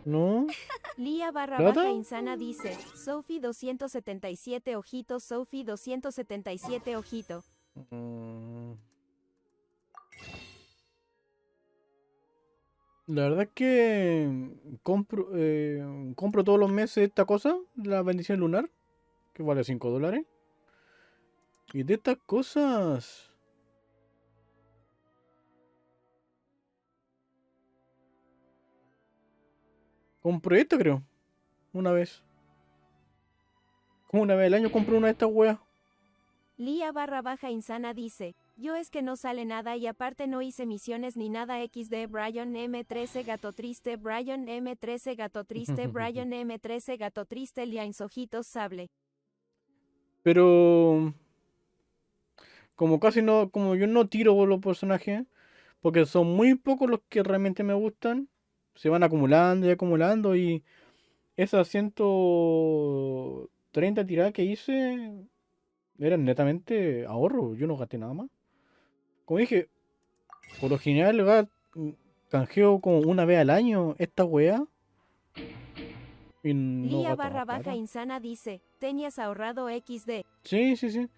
¿No? Lía barra ¿Plata? baja insana dice, Sophie 277 ojitos, Sophie 277 ojito. La verdad es que compro todos los meses esta cosa, la bendición lunar, que vale $5. Y de estas cosas... Compré esta, creo. Una vez. Como una vez al año compro una de estas weas. Lía barra baja insana dice, Yo es que no sale nada y aparte no hice misiones ni nada XD. Brian M13 gato triste, Brian M13 gato triste, Brian M13 gato triste, Liains ojitos sable. Pero como casi no, como yo no tiro por los personajes, porque son muy pocos los que realmente me gustan, se van acumulando y acumulando y esas 130 tiradas que hice eran netamente ahorro, yo no gasté nada más. Como dije, por lo general canjeo como una vez al año esta weá y no Lía gasto más barra baja plata. insana dice, tenías ahorrado XD. Sí, sí, sí.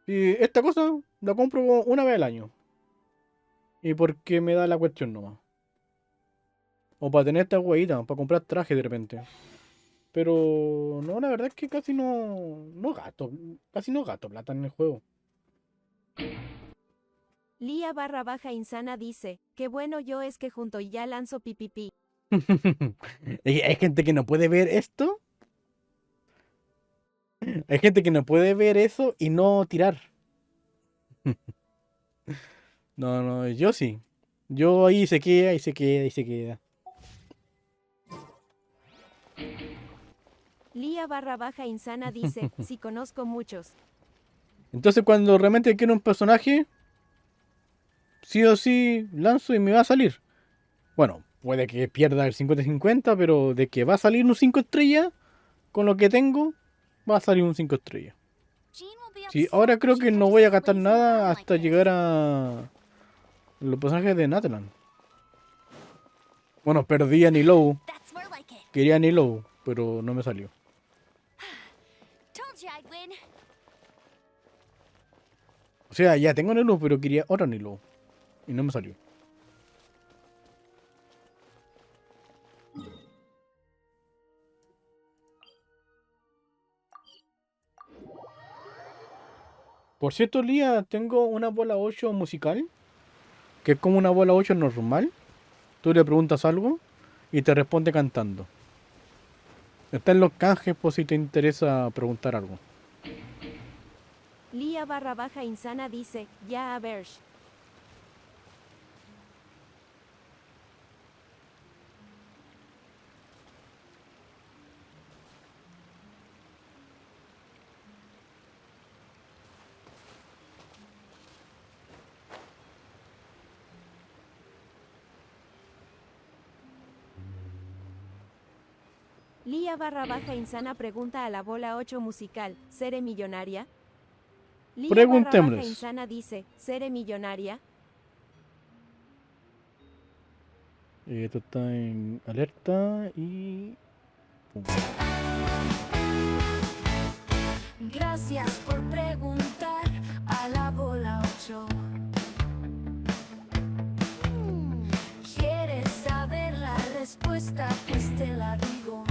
Y esta cosa la compro como una vez al año. Y porque me da la cuestión nomás. O para tener esta hueita, para comprar traje de repente. Pero no, la verdad es que casi no gasto. Casi no gasto plata en el juego. Lía barra baja insana dice, qué bueno yo es que junto y ya lanzo pipipi. Hay gente que no puede ver esto. Hay gente que no puede ver eso y no tirar. No, no, yo sí. Yo ahí se queda, y se queda, y se queda. Lía barra baja insana dice, sí conozco muchos. Entonces cuando realmente quiero un personaje, sí o sí lanzo y me va a salir. Bueno, puede que pierda el 50-50, pero de que va a salir un 5 estrellas, con lo que tengo, va a salir un 5 estrellas. Sí, ahora creo que no voy a gastar nada hasta llegar a los personajes de Natlan. Bueno, perdí a Nilou. Quería a Nilou, pero no me salió. O sea, ya tengo Nilou, pero quería otra Nilou. Y no me salió. Por cierto, Lía, tengo una bola 8 musical, que es como una bola 8 normal. Tú le preguntas algo y te responde cantando. Está en los canjes por si te interesa preguntar algo. Lía barra baja insana dice, ya a ver. Lía barra baja insana pregunta a la bola 8 musical, ¿seré millonaria? Lía barra baja Preguntémosles. insana dice, ¿seré millonaria? Esto está en alerta y... pum. Gracias por preguntar a la bola 8. ¿Quieres saber la respuesta? Pues te la digo.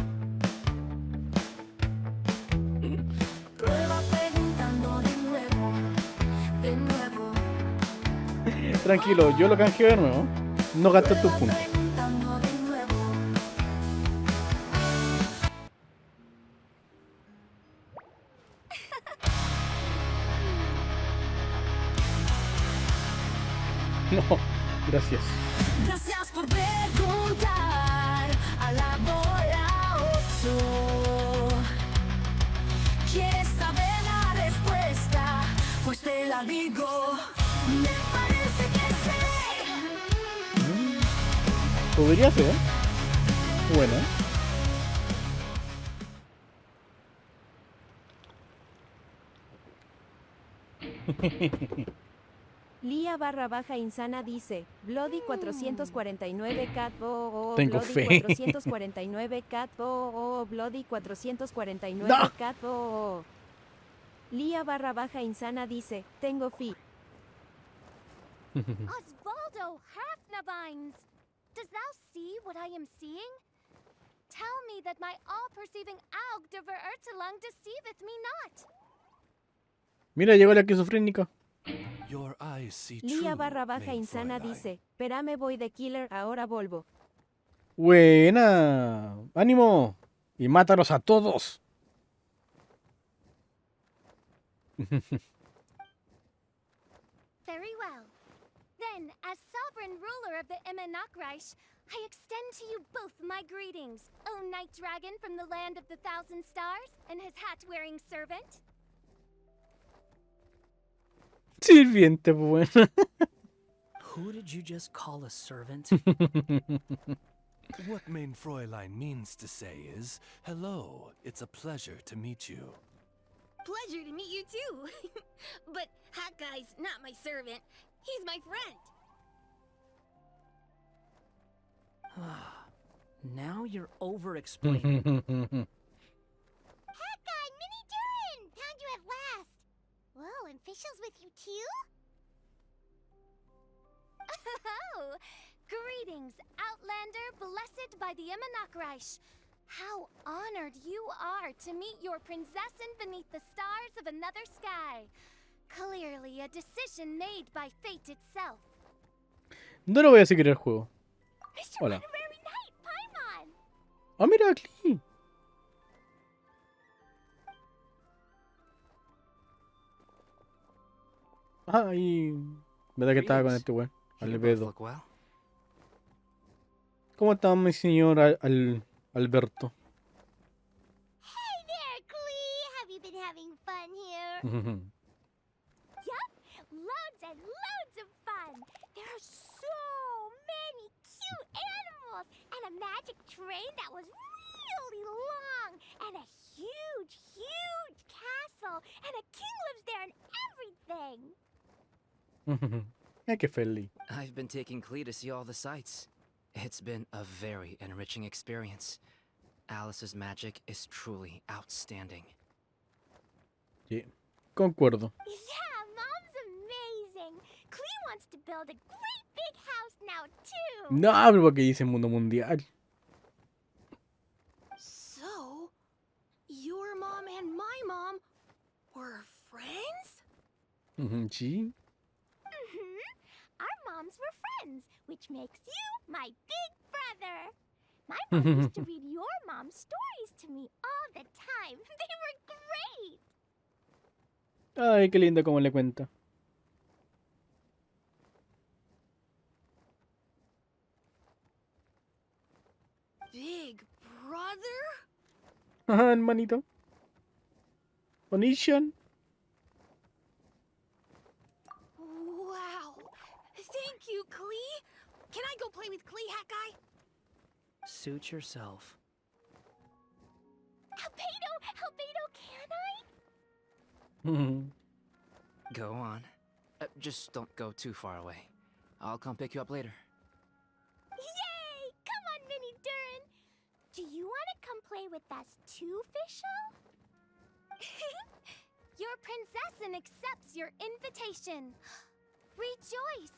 Prueba preguntando de nuevo, de nuevo. Tranquilo, yo lo canjeo de nuevo. No gasté tus puntos. Preguntando de nuevo. No, gracias. Gracias por preguntar a la bola 8. ¿Quieres saber la respuesta? Pues te la digo. Me parece que sé. Podría ser. Buena. Lía barra baja insana dice, Bloody 449 cat Tengo Bloody fe. 449 cat Bloody 449 ¡No! cat Lía barra baja insana dice, tengo fi. Osvaldo Hafnabines! Does thou see what I am seeing? Tell me that my all-perceiving Aug de Verurtelang deceiveth me not. Mira, llegó la esquizofrénica. Your eyes see Lía true, barra baja main insana Fräulein. dice, perame voy de killer, ahora volvo. Buena. ¡Ánimo! Y mátalos a todos. sovereign ruler of the Immanakreich, I extend to you both my greetings, O Night Dragon from the land of the Thousand Stars and his hat-wearing servant. Sirviente, pues bueno. Who did you just call a servant? What mein Fräulein means to say is, hello, it's a pleasure to meet you. Pleasure to meet you too. But Hat Guy's not my servant. He's my friend. Now you're over-explaining. Hat Guy, Mini Durin! Found you at last. Whoa, and Fischl's with you too? Oh, greetings, Outlander blessed by the Immanakreich. How honored you are to meet your prinzessin beneath the stars of another sky. Clearly a decision made by fate itself. No lo voy a seguir el juego. Mr. Hola. Honorary Knight, Paimon! Ah, mira aquí. Ah, ahí. ¿Verdad que estaba con este weón? Albedo. ¿Cómo está mi señor Alberto? Hey there, Klee! Have you been having fun here? Yup, loads and loads of fun. There are so many cute animals, and a magic train that was really long, and a huge, huge castle, and a king lives there and everything. Ay, qué feliz. I've been taking Klee to see all the sights. It's been a very enriching experience. Alice's magic is truly outstanding. Sí, concuerdo. Yeah, Mom's amazing. Klee wants to build a great big house now, too. No, pero porque dice mundo mundial. So, your mom and my mom were friends? Sí. Our moms were friends, which makes you my big brother. My mom used to read your mom's stories to me all the time. They were great. Ay, qué lindo como le cuenta. Big brother? Ajá, hermanito. Onishan. Wow. Thank you, Klee. Can I go play with Klee, Hat Guy? Suit yourself. Albedo, can I? Go on. Just don't go too far away. I'll come pick you up later. Yay! Come on, Mini Durin. Do you want to come play with us too, Fischl? Your prinzessin accepts your invitation. Rejoice!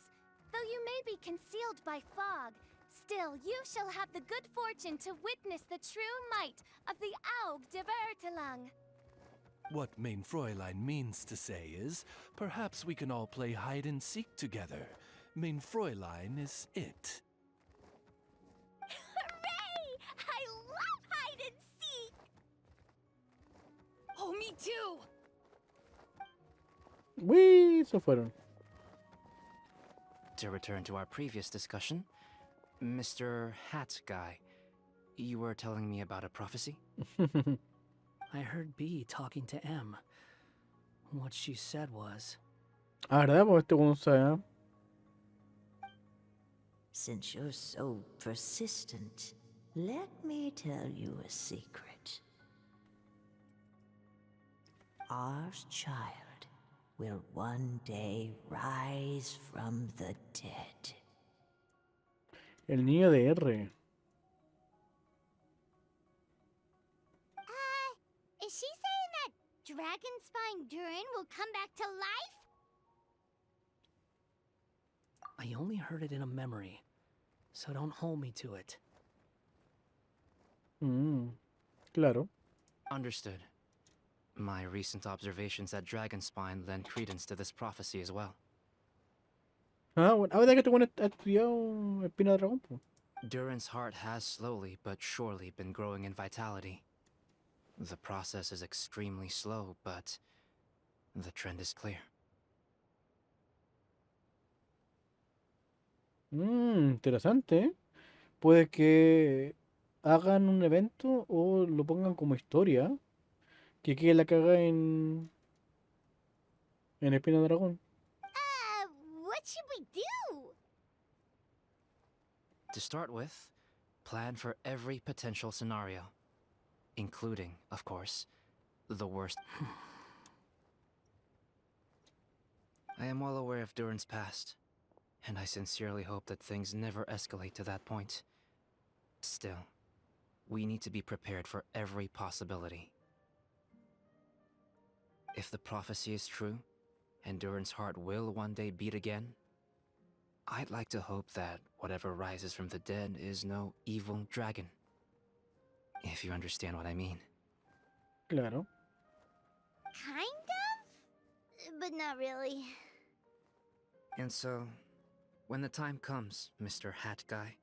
Though you may be concealed by fog, still you shall have the good fortune to witness the true might of the Aug de Bertelang. What mein Fräulein means to say is, perhaps we can all play hide and seek together. Mein Fräulein is it. Hooray! I love hide and seek! Oh, me too! Uy, se fueron. To return to our previous discussion, Mr. Hat Guy, you were telling me about a prophecy? I heard B talking to M. What she said was... Ah, ¿verdad? Pues este weón sabe, ¿eh? Since you're so persistent, let me tell you a secret. Our child will one day rise from the dead. El niño de R. Is she saying that Dragon Spine Durin will come back to life? I only heard it in a memory, so don't hold me to it. Claro. Understood. My recent observations at Dragonspine lend credence to this prophecy as well. Ah, bueno. Ah, ¿verdad que este weón ha estudiado Espina de Dragón? Po? Durin's heart has slowly but surely been growing in vitality. The process is extremely slow, but the trend is clear. Interesante, ¿eh? Puede que hagan un evento o lo pongan como historia. Que quede la caga en Espina Dragón. What should we do? To start with, plan for every potential scenario, including, of course, the worst. I am well aware of Durin's past, and I sincerely hope that things never escalate to that point. Still, we need to be prepared for every possibility. If the prophecy is true, and Durin's heart will one day beat again, I'd like to hope that whatever rises from the dead is no evil dragon. If you understand what I mean. Claro. Kind of? But not really. And so, when the time comes, Mr. Hat Guy,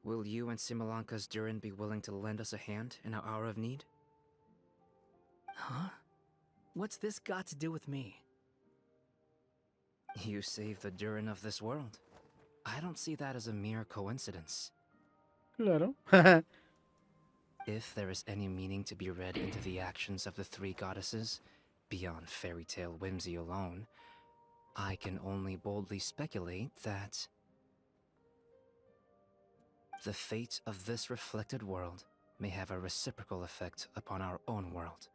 will you and Simulanka's Durin be willing to lend us a hand in our hour of need? Huh? What's this got to do with me? You saved the Durin of this world. I don't see that as a mere coincidence. Claro. If there is any meaning to be read into the actions of the three goddesses, beyond fairy tale whimsy alone, I can only boldly speculate that the fate of this reflected world may have a reciprocal effect upon our own world.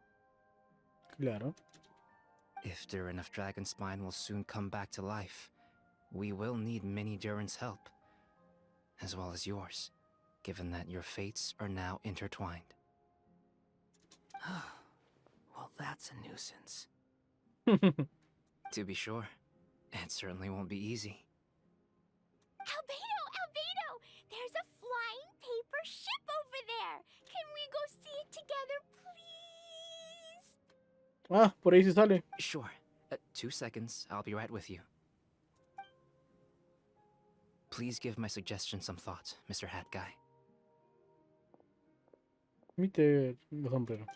Claro. If Durin of Dragonspine will soon come back to life, we will need many Durin's help, as well as yours, given that your fates are now intertwined. Well, that's a nuisance. To be sure, it certainly won't be easy. Albedo! There's a flying paper ship over there! Can we go see it together, please? Ah, por ahí se sale. Sure. 2 seconds, I'll be right with you. Please give my suggestion some thought, Mr. Hat Guy. Viste el sombrero.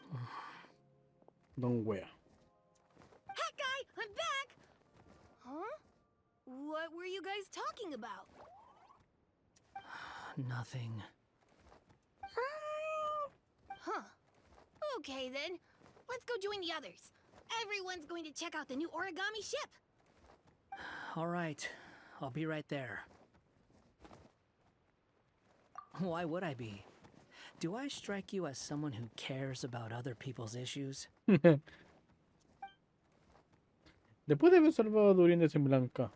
Don wea. Hat Guy, I'm back! Huh? What were you guys talking about? Nothing. Huh. Okay then. Let's go join the others. Everyone's going to check out the new origami ship. All right. I'll be right there. Why would I be? Do I strike you as someone who cares about other people's issues? Después de haber salvado a Durin de Simulanka,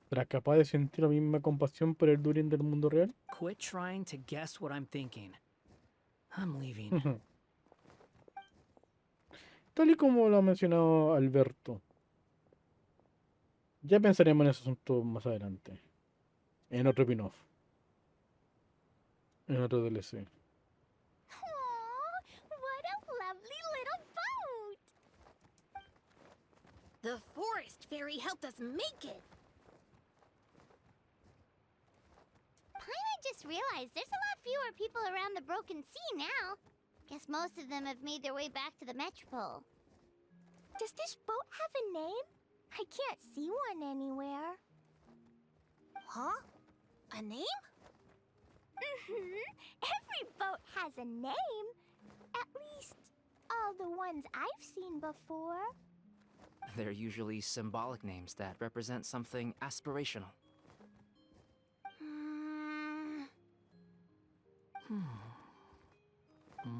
¿serás capaz de sentir la misma compasión por el Durin del mundo real? Quit trying to guess what I'm thinking. I'm leaving. Tal y como lo ha mencionado Alberto. Ya pensaremos en ese asunto más adelante. En otro spin-off. En otro DLC. What a lovely little boat! The forest fairy helped us make it. Paimon just realized there's a lot fewer people around the Broken Sea now. Guess most of them have made their way back to the Metropole. Does this boat have a name? I can't see one anywhere. Huh? A name? Every boat has a name. At least, all the ones I've seen before. They're usually symbolic names that represent something aspirational.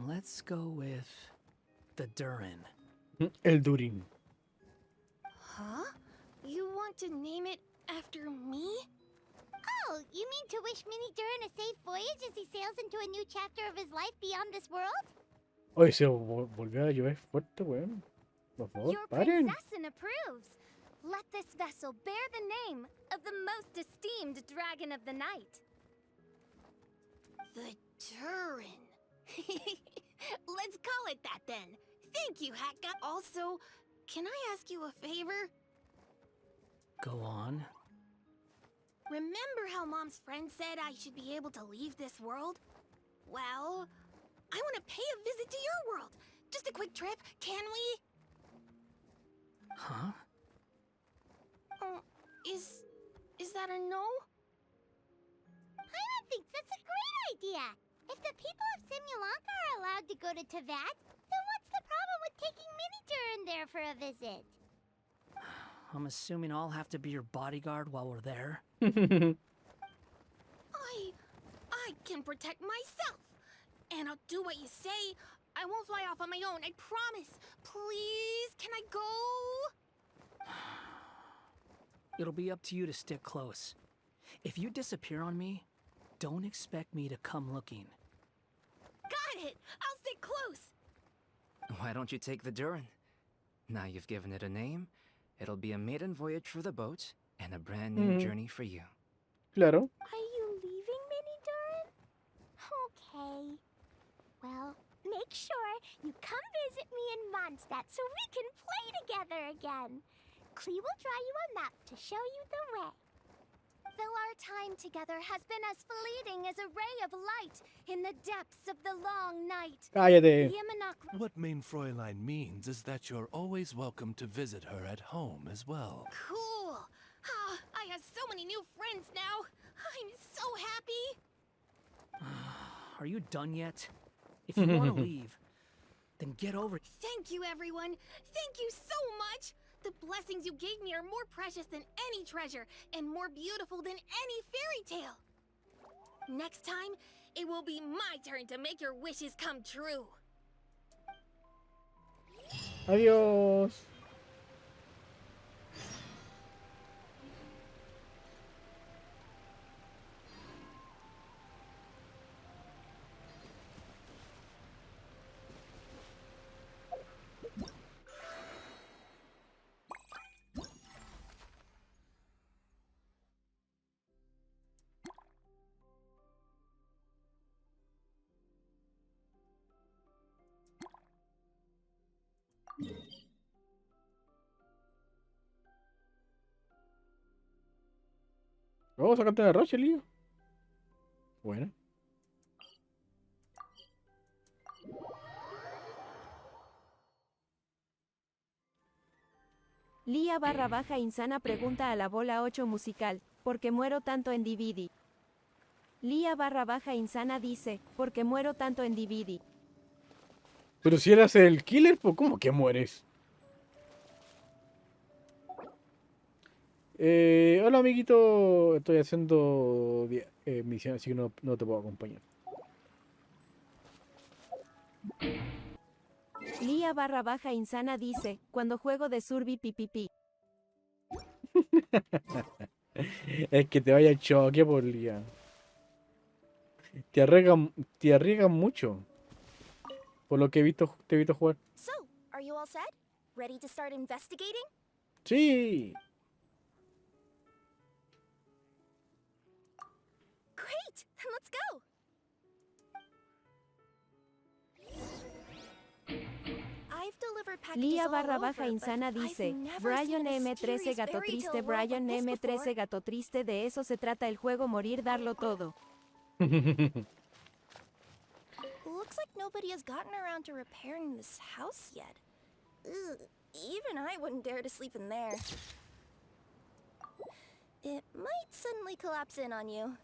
Let's go with the Durin. El Durin. Huh? You want to name it after me? Oh, you mean to wish Mini Durin a safe voyage as he sails into a new chapter of his life beyond this world? Oye, se volvió a llover fuerte, weón. Por favor, Your paren. princessin approves. Let this vessel bear the name of the most esteemed dragon of the night. The Durin. Let's call it that then. Thank you, Hat Guy. Also, can I ask you a favor? Go on. Remember how Mom's friend said I should be able to leave this world? Well, I want to pay a visit to your world. Just a quick trip, can we? Huh? Is that a no? idea. If the people of Simulanka are allowed to go to Teyvat, then what's the problem with taking Mini Durin there for a visit? I'm assuming I'll have to be your bodyguard while we're there. I can protect myself. And I'll do what you say. I won't fly off on my own, I promise. Please, can I go? It'll be up to you to stick close. If you disappear on me, don't expect me to come looking. Got it! I'll stick close! Why don't you take the Durin? Now you've given it a name, it'll be a maiden voyage for the boat and a brand new journey for you. Claro. Are you leaving, Mini Durin? Okay. Well, make sure you come visit me in Mondstadt so we can play together again. Klee will draw you a map to show you the way. Though our time together has been as fleeting as a ray of light in the depths of the long night. Cállate. What Main Fräulein means is that you're always welcome to visit her at home as well. Cool! Ah, I have so many new friends now. I'm so happy. Are you done yet? If you want to leave, then get over it. Thank you, everyone. Thank you so much. The blessings you gave me are more precious than any treasure and more beautiful than any fairy tale. Next time, it will be my turn to make your wishes come true. Adiós. Vamos a sacarte de Roche, lío. Bueno. Lía _ insana pregunta a la bola 8 musical, ¿por qué muero tanto en DVD? Lía _ insana dice, ¿por qué muero tanto en DVD? Pero si eras el killer, pues ¿cómo que mueres? Hola amiguito, estoy haciendo misión, así que no te puedo acompañar. Lía _ insana dice, cuando juego de Surby pipipi. Es que te vaya el choque por Lía. Te arriesgan mucho. Por lo que te he visto jugar. So, are you all set? Ready to start investigating? Sí. Great! Let's go! I've delivered packages Lía all over, _ insana but dice, I've never Brian seen a M13 mysterious gato fairy triste, tale world Brian like this M13 before. gato triste, de eso se trata el juego, morir, darlo todo. Looks like nobody has gotten around to repairing this house yet. Ugh, even I wouldn't dare to sleep in there. It might suddenly collapse in on you.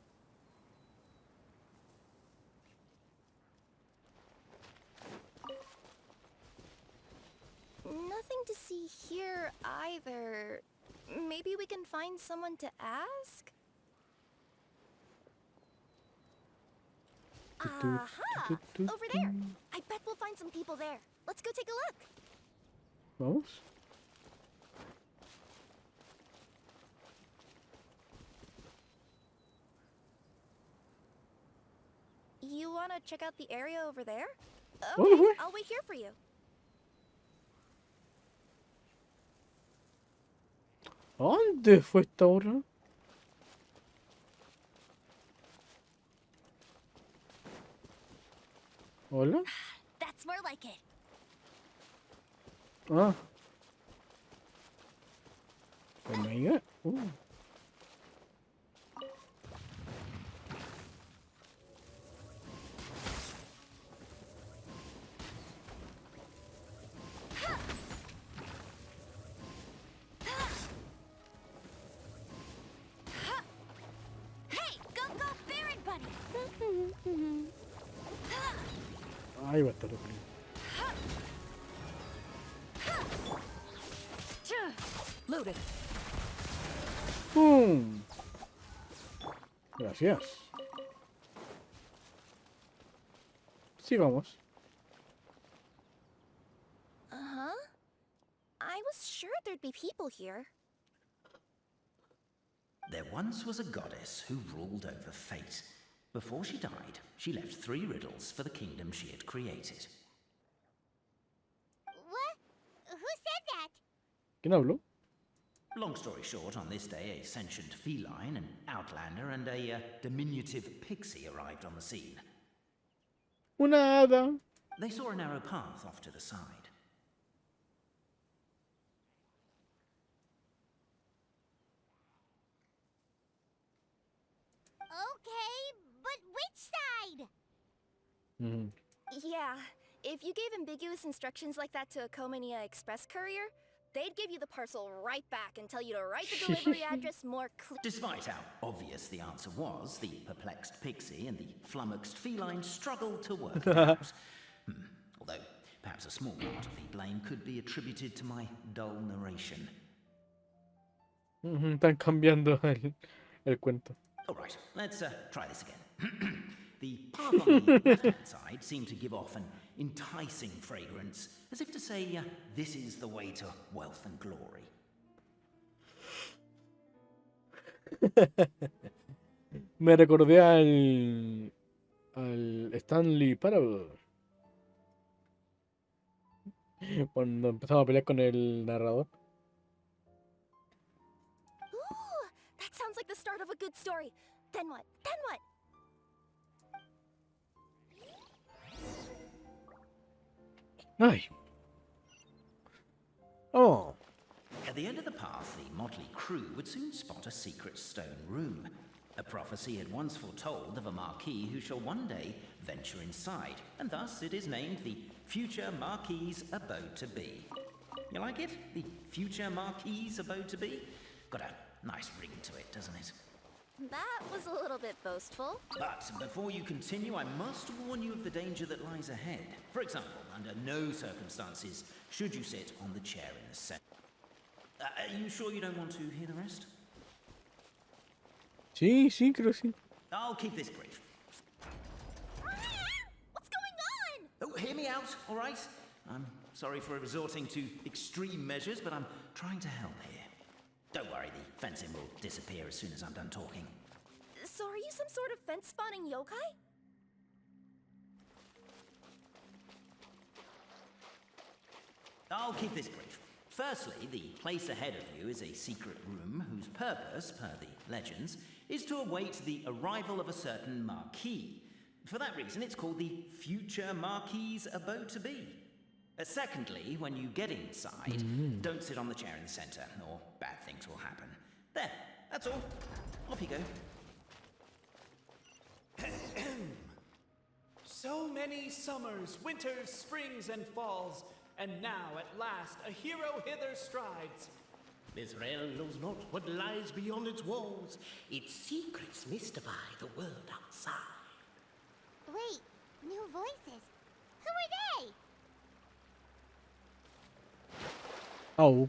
Nothing to see here either. Maybe we can find someone to ask? Aha! Over there! I bet we'll find some people there. Let's go take a look. Vamos. You want to check out the area over there? Oh, Okay, ouais. I'll wait here for you. ¿Dónde fue esta hora? ¿Hola? That's more like it. Ah. Oh my god. Hey, go Baron Buddy! Ahí va a estar el primo. Loaded. ¡Pum! Gracias. Sí, vamos. Uh-huh. I was sure there'd be people here. There once was a goddess who ruled over fate. Before she died, she left 3 riddles for the kingdom she had created. What? Who said that? ¿Quién habló? Long story short, on this day, a sentient feline, an outlander, and a diminutive pixie arrived on the scene. Una hada. They saw a narrow path off to the side. Okay, but which side? Yeah, if you gave ambiguous instructions like that to a Komania Express courier, they'd give you the parcel right back and tell you to write the delivery address more clearly. Despite how obvious the answer was, the perplexed pixie and the flummoxed feline struggled to work it out. Although, perhaps a small part of the blame could be attributed to my dull narration. Están cambiando el cuento. Alright, let's try this again. The path on the left-hand side seemed to give off an enticing fragrance, as if to say, this is the way to wealth and glory. Me recordé al Stanley Parable. Cuando empezaba a pelear con el narrador. Ooh, that sounds like the start of a good story. Then what? Then what? Ay. Oh. At the end of the path, the motley crew would soon spot a secret stone room. A prophecy had once foretold of a marquis who shall one day venture inside, and thus it is named the future marquis's abode to be. You like it? The future marquis's abode to be? Got a nice ring to it, doesn't it? That was a little bit boastful. But before you continue, I must warn you of the danger that lies ahead. For example, under no circumstances should you sit on the chair in the center. Are you sure you don't want to hear the rest? Sí, sí, creo que sí. I'll keep this brief. What's going on? Oh, hear me out, all right? I'm sorry for resorting to extreme measures, but I'm trying to help here. Don't worry, the fencing will disappear as soon as I'm done talking. So are you some sort of fence-spawning yokai? I'll keep this brief. Firstly, the place ahead of you is a secret room whose purpose, per the legends, is to await the arrival of a certain marquis. For that reason, it's called the future marquis's abode to be. Secondly, when you get inside, don't sit on the chair in the center, or bad things will happen. There, that's all. Off you go. So many summers, winters, springs, and falls, and now at last a hero hither strides. This realm knows not what lies beyond its walls. Its secrets mystify the world outside. Wait, new voices. Who are they? Oh.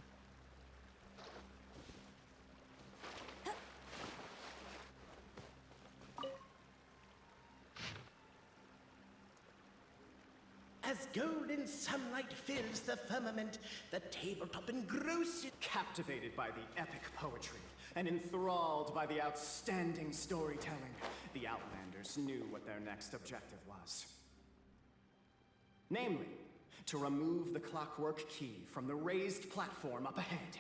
As golden sunlight fills the firmament, the tabletop engrosses. Captivated by the epic poetry and enthralled by the outstanding storytelling, the Outlanders knew what their next objective was. Namely, to remove the clockwork key from the raised platform up ahead.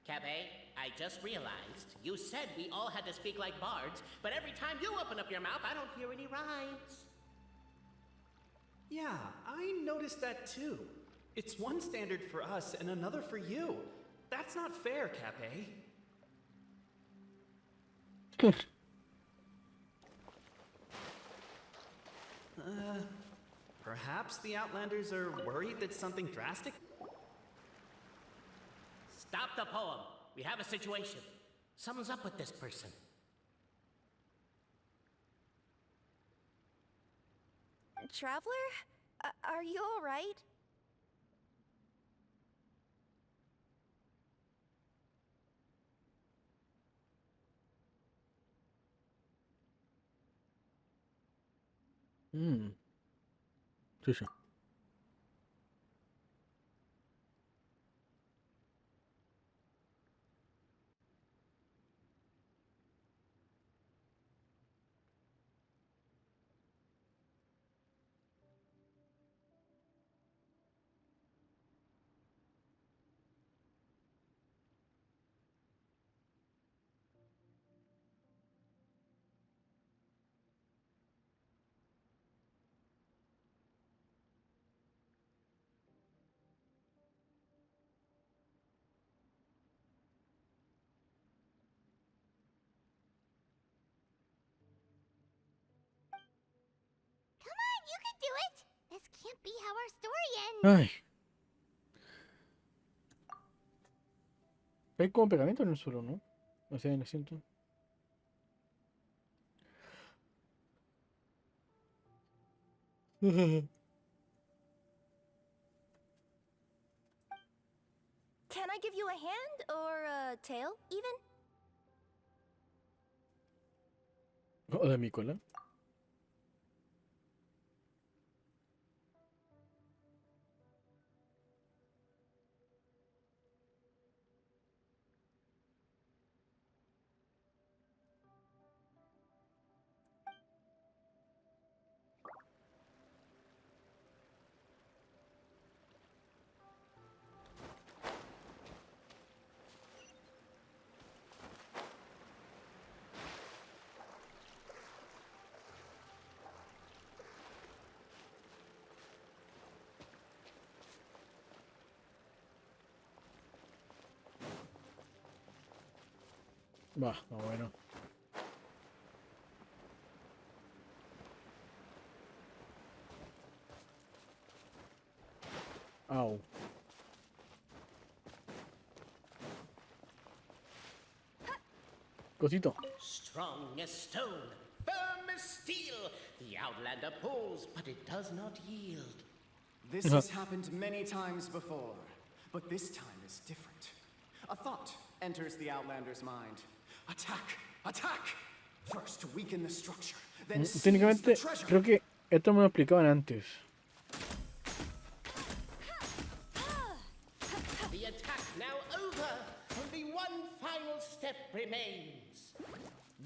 Cabe, I just realized you said we all had to speak like bards, but every time you open up your mouth, I don't hear any rhymes. Yeah, I noticed that too. It's one standard for us and another for you. That's not fair, Cape. Perhaps the Outlanders are worried that something drastic? Stop the poem. We have a situation. Something's up with this person. traveler? Are you alright? Sí, sí. Come on, you can do it! This can't be how our story ends. Ay. Hay como pegamento en el suelo, ¿no? O sea, en el asiento. Can I give you a hand or a tail, even? ¿O de mi cola? Va, bueno. Au. Cosito. Strong as stone, firm as steel, the Outlander pulls, but it does not yield. This has happened many times before, but this time is different. A thought enters the Outlander's mind. Attack! Attack! First weaken the structure, then seize the Técnicamente, treasure. creo que esto me lo explicaban antes. The attack now over, only one final step remains.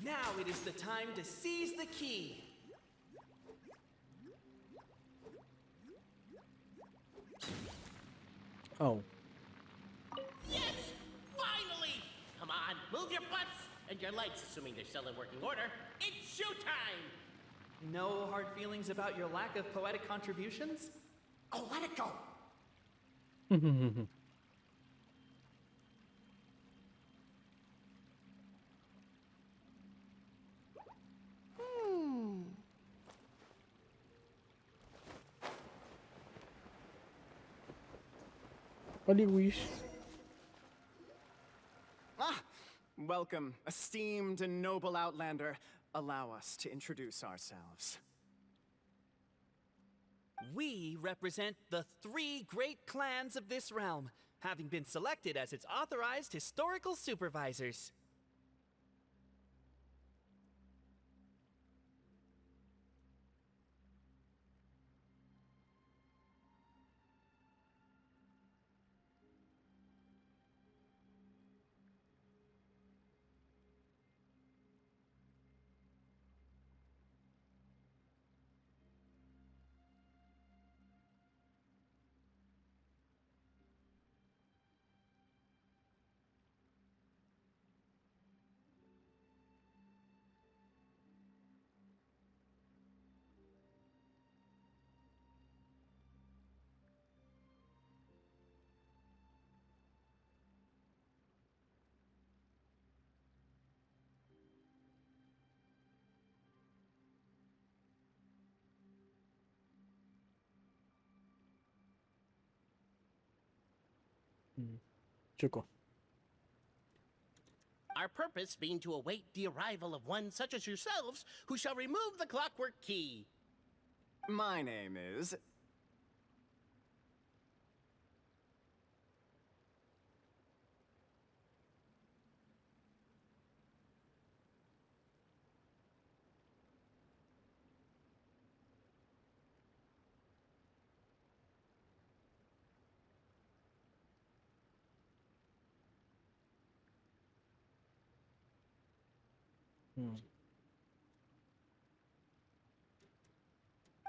Now it is the time to seize the key. Au. Yes! Finally! Come on, move your butts! And your legs, assuming they're still in working order. It's showtime! No hard feelings about your lack of poetic contributions? Oh, let it go! Holy wish. Ah! Welcome, esteemed and noble Outlander. Allow us to introduce ourselves. We represent the 3 great clans of this realm, having been selected as its authorized historical supervisors. Choco. Our purpose being to await the arrival of one such as yourselves who shall remove the clockwork key. My name is...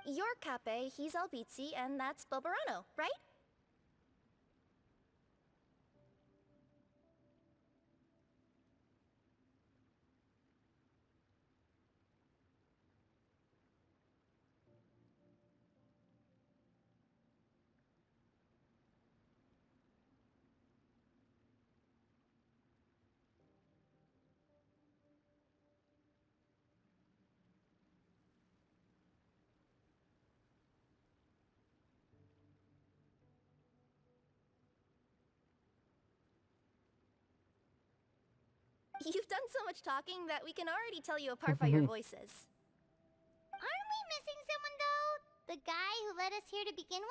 You're Cape, he's Albizzi, and that's Bobarano, right? You've done so much talking that we can already tell you apart by your voices. Aren't we missing someone, though? The guy who led us here to begin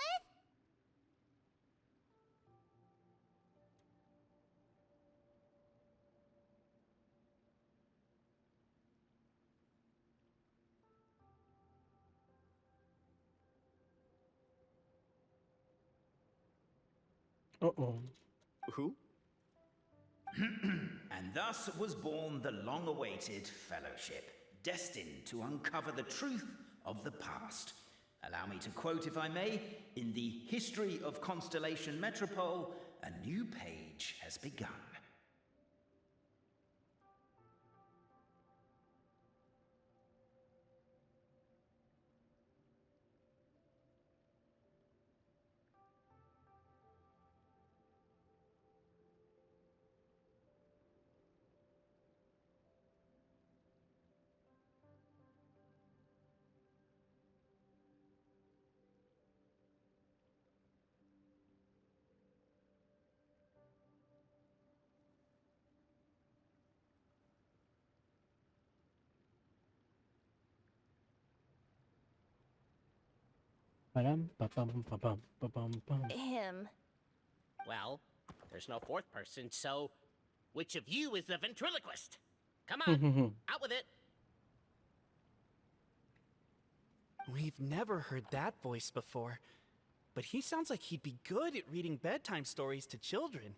with? Uh-oh. Who? And thus was born the long-awaited fellowship, destined to uncover the truth of the past. Allow me to quote, if I may, in the history of Constellation Metropole, a new page has begun. Him. Well, there's no fourth person, so which of you is the ventriloquist? Come on, out with it. We've never heard that voice before, but he sounds like he'd be good at reading bedtime stories to children.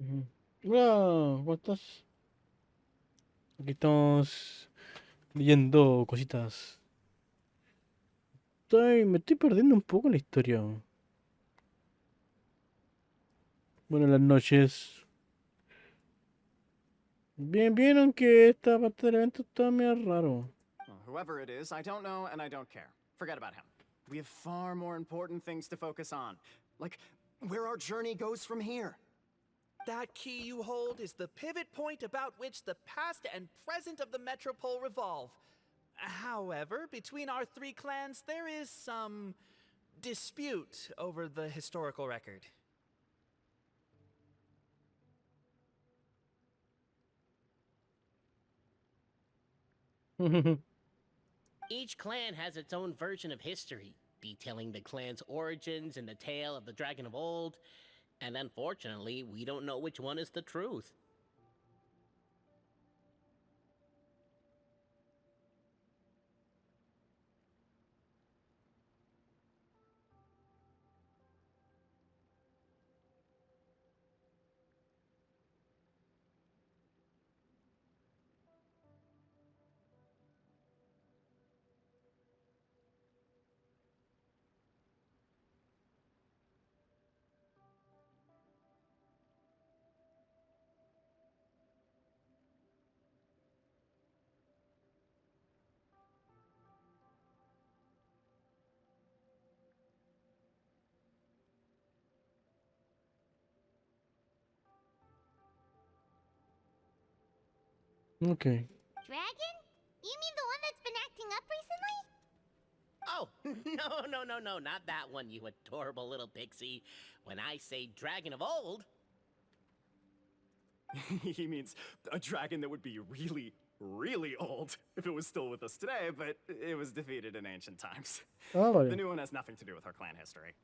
Ujú. Hola, ¿cómo estás? Aquí estamos leyendo cositas. Me estoy perdiendo un poco la historia. Buenas noches. Bien, bien, aunque esta parte del evento está medio raro. Well, whoever it is, I don't know and I don't care. Forget about him. We have far more important things to focus on. Like, where our journey goes from here. That key you hold is the pivot point about which the past and present of the Metropole revolve. However, between our three clans, there is some dispute over the historical record. Each clan has its own version of history, detailing the clan's origins and the tale of the dragon of old, and unfortunately, we don't know which one is the truth. Ok. Dragon? You mean the one that's been acting up recently? Oh, no, not that one, you adorable little pixie. When I say dragon of old, He means a dragon that would be really, really old if it was still with us today, but it was defeated in ancient times. Ah, vale. The new one has nothing to do with our clan history.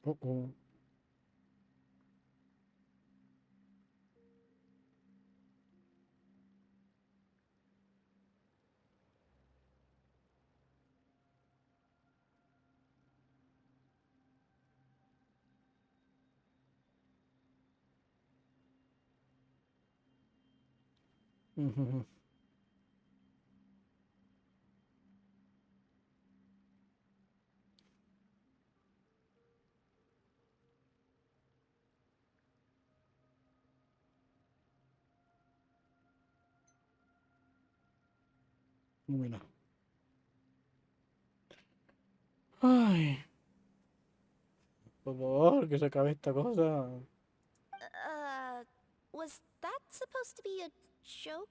Oh, oh. Ujú. Bueno. Ay, por favor, que se acabe esta cosa. Was that supposed to be a joke?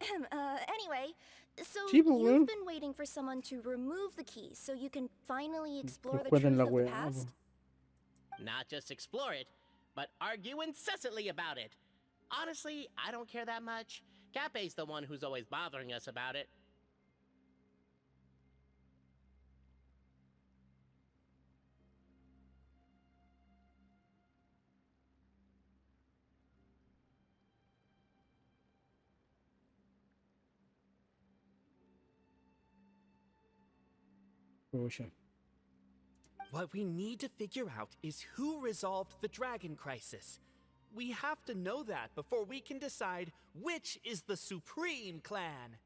Anyway, so Sí, pues, you've weón. been waiting for someone to remove the key so you can finally explore the Recuerden truth la of the weá, past? po. not just explore it, but argue incessantly about it. Honestly, I don't care that much. Cape's the one who's always bothering us about it. Pucha. What we need to figure out is who resolved the dragon crisis. We have to know that before we can decide which is the supreme clan.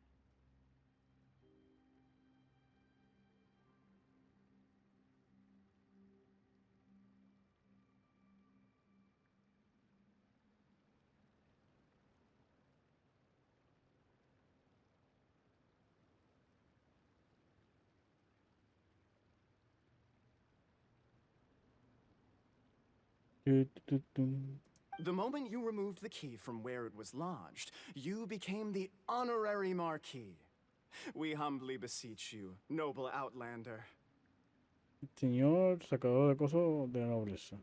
The moment you removed the key from where it was lodged, you became the honorary Marquis. We humbly beseech you, noble Outlander. Señor sacador de cosas de la nobleza.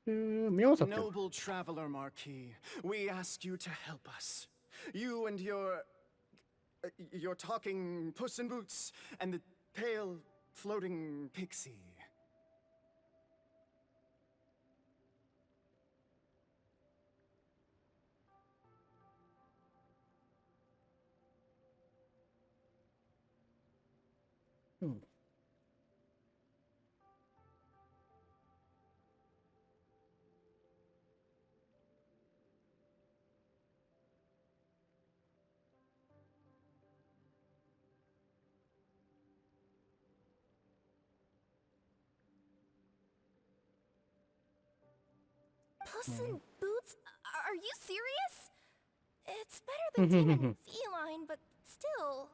Miramos Zapto. Noble traveler Marquis, we ask you to help us. You and your talking Puss in Boots and the pale floating pixie. Puss in Boots? Are you serious? It's better than Demon Feline, but still.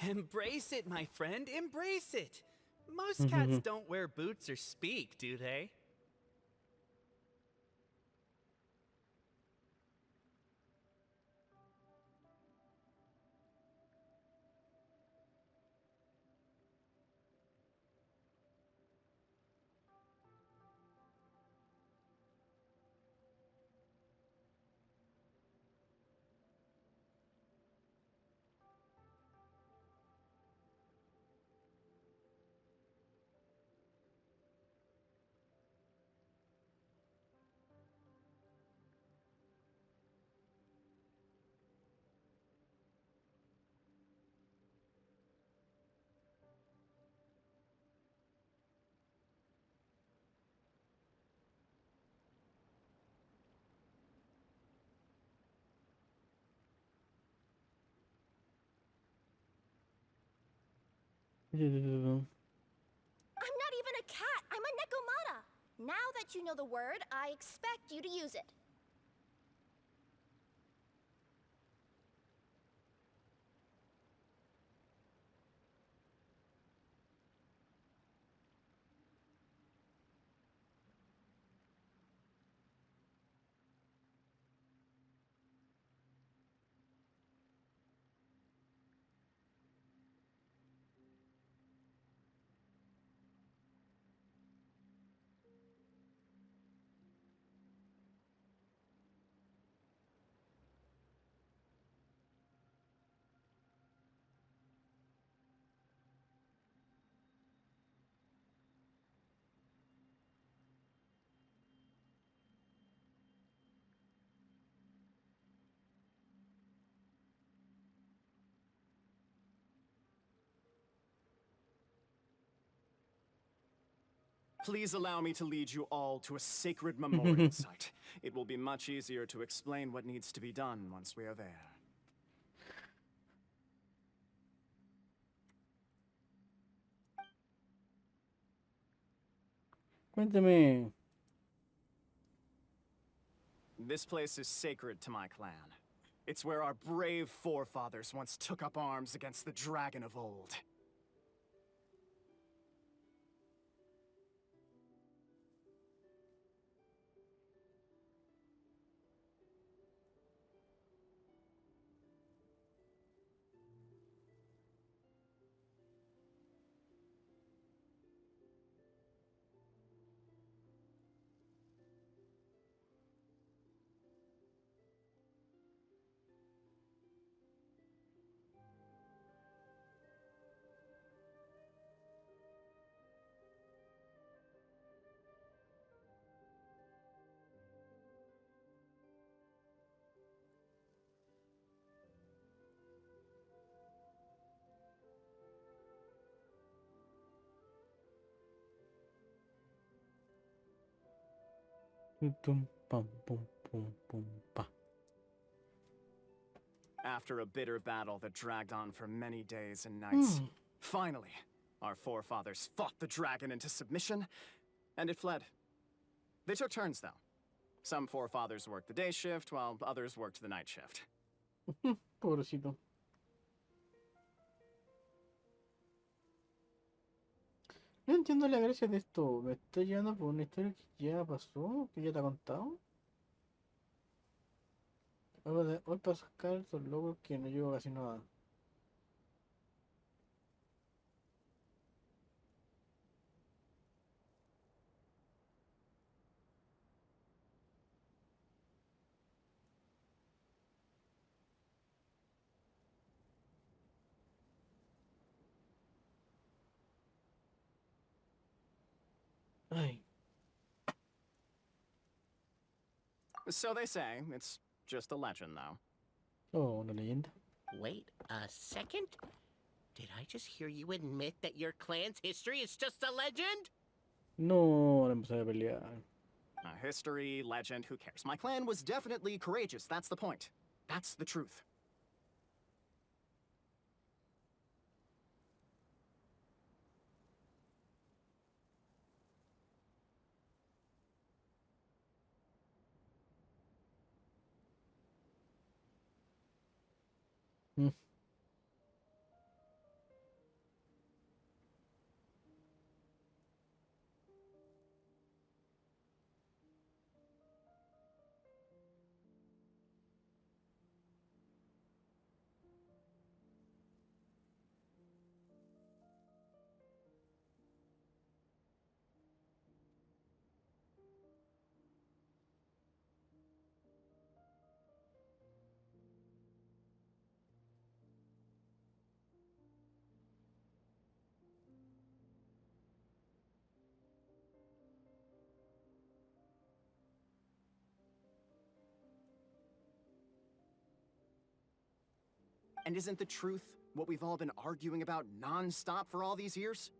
Embrace it, my friend, embrace it. Most cats don't wear boots or speak, do they? I'm not even a cat. I'm a Nekomata. Now that you know the word, I expect you to use it. Please allow me to lead you all to a sacred memorial site. It will be much easier to explain what needs to be done once we are there. Cuéntame. This place is sacred to my clan. It's where our brave forefathers once took up arms against the dragon of old. Tum, pam, pum, pum, pum, pa. After a bitter battle that dragged on for many days and nights, finally, our forefathers fought the dragon into submission, and it fled. They took turns, though. Some forefathers worked the day shift, while others worked the night shift. Pobrecito. No entiendo la gracia de esto. ¿Me estoy llevando por una historia que ya pasó? ¿Que ya te ha contado? Hoy para sacar estos logros que no llevo casi nada. Ay. So they say. It's just a legend, though. Oh, una leyenda. Wait a second? Did I just hear you admit that your clan's history is just a legend? No, ahora empecé a pelear. History, legend, who cares? My clan was definitely courageous, that's the point. That's the truth. And isn't the truth what we've all been arguing about non-stop for all these years?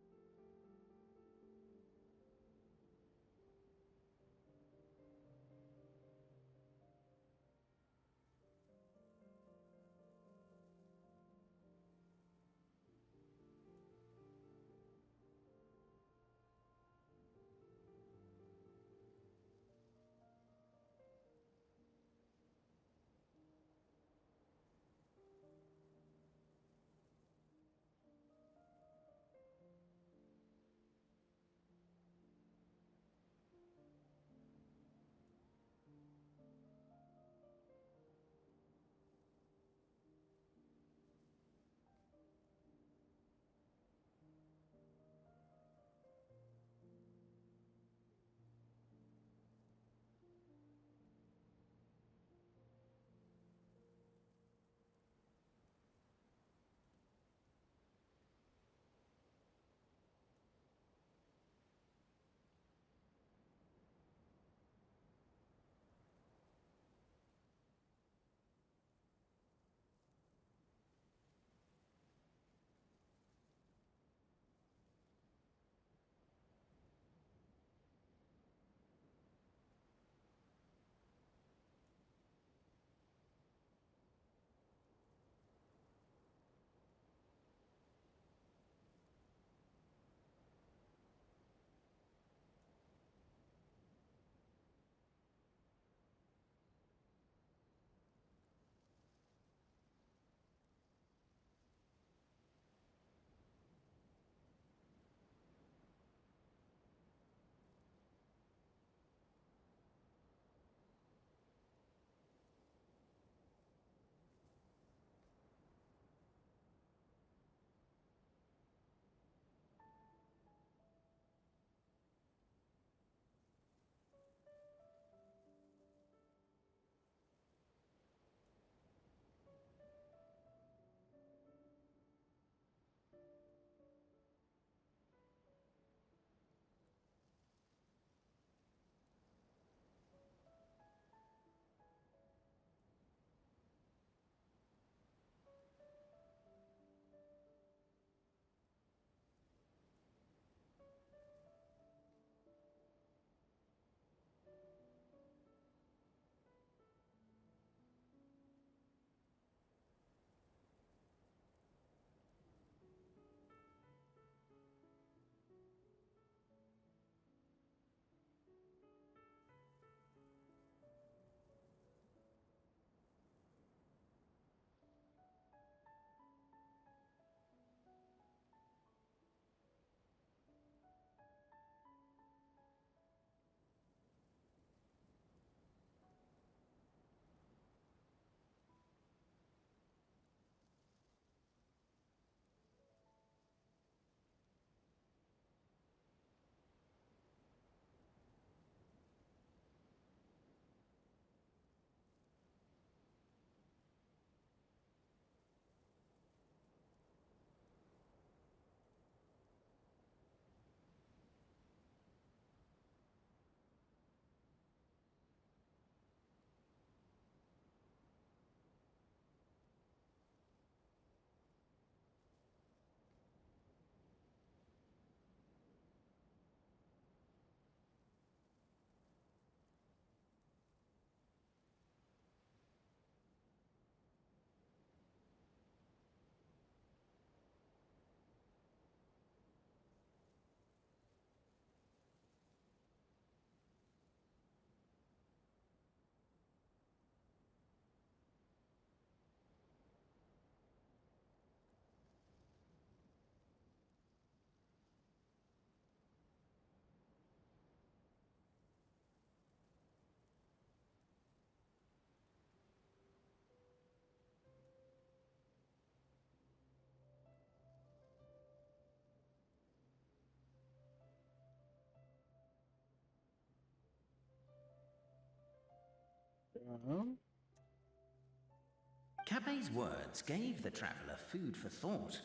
Capet's words gave the traveller food for thought.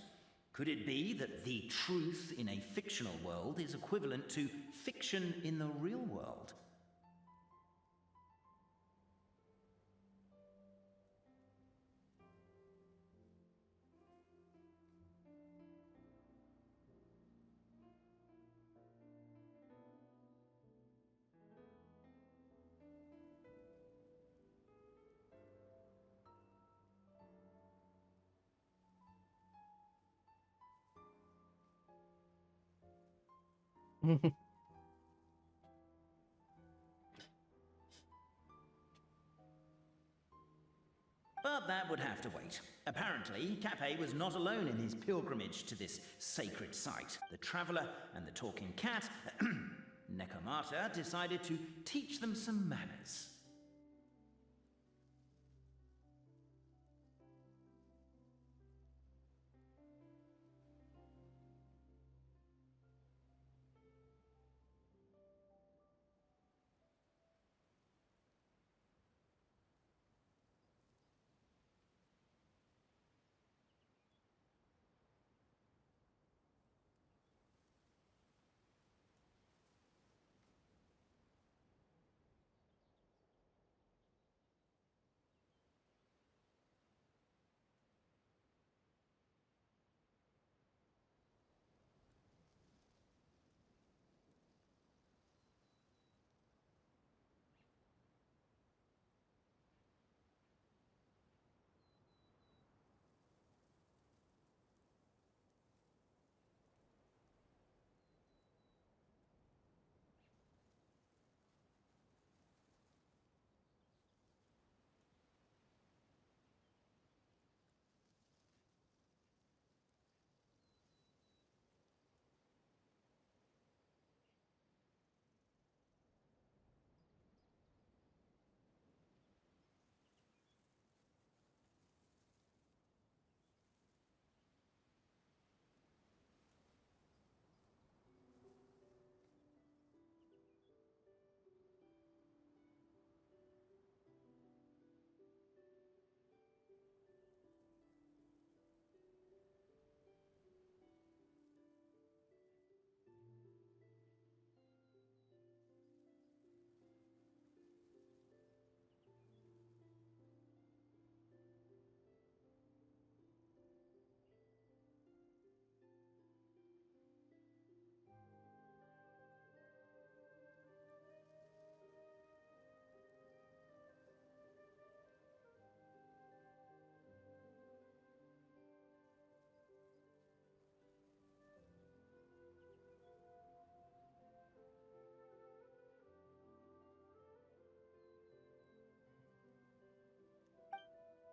Could it be that the truth in a fictional world is equivalent to fiction in the real world? But that would have to wait. Apparently, Capet was not alone in his pilgrimage to this sacred site. The traveler and the talking cat, Necomata, decided to teach them some manners.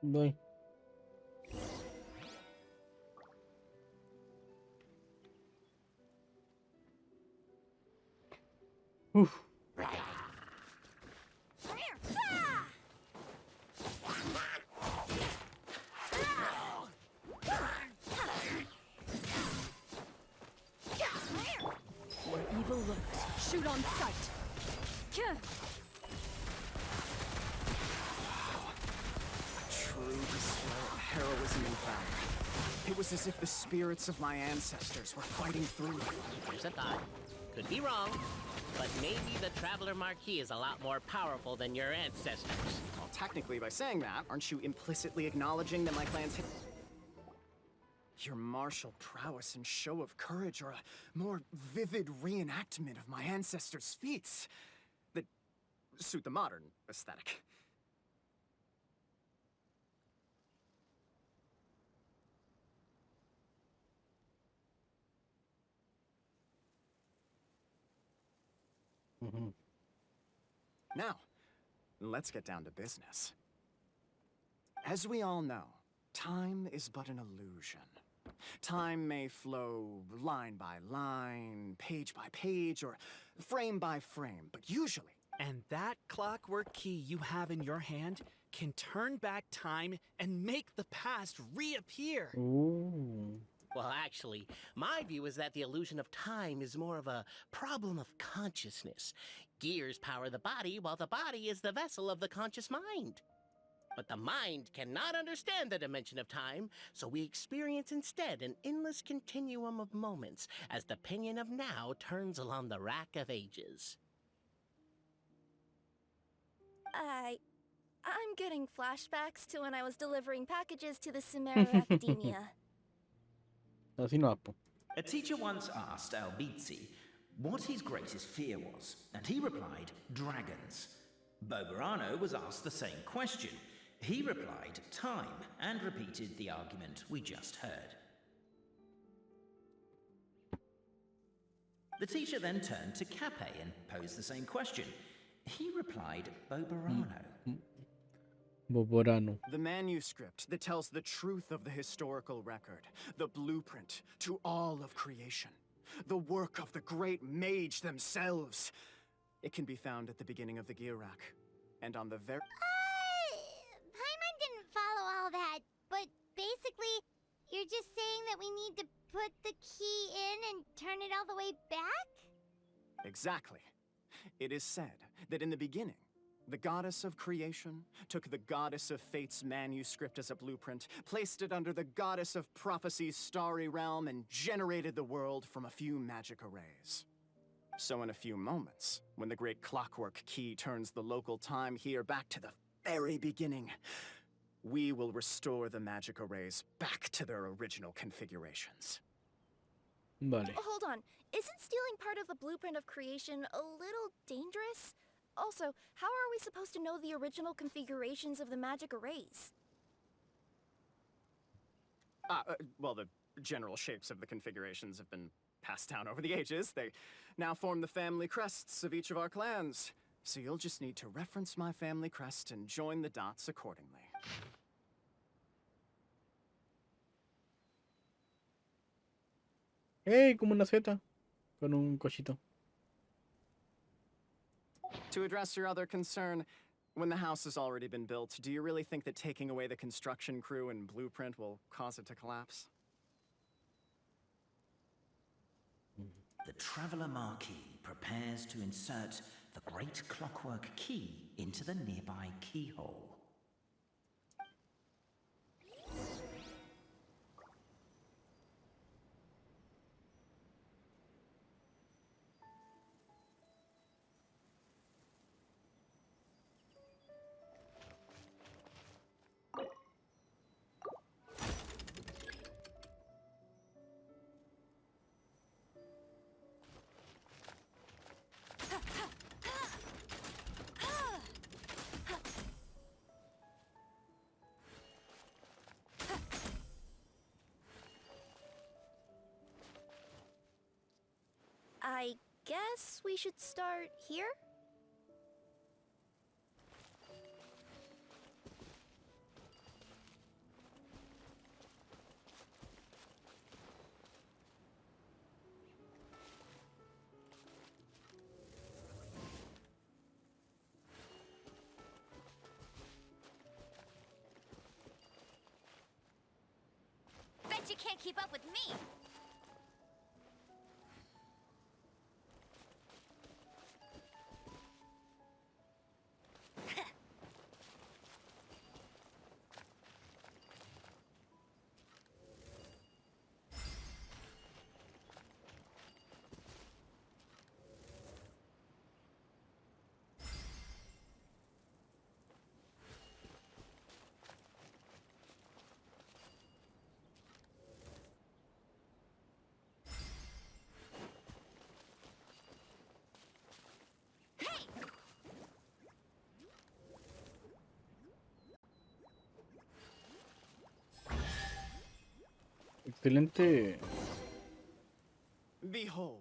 Voy. Uf. Where evil lurks, shoot on sight. True display of heroism and valor. It was as if the spirits of my ancestors were fighting through me. Here's a thought. Could be wrong, but maybe the Traveler Marquis is a lot more powerful than your ancestors. Well, technically, by saying that, aren't you implicitly acknowledging that my clan's your martial prowess and show of courage are a more vivid reenactment of my ancestors' feats that suit the modern aesthetic. Now, let's get down to business. As we all know, time is but an illusion. Time may flow line by line, page by page, or frame by frame, but usually... And that clockwork key you have in your hand can turn back time and make the past reappear. Ooh. Well, actually, my view is that the illusion of time is more of a problem of consciousness. Gears power the body, while the body is the vessel of the conscious mind. But the mind cannot understand the dimension of time, so we experience instead an endless continuum of moments as the pinion of now turns along the rack of ages. I'm getting flashbacks to when I was delivering packages to the Sumeru Academia. Así no, po. A teacher once asked Albizi what his greatest fear was, and he replied, dragons. Boberano was asked the same question. He replied, time, and repeated the argument we just heard. The teacher then turned to Cape and posed the same question. He replied, Boborano. Boborano. The manuscript that tells the truth of the historical record, the blueprint to all of creation, the work of the great mage themselves. It can be found at the beginning of the Girak, and on the very... Paimon didn't follow all that, but basically, you're just saying that we need to put the key in and turn it all the way back? Exactly. It is said that in the beginning, the goddess of creation took the goddess of fate's manuscript as a blueprint, placed it under the goddess of prophecy's starry realm, and generated the world from a few magic arrays. So in a few moments, when the great clockwork key turns the local time here back to the very beginning, we will restore the magic arrays back to their original configurations. Vale. Hold on. Isn't stealing part of the blueprint of creation a little dangerous? Also, how are we supposed to know the original configurations of the magic arrays? Well, the general shapes of the configurations have been passed down over the ages. They now form the family crests of each of our clans. So you'll just need to reference my family crest and join the dots accordingly. Hey, como una Z con un cochito. To address your other concern, when the house has already been built, do you really think that taking away the construction crew and blueprint will cause it to collapse? The Traveller Marquis prepares to insert the great clockwork key into the nearby keyhole. I guess we should start here? Bet you can't keep up with me! Excelente. Behold,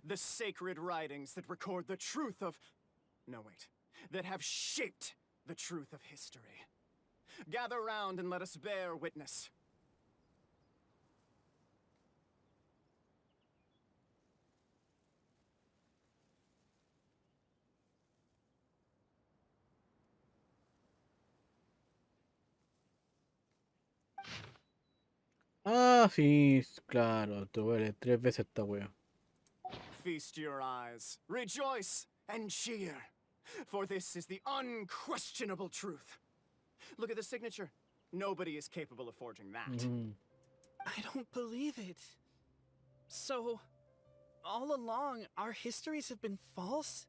the sacred writings that record the truth of... No, wait. That have shaped the truth of history. Gather round and let us bear witness. Ah, sí, claro, te duele 3 veces esta wea. Feast your eyes, rejoice, and cheer. For this is the unquestionable truth. Look at the signature. Nobody is capable of forging that. I don't believe it. So, all along, our histories have been false?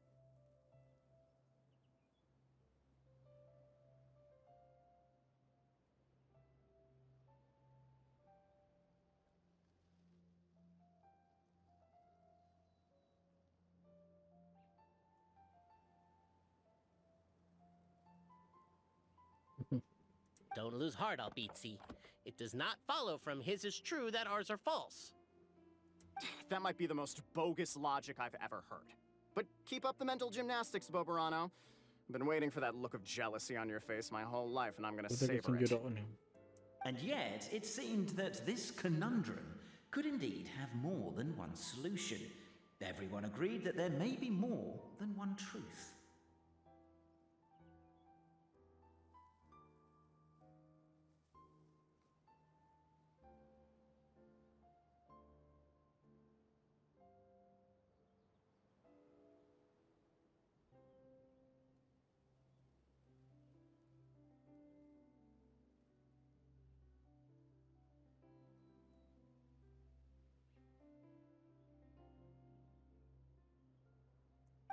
Don't lose heart, Albizzi. It does not follow from his is true that ours are false. That might be the most bogus logic I've ever heard. But keep up the mental gymnastics, Boberano. I've been waiting for that look of jealousy on your face my whole life, and I'm gonna savor it. And yet, it seemed that this conundrum could indeed have more than one solution. Everyone agreed that there may be more than one truth.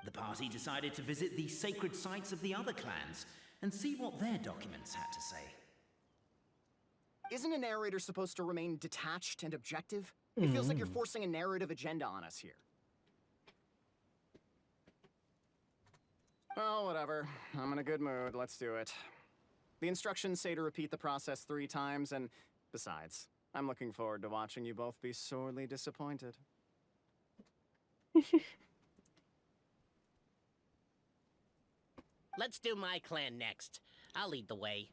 The party decided to visit the sacred sites of the other clans and see what their documents had to say. Isn't a narrator supposed to remain detached and objective? It feels like you're forcing a narrative agenda on us here. Well, whatever. I'm in a good mood. Let's do it. The instructions say to repeat the process 3 times, and besides, I'm looking forward to watching you both be sorely disappointed. Let's do my clan next. I'll lead the way.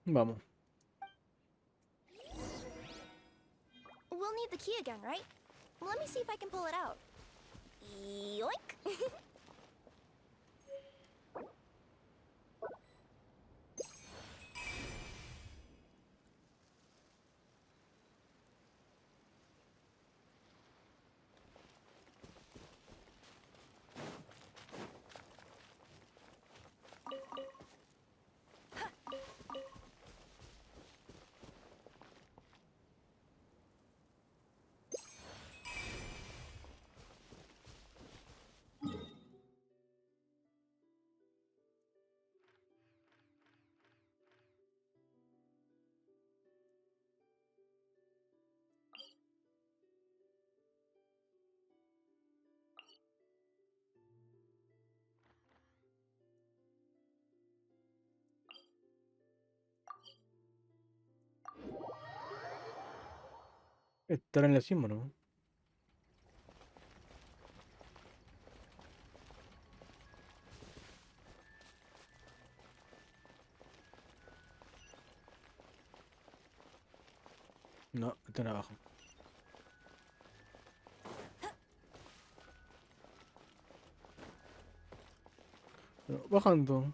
Vamos. We'll need the key again, right? Let me see if I can pull it out. Yoink! Estar en la cima, ¿no? No, están abajo. No, bajando.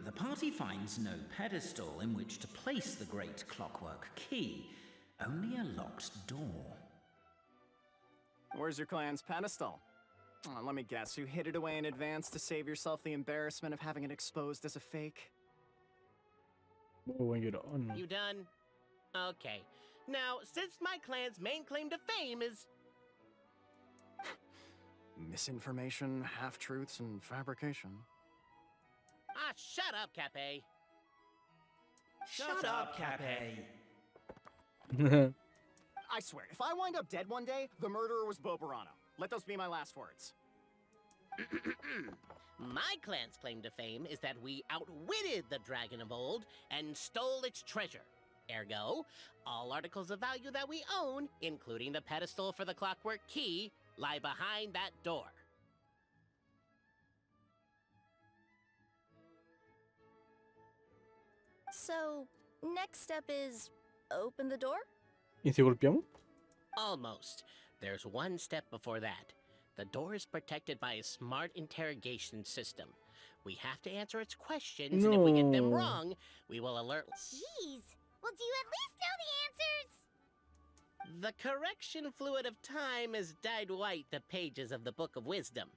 The party finds no pedestal in which to place the great clockwork key, only a locked door. Where's your clan's pedestal? Oh, let me guess, you hid it away in advance to save yourself the embarrassment of having it exposed as a fake? You done? Okay. Now, since my clan's main claim to fame is... Misinformation, half-truths, and fabrication. Ah, shut up, Cape. Shut up, Cape. I swear, if I wind up dead one day, the murderer was Boberano. Let those be my last words. My clan's claim to fame is that we outwitted the dragon of old and stole its treasure. Ergo, all articles of value that we own, including the pedestal for the clockwork key, lie behind that door. So, next step is open the door? ¿Y si golpeamos? Almost. There's one step before that. The door is protected by a smart interrogation system. We have to answer its questions, and if we get them No. wrong, we will alert. Jeez. Well, do you at least know the answers? The correction fluid of time has dyed white the pages of the Book of Wisdom.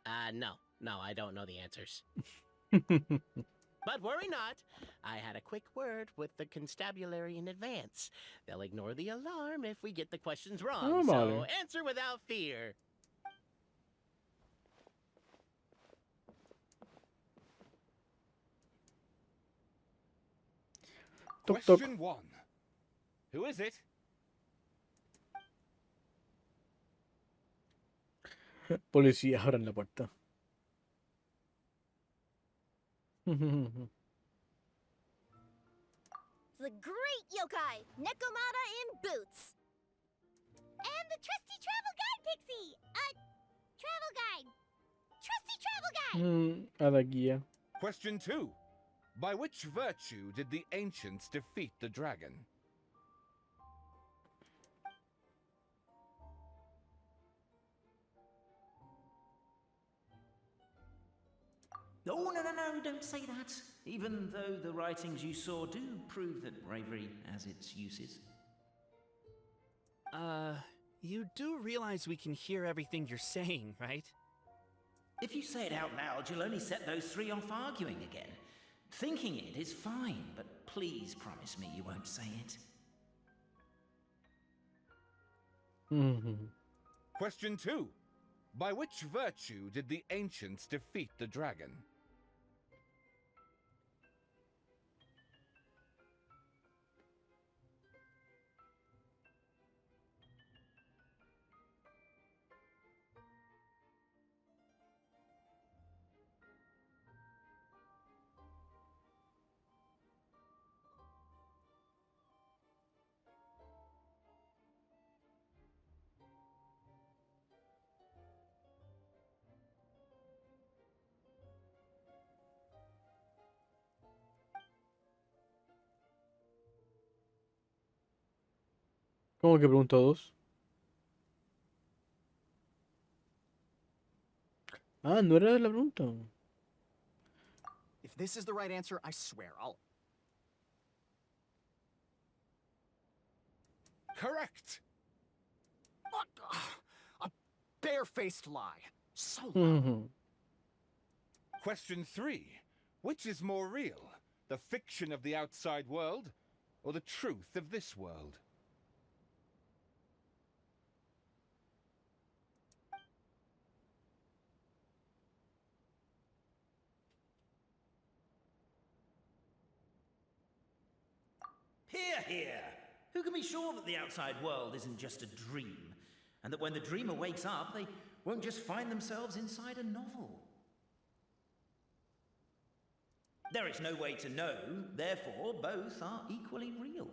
No, I don't know the answers. But worry not. I had a quick word with the constabulary in advance. They'll ignore the alarm if we get the questions wrong, Oh, so vale. answer without fear. Toc, toc. Question 1. Who is it? Policía, abran la puerta. The great yokai, Nekomata in boots. And the trusty travel guide, Pixie! Travel guide! Trusty travel guide! A la guía. Question 2. By which virtue did the ancients defeat the dragon? Oh, no, don't say that. Even though the writings you saw do prove that bravery has its uses. You do realize we can hear everything you're saying, right? If you say it out loud, you'll only set those three off arguing again. Thinking it is fine, but please promise me you won't say it. Question 2. By which virtue did the ancients defeat the dragon? ¿Cómo que pregunto a dos? Ah, no era la pregunta. If this is the right answer, I swear I'll. Correct! A barefaced lie. So Mm-hmm. Question 3. Which is more real? The fiction of the outside world, or the truth of this world? Hear, hear! Who can be sure that the outside world isn't just a dream? And that when the dreamer wakes up, they won't just find themselves inside a novel? There is no way to know, therefore both are equally real.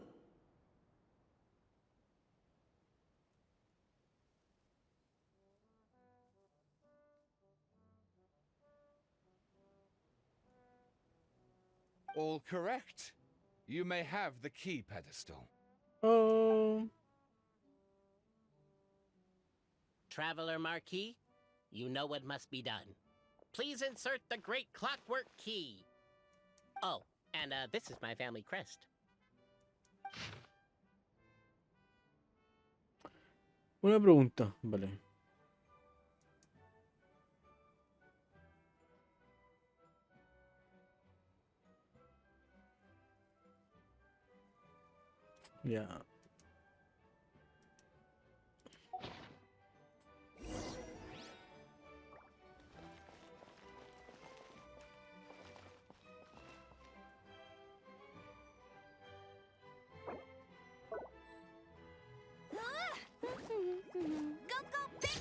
All correct. You may have the key pedestal. Oh. Traveler Marquis, you know what must be done. Please insert the great clockwork key. Oh, and this is my family crest. Una pregunta, vale. Ya. Go, big!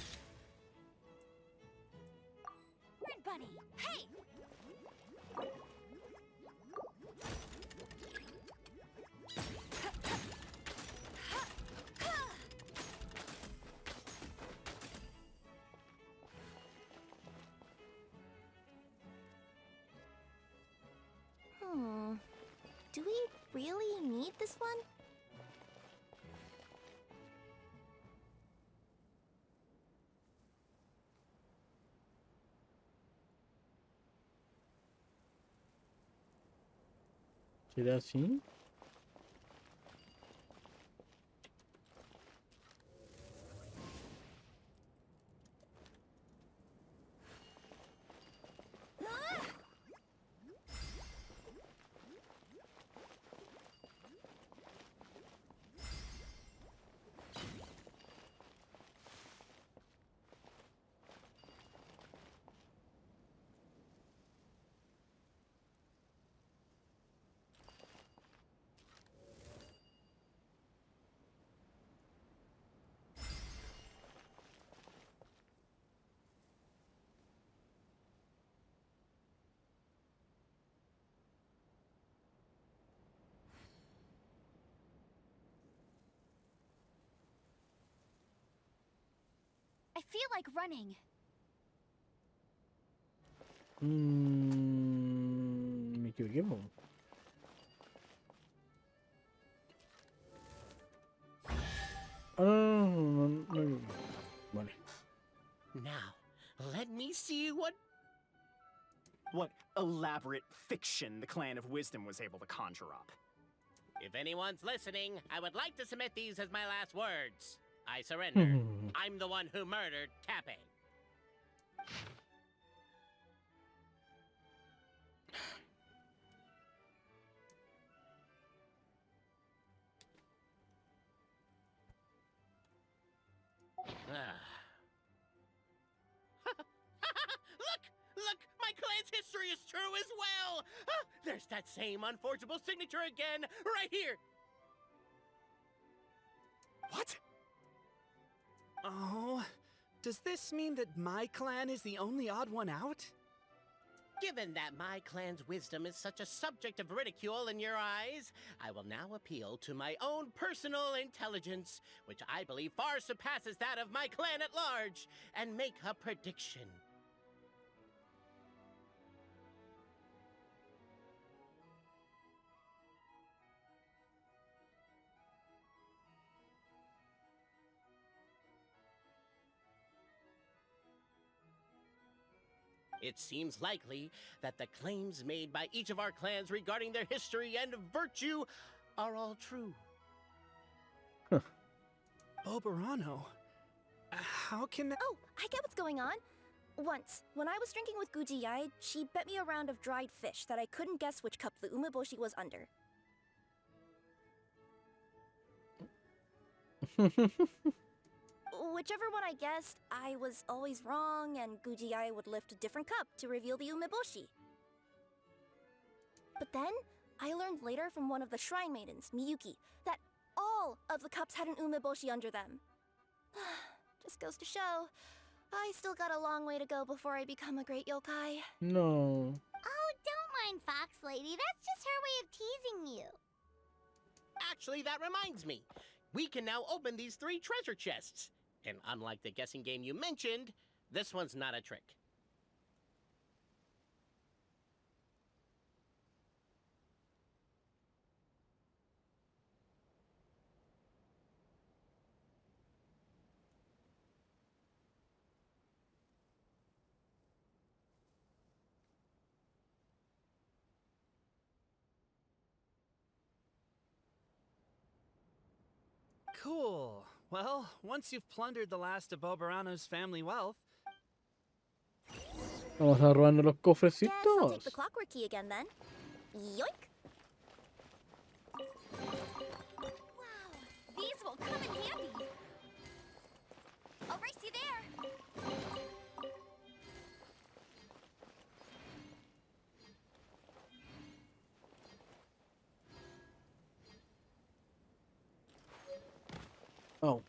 Red Bunny, hey! Do we really need this one? ¿Será así? I feel like running. Me equivoqué, po. Ah, no. Vale. Now, let me see what elaborate fiction the Clan of Wisdom was able to conjure up. If anyone's listening, I would like to submit these as my last words. I surrender. I'm the one who murdered Tappy. Look! My clan's history is true as well! There's that same unforgeable signature again, right here! What? Oh, does this mean that my clan is the only odd one out? Given that my clan's wisdom is such a subject of ridicule in your eyes, I will now appeal to my own personal intelligence, which I believe far surpasses that of my clan at large, and make a prediction. It seems likely that the claims made by each of our clans regarding their history and virtue are all true. Boberano? How can that— Oh, I get what's going on. Once, when I was drinking with Gujiyai, she bet me a round of dried fish that I couldn't guess which cup the umeboshi was under. Whichever one I guessed, I was always wrong, and Gujiyai would lift a different cup to reveal the umeboshi. But then, I learned later from one of the shrine maidens, Miyuki, that all of the cups had an umeboshi under them. Just goes to show, I still got a long way to go before I become a great yokai. No. Oh, don't mind Fox Lady. That's just her way of teasing you. Actually, that reminds me. We can now open these 3 treasure chests. And unlike the guessing game you mentioned, this one's not a trick. Cool. Well, once you've plundered the last of Boberano's family wealth... Vamos a robando los Guess I'll take cofrecitos. the clockwork key again then. Yoink! Wow, these will come in handy. I'll race you there. Oh.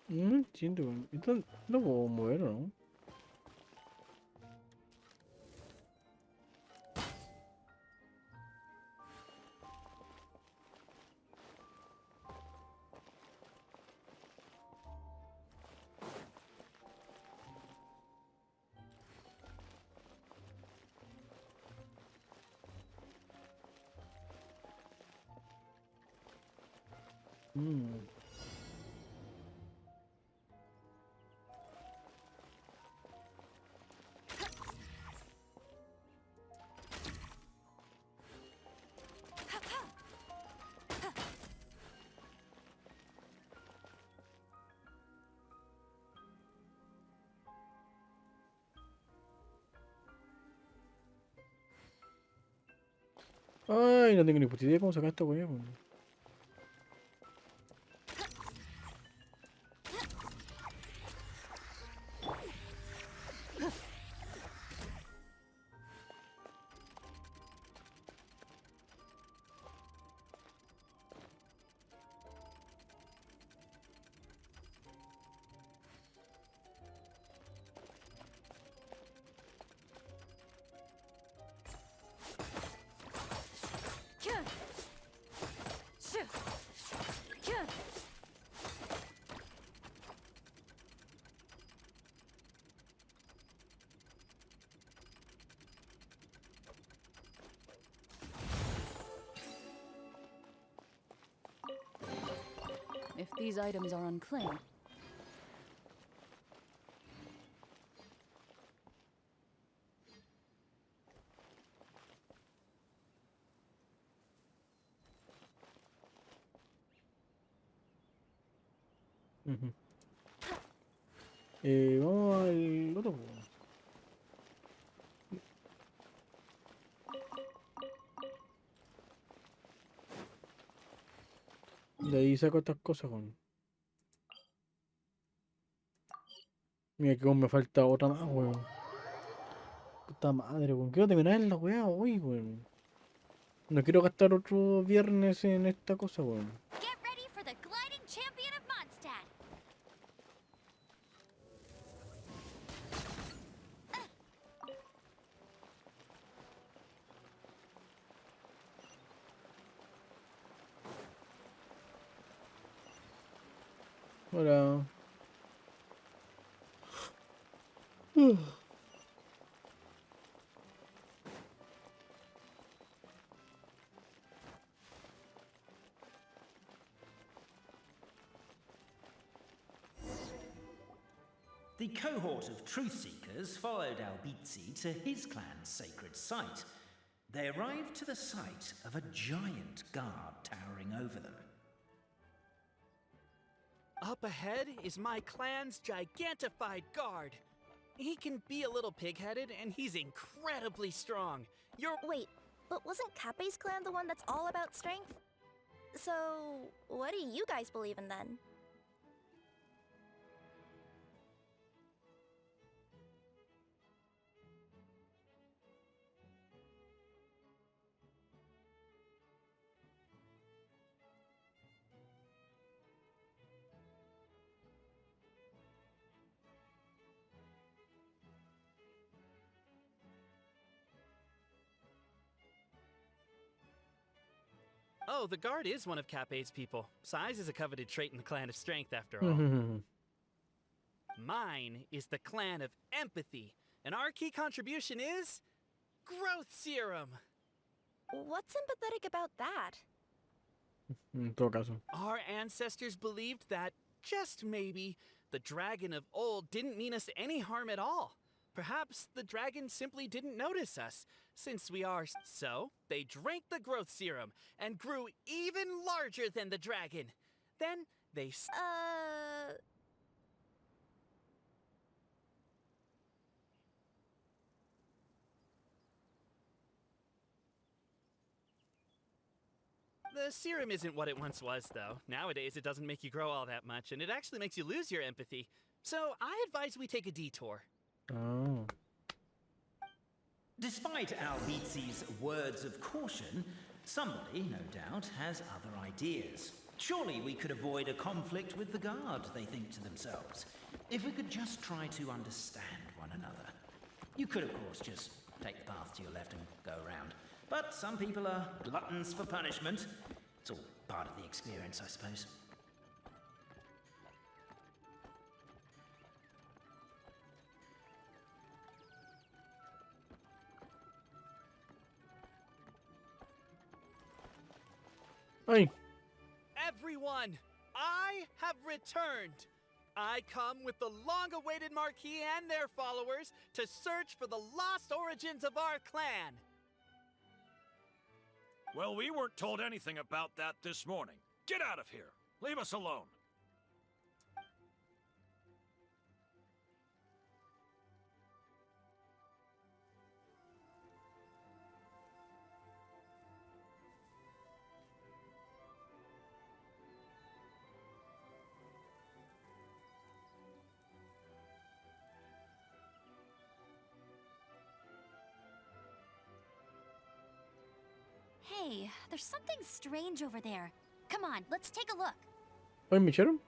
No entiendo, weón. Esto lo puedo mover, ¿o no? Mm. Ay, no tengo ni puta idea cómo sacar esta weá, weón. If these items are unclaimed. Ujú. Vamos al otro, weón. De ahí saco estas cosas, weón. Mira que aún me falta otra más, weón. Puta madre, weón. Quiero terminar en la weá hoy, weón. No quiero gastar otro viernes en esta cosa, weón. Get ready for the gliding champion of Mondstadt. Hola. The cohort of truth seekers followed Albizzi to his clan's sacred site. They arrived to the site of a giant guard towering over them. Up ahead is my clan's gigantified guard. He can be a little pig-headed, and he's incredibly strong. Wait, but wasn't Kappe's clan the one that's all about strength? So, what do you guys believe in then? Oh, the guard is one of Kappe's people. Size is a coveted trait in the clan of strength, after all. Mine is the clan of empathy, and our key contribution is growth serum. What's sympathetic about that? En todo caso. Our ancestors believed that, just maybe, the dragon of old didn't mean us any harm at all. Perhaps the dragon simply didn't notice us, since we are. So, they drank the growth serum and grew even larger than the dragon. Then, they. The serum isn't what it once was, though. Nowadays, it doesn't make you grow all that much, and it actually makes you lose your empathy. So, I advise we take a detour. Oh. Despite Albizzi's words of caution, somebody, no doubt, has other ideas. Surely we could avoid a conflict with the guard, they think to themselves, if we could just try to understand one another. You could, of course, just take the path to your left and go around. But some people are gluttons for punishment. It's all part of the experience, I suppose. Ay, Everyone, I have returned. I come with the long-awaited Marquis and their followers to search for the lost origins of our clan. Well, we weren't told anything about that this morning. Get out of here. Leave us alone. Hey, there's something strange over there. Come on, let's take a look. Oye, ¿me echaron?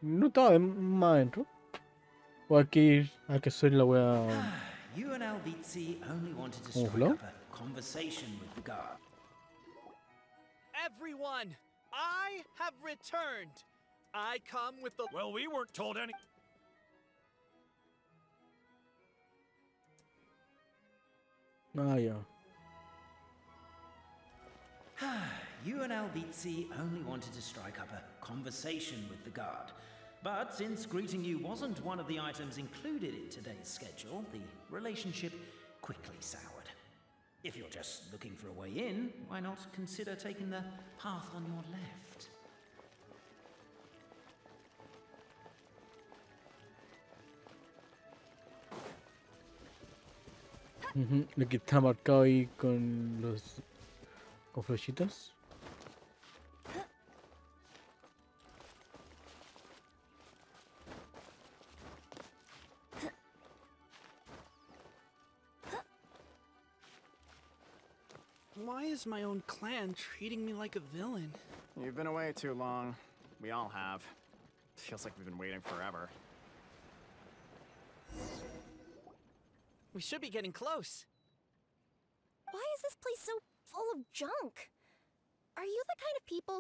No estaba más adentro. O aquí hay que hacer la wea. You and Albizzi only wanted to ¿Cómo strike voló? up a conversation with the guard. Everyone, I have returned. I come with the... Well, we weren't told any... Ah, ya. You and Albizzi only wanted to strike up a conversation with the guard. But since greeting you wasn't one of the items included in today's schedule, the relationship quickly soured. If you're just looking for a way in, why not consider taking the path on your left? Ujú, lo que está marcado ahí con los... con flechitas. Why is my own clan treating me like a villain? You've been away too long. We all have. Feels like we've been waiting forever. We should be getting close. Why is this place so full of junk? Are you the kind of people,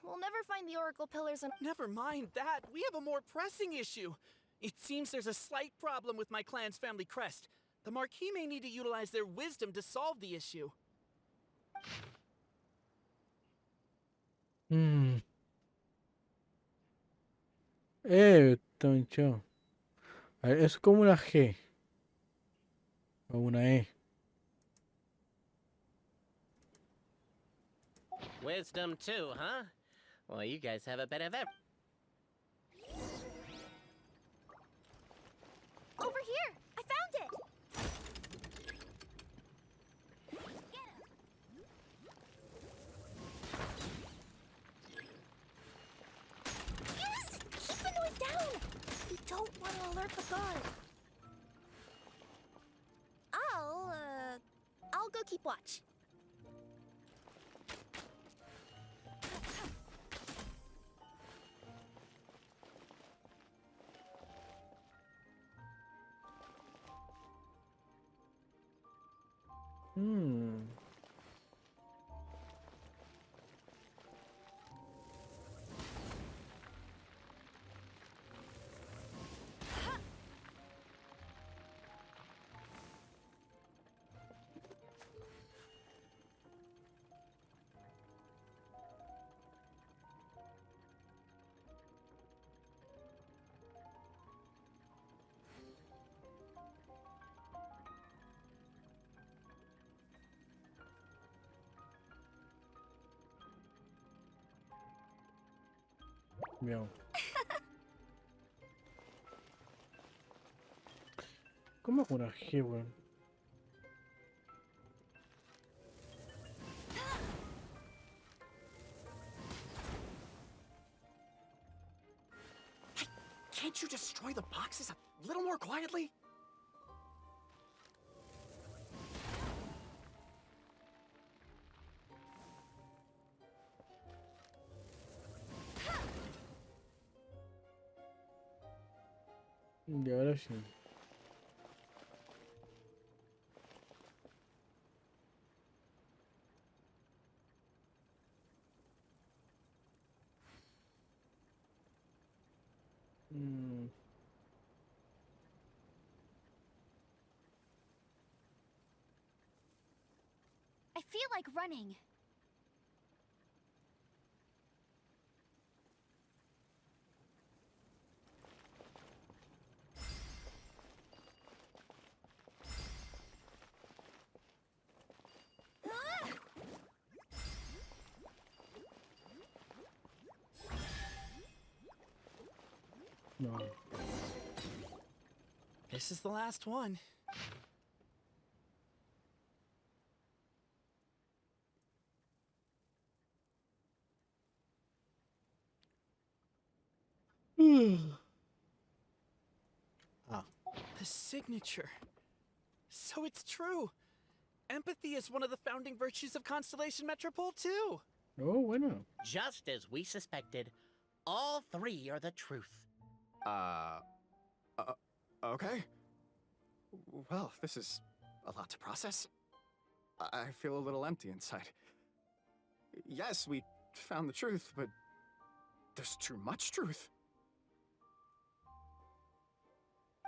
we'll never find the Oracle Pillars and— Never mind that. We have a more pressing issue. It seems there's a slight problem with my clan's family crest. The Marquis may need to utilize their wisdom to solve the issue. Está hinchado. A ver, es como una G. O una E. Wisdom too, huh? Well, you guys have a bit of everything. Over here! I found it! Yes! Keep the noise down! We don't want to alert the guard. I'll go keep watch. Miau. ¿Cómo es una G, weón? Can't you destroy the boxes a little more quietly? Y ahora sí. Mm, I feel like running. no. This is the last one. Ah. The signature. So it's true. Empathy is one of the founding virtues of Constellation Metropole, too. Oh, bueno. Just as we suspected, all three are the truth. Okay. Well, this is a lot to process. I feel a little empty inside. Yes, we found the truth, but there's too much truth.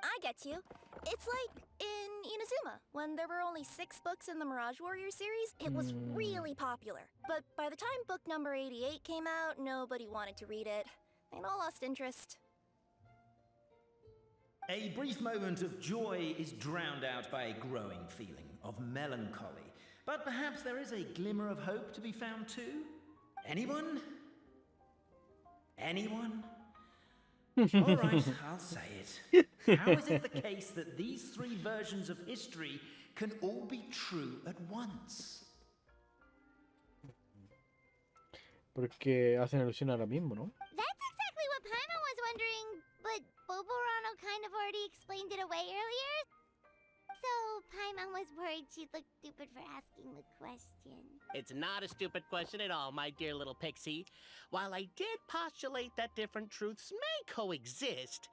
I get you. It's like in Inazuma, when there were only 6 books in the Mirage Warrior series, it was really popular. But by the time book number 88 came out, nobody wanted to read it. They'd all lost interest. A brief moment of joy is drowned out by a growing feeling of melancholy. But perhaps there is a glimmer of hope to be found too? Anyone? Anyone? All right, I'll say it. How is it the case that these three versions of history can all be true at once? Porque hacen alusión ahora mismo, ¿no? That's exactly what Paimon was wondering, but Boborano kind of already explained it away earlier. So Paimon was worried she'd look stupid for asking the question. It's not a stupid question at all, my dear little pixie. While I did postulate that different truths may coexist,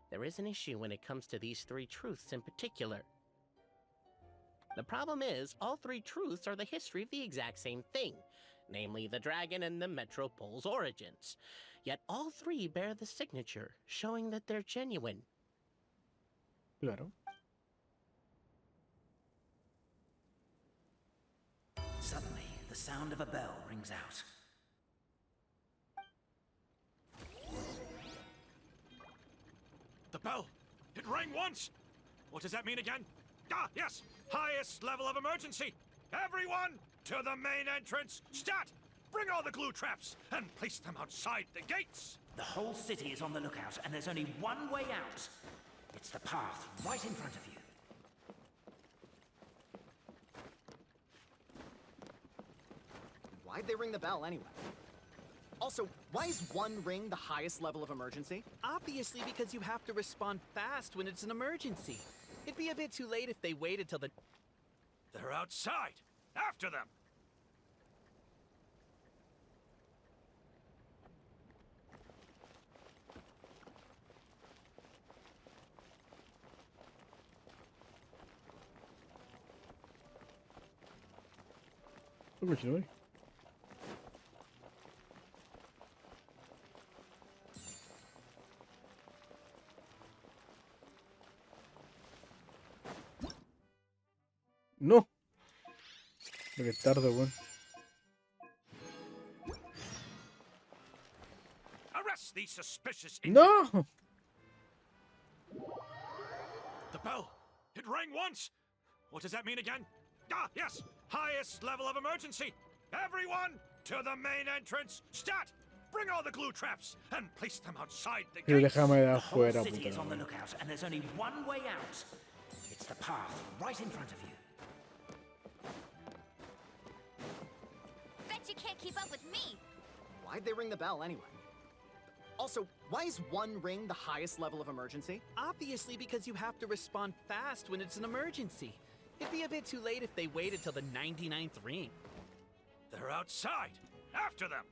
there is an issue when it comes to these three truths in particular. The problem is, all three truths are the history of the exact same thing, namely the dragon and the Metropole's origins. Yet all three bear the signature, showing that they're genuine. Claro. Suddenly, the sound of a bell rings out. The bell! It rang once! What does that mean again? Ah, yes! Highest level of emergency! Everyone, to the main entrance! Stat! Bring all the glue traps and place them outside the gates! The whole city is on the lookout, and there's only one way out. It's the path right in front of you. Why'd they ring the bell anyway? Also, why is one ring the highest level of emergency? Obviously because you have to respond fast when it's an emergency. It'd be a bit too late if they waited till the... They're outside! After them! Originally. No. Lo que tarde, weón. Arrest these suspicious... No! The bell! It rang once! What does that mean again? Ah, yes! Highest level of emergency! Everyone, to the main entrance! Stat! Bring all the glue traps and place them outside the Pero gates! déjame de The whole afuera, city is puta on the madre. lookout, and there's only one way out. It's the path right in front of you. Bet you can't keep up with me. Why'd they ring the bell anyway? Also, why is one ring the highest level of emergency? Obviously because you have to respond fast when it's an emergency. It'd be a bit too late if they waited till the 99th ring. They're outside! After them!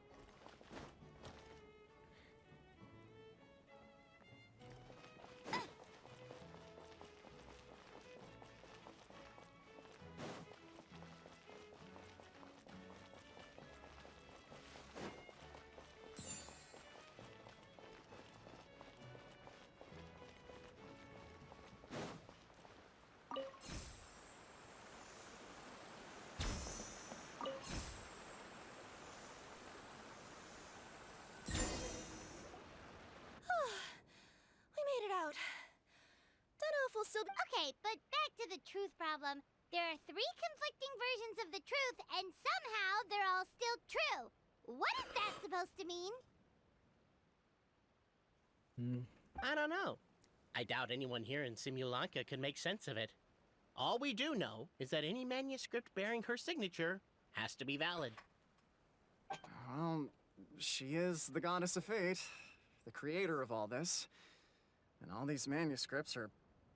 will still be. Okay, but back to the truth problem. There are 3 conflicting versions of the truth, and somehow they're all still true. What is that supposed to mean? I don't know. I doubt anyone here in Simulanka can make sense of it. All we do know is that any manuscript bearing her signature has to be valid. Well, she is the goddess of fate, the creator of all this. And all these manuscripts are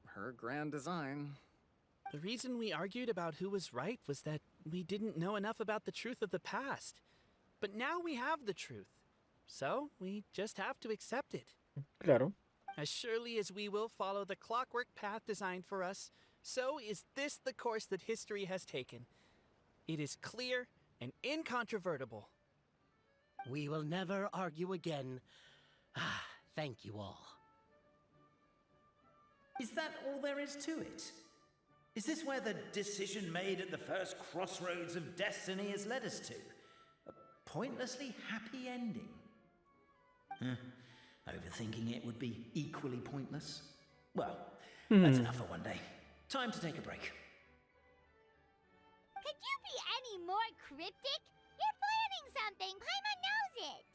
her grand design. The reason we argued about who was right was that we didn't know enough about the truth of the past. But now we have the truth. So we just have to accept it. Claro. As surely as we will follow the clockwork path designed for us, so is this the course that history has taken. It is clear and incontrovertible. We will never argue again. Thank you all. Is that all there is to it? Is this where the decision made at the first crossroads of destiny has led us to? A pointlessly happy ending? Overthinking it would be equally pointless. Well, that's enough for one day. Time to take a break. Could you be any more cryptic? You're planning something. Paimon knows it.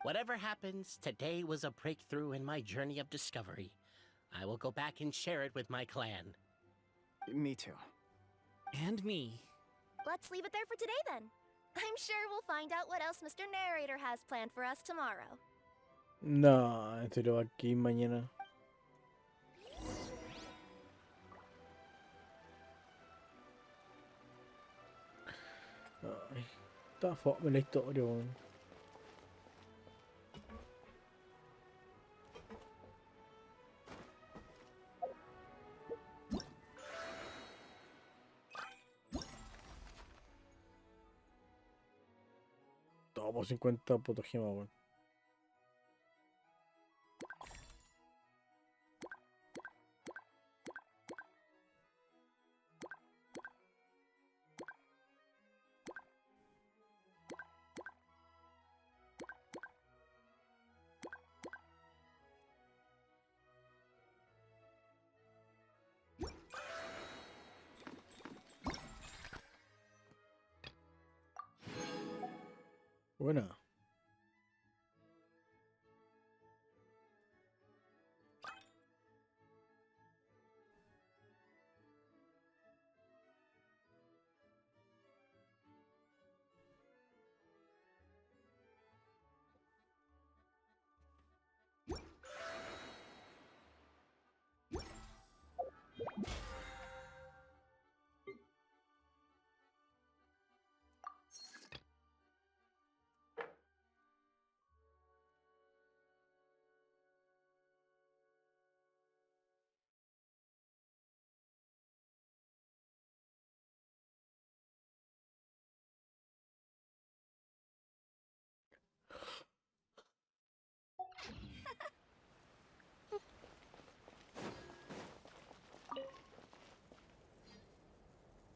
Whatever happens, today was a breakthrough in my journey of discovery. I will go back and share it with my clan. Me too. And me. Let's leave it there for today then. I'm sure we'll find out what else Mr. Narrator has planned for us tomorrow. No, en serio, aquí mañana. Ay, está fome la historia, weón. Todo por 50 putos gemas, weón. Buena.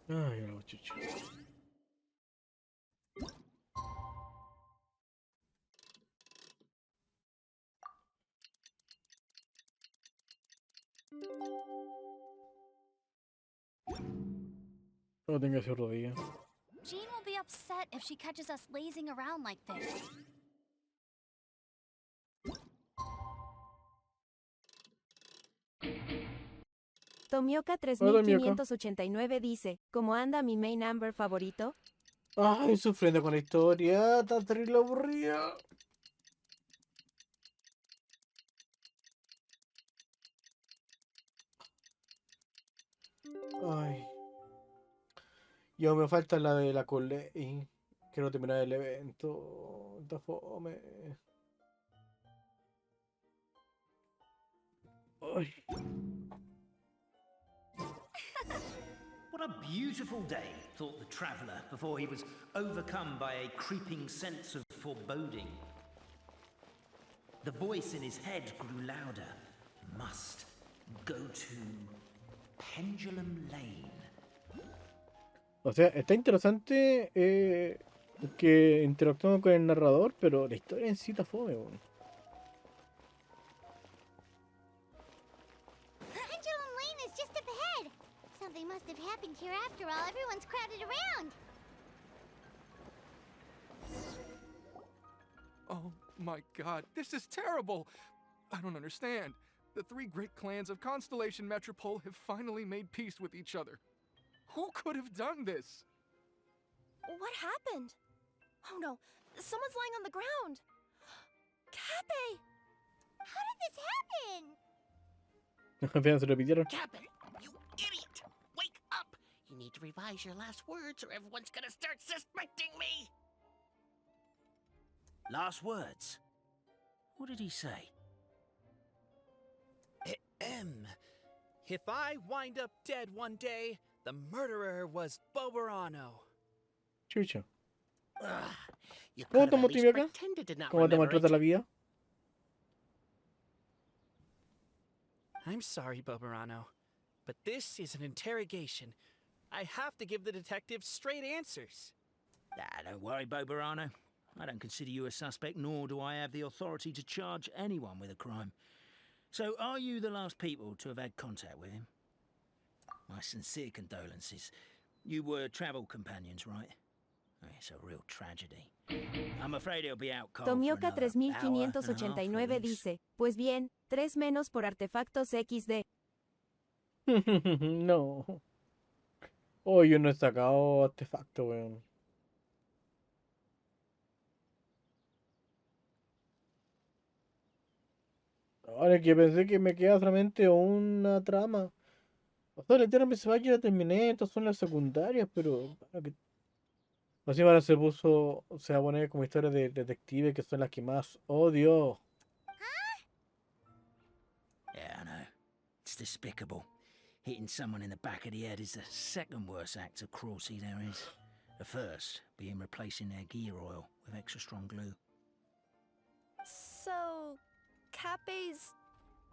Ay, la chucha. No tenga su rodilla. Jean will be upset if she catches us lazing around like this. Tomioka 3589 dice, ¿cómo anda mi main Amber favorito? Ay, sufriendo con la historia, está terrible aburrida. Ay. Yo me falta la de la cole y quiero terminar el evento. Está fome. Ay. What a beautiful day, thought the traveller, before he was overcome by a creeping sense of foreboding. The voice in his head grew louder. Must go to Pendulum Lane. O sea, está interesante que interactuamos con el narrador, pero la historia en sí está fome, weón. must have happened here after all. Everyone's crowded around. Oh my god, this is terrible! I don't understand. The three great clans of Constellation Metropole have finally made peace with each other. Who could have done this? What happened? Oh no, someone's lying on the ground. Cappe! How did this happen? Apenas se repitieron. Cappe, you idiot! Wake up! You need to revise your last words or everyone's gonna start suspecting me! Last words? What did he say? If I wind up dead one day, the murderer was Boberano. Chucha. You ¿Cómo could te have at least motivé acá? pretended to not ¿Cómo te remember maltrata it. la vida? I'm sorry, Boberano, but this is an interrogation. I have to give the detective straight answers. Don't worry, Boberano. I don't consider you a suspect, nor do I have the authority to charge anyone with a crime. So, are you the last people to have had contact with him? My sincere condolences. You were travel companions, right? It's a real tragedy. I'm afraid he'll be out cold for Tomioka another hour and a half, 3589 at least. dice, pues bien, 3 menos por artefactos XD. No. Oh, yo no he sacado artefacto, weón. Ahora que pensé que me queda solamente una trama. O sea, literalmente se va, ya la terminé, estas son las secundarias, pero... Así ahora se va a poner como historia de detective, que son las que más odio. Yeah, I know. It's despicable. Hitting someone in the back of the head is the second worst act of cruelty there is. The first being replacing their gear oil with extra strong glue. So, Cappe's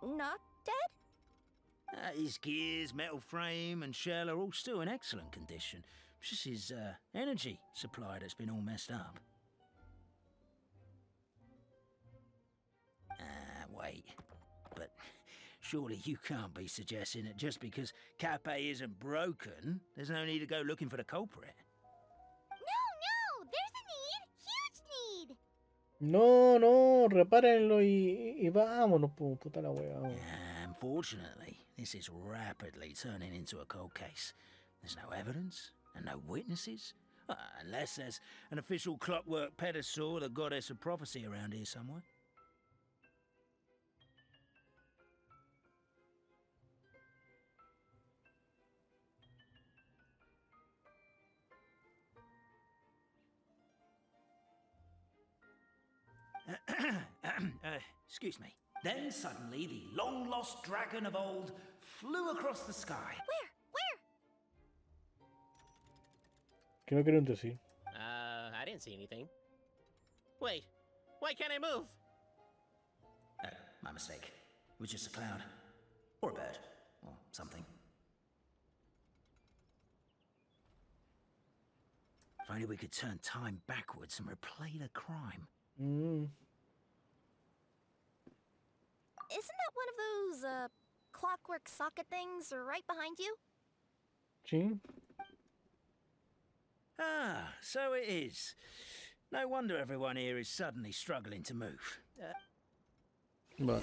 not dead? His gears, metal frame and shell are all still in excellent condition. It's just his energy supply that's been all messed up. Wait. But surely you can't be suggesting that just because Cappe isn't broken, there's no need to go looking for the culprit. No! There's a need! Huge need! No, repárenlo y vámonos, puta la wea. Unfortunately, this is rapidly turning into a cold case. There's no evidence and no witnesses. Unless there's an official clockwork pedestal or the goddess of prophecy around here somewhere. Excuse me. Then suddenly the long-lost dragon of old flew across the sky. ¿Qué me quieren decir? I didn't see anything. Wait, why can't I move? Oh, my mistake. It was just a cloud. Or a bird. Or something. If only we could turn time backwards and replay the crime. Isn't that one of those, clockwork socket things right behind you? Sí. Ah, so it is. No wonder everyone here is suddenly struggling to move. Vale.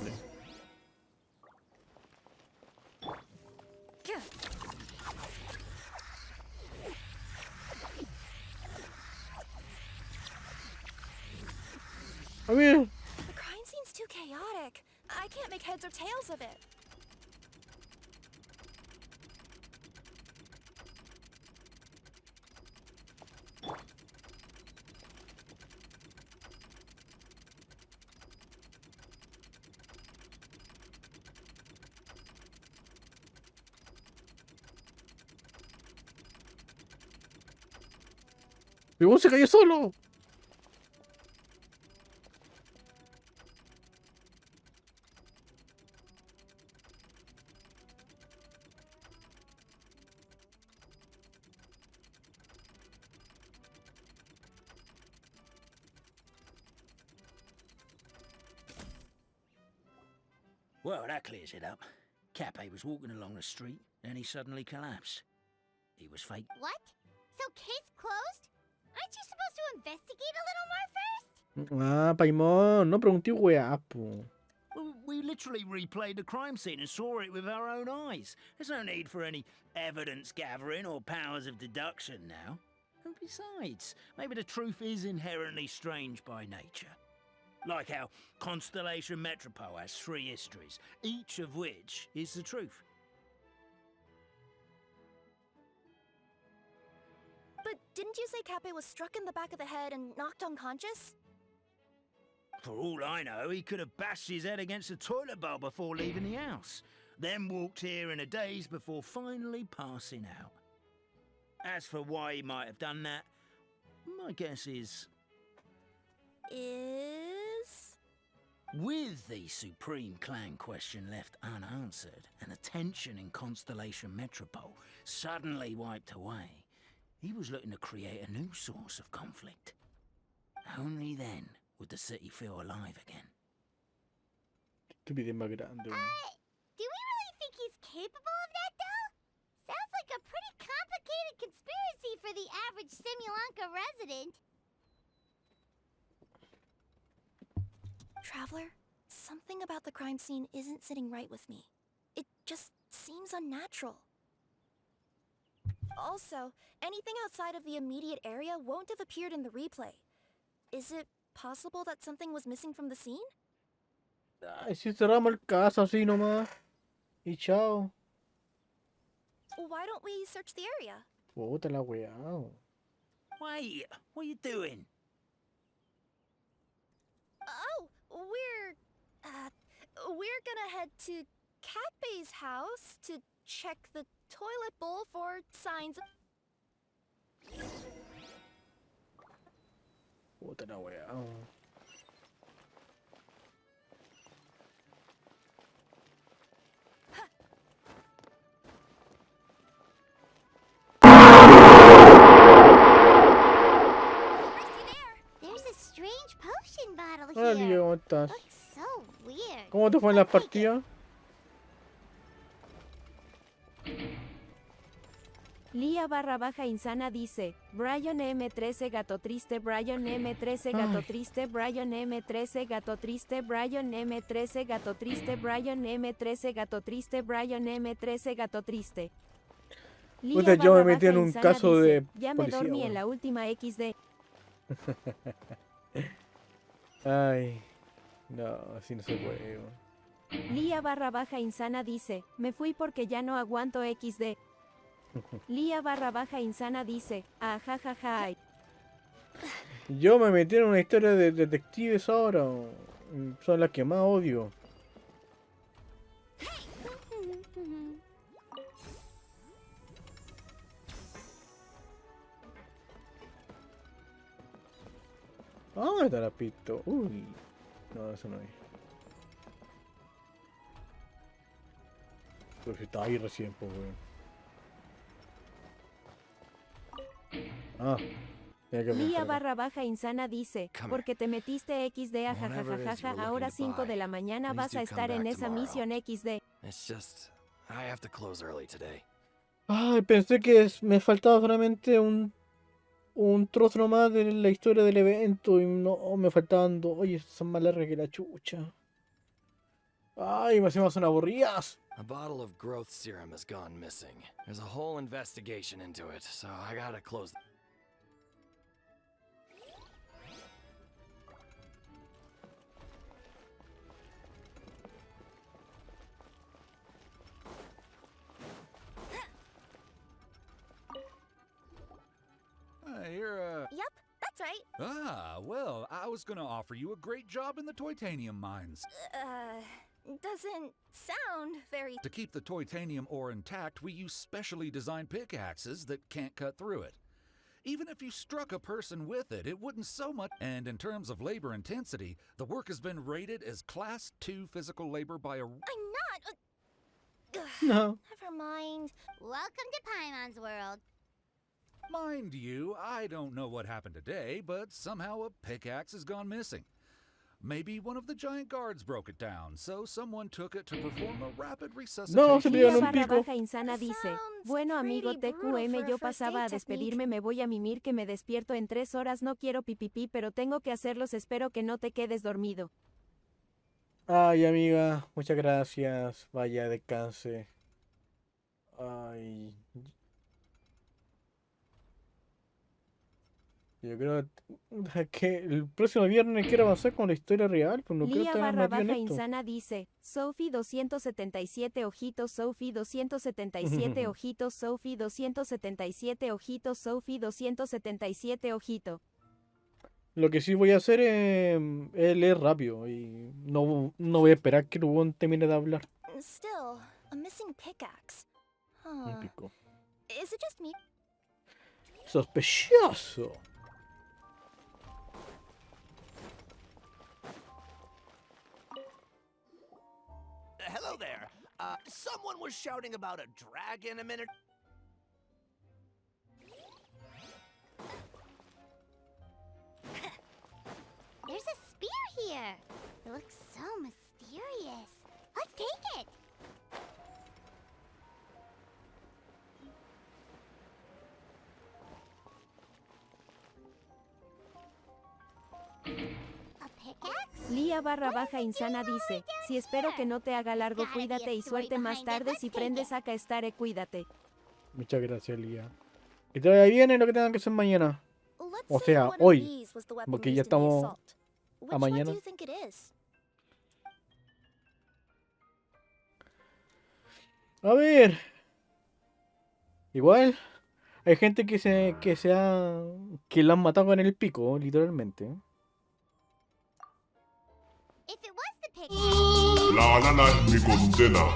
A ver. The crime seems too chaotic. I can't make heads or tails of it. ¡Pibón se cayó solo! Well, that clears it up. Cappe was walking along the street, and he suddenly collapsed. he was fake. What? So case closed? Aren't you supposed to investigate a little more first? Ah, Paimon, no pregunté weá, po. Well, we literally replayed the crime scene and saw it with our own eyes. There's no need for any evidence gathering or powers of deduction now. And besides, maybe the truth is inherently strange by nature. Like how Constellation Metropole has 3 histories, each of which is the truth. But didn't you say Cappe was struck in the back of the head and knocked unconscious? For all I know, he could have bashed his head against a toilet bowl before leaving the house, then walked here in a daze before finally passing out. As for why he might have done that, my guess is... With the Supreme Clan question left unanswered and the tension in Constellation Metropole suddenly wiped away, he was looking to create a new source of conflict. Only then would the city feel alive again. Estupidez más grande. Do we really think he's capable of that, though? Sounds like a pretty complicated conspiracy for the average Simulanka resident. Traveler, something about the crime scene isn't sitting right with me. It just seems unnatural. Also, anything outside of the immediate area won't have appeared in the replay. Is it possible that something was missing from the scene? Ay, si cerramos el caso así nomás. Y chao. Why don't we search the area? Puta la weá. Wait, what are you doing? Oh, we're gonna head to Cappe's house to check the toilet bowl for signs of... Puta la weá. There's a strange potion bottle Hola, here. Leo, ¿cómo estás? Looks so weird. ¿Cómo te fue en la partida? Lía barra baja insana dice, Brian M13 gato triste, Brian M13 gato Ay. triste, Brian M13 gato triste, Brian M13 gato triste, Brian M13 gato triste, Brian M13 gato triste. Lía Puta, yo me barra metí en baja un insana caso dice, de ya me policía, dormí en weón. la última XD. Ay. No, así no se puede, weón. Lía barra baja insana dice, me fui porque ya no aguanto XD. Lía barra baja insana dice, ajajaja. Yo me metí en una historia de detectives ahora. Son las que más odio. Ah, está la pito. Uy. No, eso no es. Pero si está ahí recién, pues, weón. Ah. tenía que Lía preguntar. barra baja insana dice, porque te metiste XD ajajajaja, ahora 5 de la mañana vas a estar en esa misión XD. It's just, I have to close early today. Ay, pensé que me faltaba solamente un trozo nomás de la historia del evento y no, me faltaban dos. Oye, son más largas que la chucha. Ay, me son aburridas. A bottle of growth serum has gone missing. There's a whole investigation into it, so I gotta close. You're, Yep, that's right. Ah, well, I was gonna offer you a great job in the Titanium mines. Doesn't sound very... To keep the Titanium ore intact, we use specially designed pickaxes that can't cut through it. Even if you struck a person with it, it wouldn't so much. And in terms of labor intensity, the work has been rated as Class 2 physical labor by a... I'm not... No. Never mind. Welcome to Paimon's world. Mind you, I don't know what happened today, but somehow a pickaxe has gone missing. Maybe one of the giant guards broke it down, so someone took it to perform a rapid No, resuscitation. se pidieron Lía un barra pico. baja insana dice, bueno amigo TQM, yo pasaba a despedirme, me voy a mimir que me despierto en 3 horas, no quiero pipipí, pero tengo que hacerlos, espero que no te quedes dormido. Ay, amiga, muchas gracias. Vaya, descanse. Ay. Yo creo que el próximo viernes quiero avanzar con la historia real, pues no quiero Lía estar barra metido en baja esto. insana dice, Sophie 277 ojitos, Sophie 277 ojitos, Sophie 277 ojitos, Sophie 277 ojito. Lo que sí voy a hacer es leer rápido y no voy a esperar que el huevón termine de hablar. Still, a missing pickaxe. Un Huh. pico. Is it just me? Sospechoso. Hello there. Someone was shouting about a dragon a minute. There's a spear here. It looks so mysterious. Let's take it. A pickaxe? Lía barra baja insana dice, si espero que no te haga largo, cuídate y suerte más tarde, si prendes acá estaré, cuídate. Muchas gracias, Lía. Que te vaya bien en lo que tengan que hacer mañana. O sea, hoy. Porque ya estamos a mañana. A ver. Igual. Hay gente que la han matado con el pico, literalmente. If it was the pickaxe, La nana es mi condena.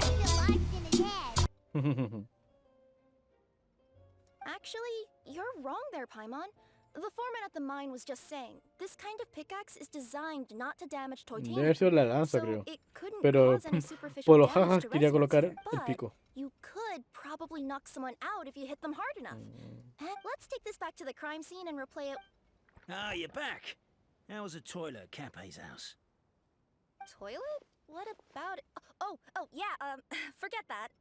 Actually, you're wrong there, Paimon. The foreman at the mine was just saying, this kind of pickaxe is designed not to damage titanium. Debe ser la lanza, so creo. it couldn't Pero cause any superficial por los damage jajas to quería residents, colocar el but pico. you could probably knock someone out if you hit them hard enough. Let's take this back to the crime scene and replay it. Ah, you're back. How was the toilet at Cape's house? Toilet? What about it? Oh, yeah, forget that.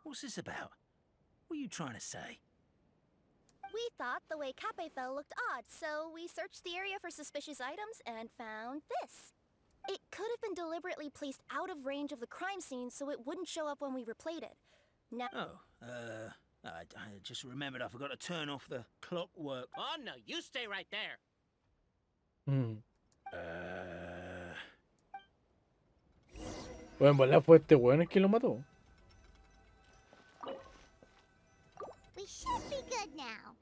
What's this about? What are you trying to say? We thought the way Cape fell looked odd, so we searched the area for suspicious items and found this. It could have been deliberately placed out of range of the crime scene so it wouldn't show up when we replayed it. Now, I just remembered I forgot to turn off the clockwork. Oh no, you stay right there. Bueno, en verdad fue este weón el que lo mató. we should be good now.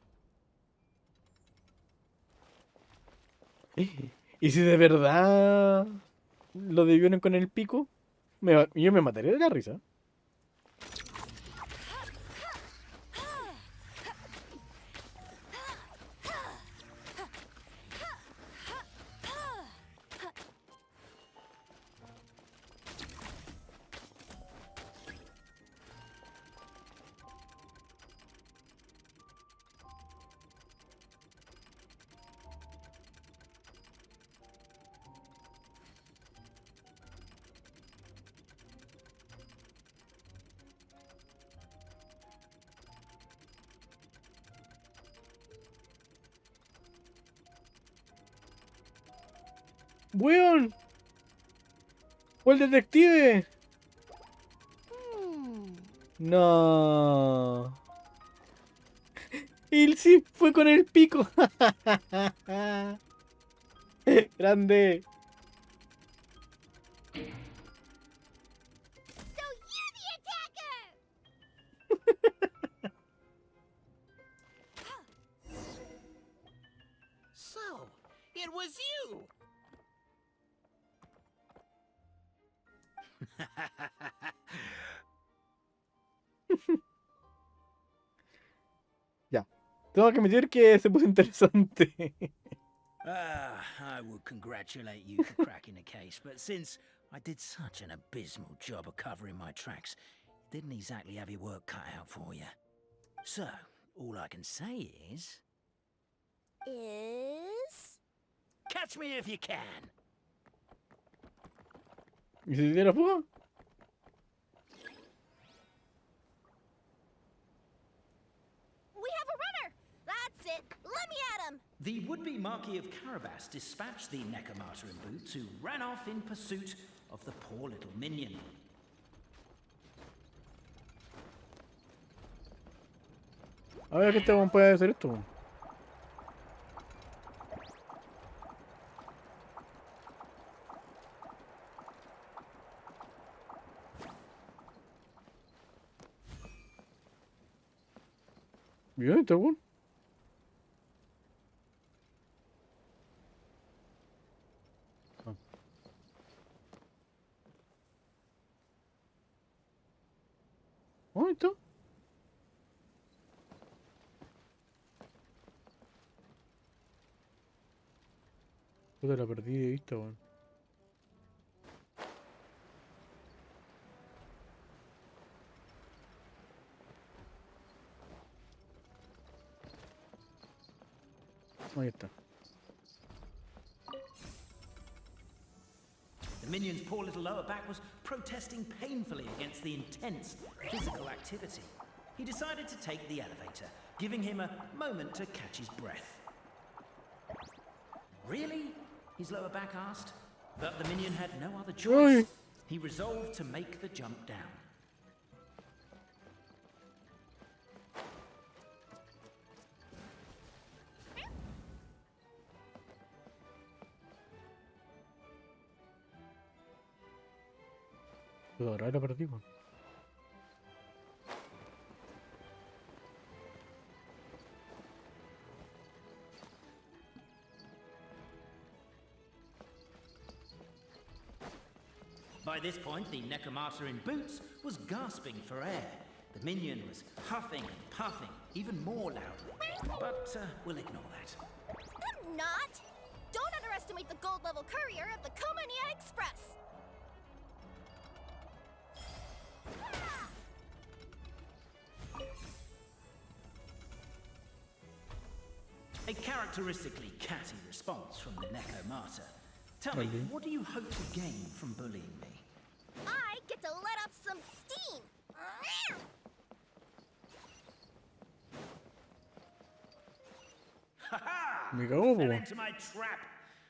Y si de verdad lo debieron con el pico, yo me mataría de la risa. ¡Weón! ¡Fue el detective! No. Y sí, fue con el pico. Grande. So you're the attacker! So, it was you! Ya. Tengo que admitir que se puso interesante. I would congratulate you for cracking the case, but since I did such an abysmal job of covering my tracks, didn't exactly have your work cut out for you. So, all I can say is... Is... Catch me if you can! ¿Y si tiene fuga? We have a runner! That's it! Let me at him! The would-be Marquis of Carabas dispatched the Necromata in boots, who ran off in pursuit of the poor little minion. A ver, ¿qué este weón puede hacer esto? Bien, este weón. ¿Dónde está? Puta, la perdí de vista, weón. Ahí está. The minion's poor little lower back was protesting painfully against the intense physical activity. He decided to take the elevator, giving him a moment to catch his breath. Really? His lower back asked. But the minion had no other choice. He resolved to make the jump down. Ahora la perdí, weón. By this point, the Necromata in boots was gasping for air. The minion was huffing and puffing, even more loudly. But we'll ignore that. I'm not! Don't underestimate the gold-level courier of the Komania Express! A characteristically catty response from the Necromata. Tell me, what do you hope to gain from bullying me? I get to let up some steam! Ha-ha! Me cago, Fell po. into my trap.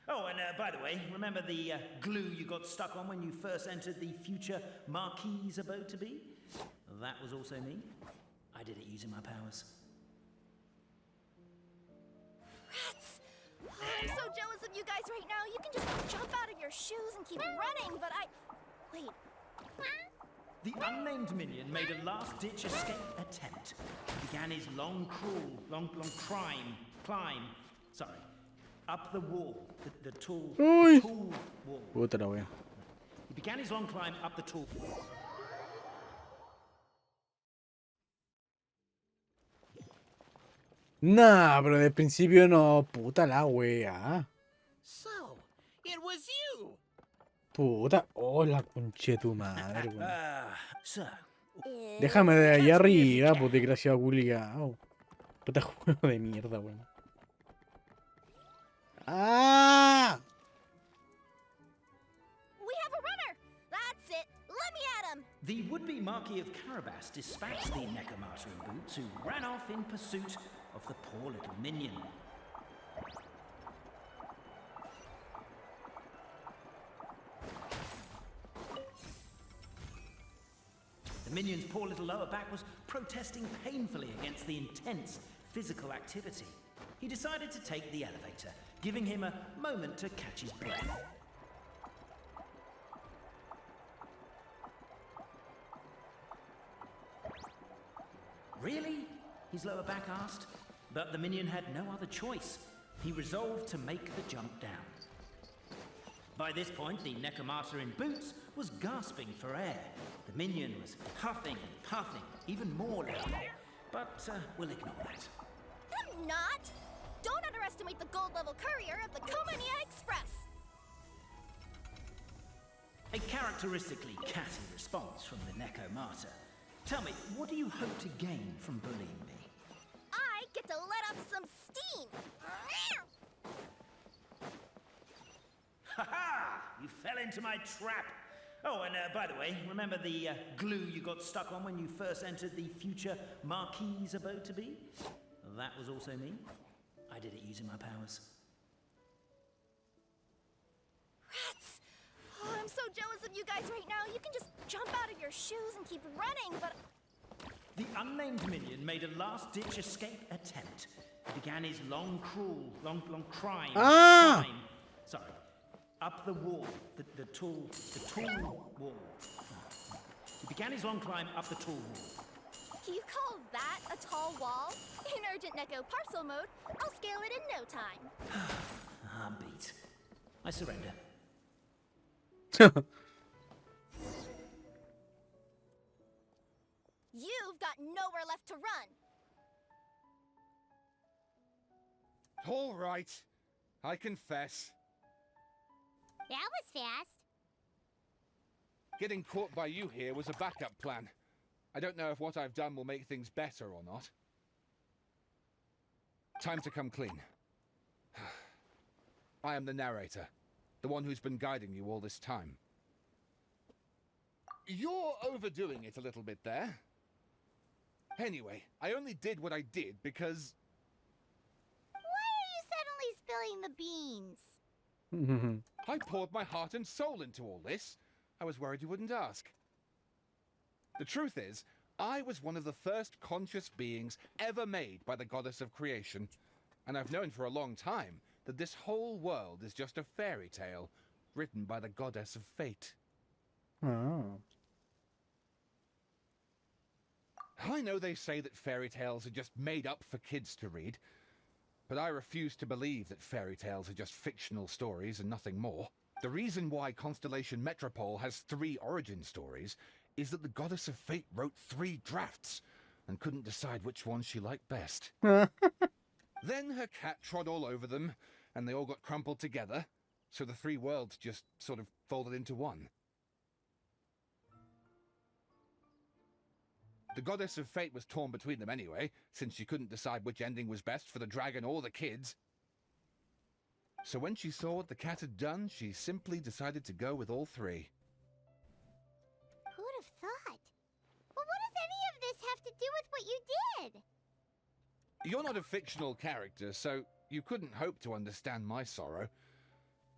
Oh, and by the way, remember the glue you got stuck on when you first entered the future Marquis' abode to be? That was also me. I did it using my powers. Rats! I'm so jealous of you guys right now. You can just jump out of your shoes and keep running, but Wait. The unnamed minion made a last-ditch escape attempt. He began his long climb, up the wall, the tall wall. Puta la wea. He began his long climb up the tall wall. Nah, pero de principio no. Puta la wea. So, it was you! Puta. Oh, la conche tu madre, weón. So, Déjame de ahí arriba, pues desgraciado culiao. Puta juego de mierda, weón. ¡Ah! We have a runner! That's it! Let me at him! the would-be Marquis of Carabas dispatched the Necromata in boots, who ran off in pursuit of the poor little minion. The minion's poor little lower back was protesting painfully against the intense physical activity. He decided to take the elevator, giving him a moment to catch his breath. Really? His lower back asked. But the minion had no other choice. He resolved to make the jump down. By this point, the Necromata in boots was gasping for air. The minion was huffing and puffing, even more loudly. But we'll ignore that. I'm not! Don't underestimate the gold-level courier of the Komania Express! A characteristically catty response from the Necromata. Tell me, what do you hope to gain from bullying me? I get to let up some steam! Ha-ha! You fell into my trap. Oh, and by the way, remember the glue you got stuck on when you first entered the future Marquis's abode to be? That was also me. I did it using my powers. Rats! Oh, I'm so jealous of you guys right now. You can just jump out of your shoes and keep running, but... The unnamed minion made a last-ditch escape attempt. He began his long climb. Sorry. Up the wall. The tall wall. He began his long climb up the tall wall. You call that a tall wall? In urgent Neko parcel mode, I'll scale it in no time. I'm beat. I surrender. You've got nowhere left to run. All right. I confess. That was fast. Getting caught by you here was a backup plan. I don't know if what I've done will make things better or not. Time to come clean. I am the narrator, the one who's been guiding you all this time. You're overdoing it a little bit there. Anyway, I only did what I did because... Why are you suddenly spilling the beans? I poured my heart and soul into all this. I was worried you wouldn't ask. The truth is, I was one of the first conscious beings ever made by the goddess of creation. And I've known for a long time that this whole world is just a fairy tale written by the goddess of fate. Oh. I know they say that fairy tales are just made up for kids to read, but I refuse to believe that fairy tales are just fictional stories and nothing more. The reason why Constellation Metropole has 3 origin stories is that the goddess of fate wrote 3 drafts and couldn't decide which one she liked best. Then her cat trod all over them, and they all got crumpled together, so the 3 worlds just sort of folded into one. The goddess of fate was torn between them anyway, since she couldn't decide which ending was best for the dragon or the kids. So when she saw what the cat had done, she simply decided to go with all 3. Who'd have thought? Well, what does any of this have to do with what you did? You're not a fictional character, so you couldn't hope to understand my sorrow.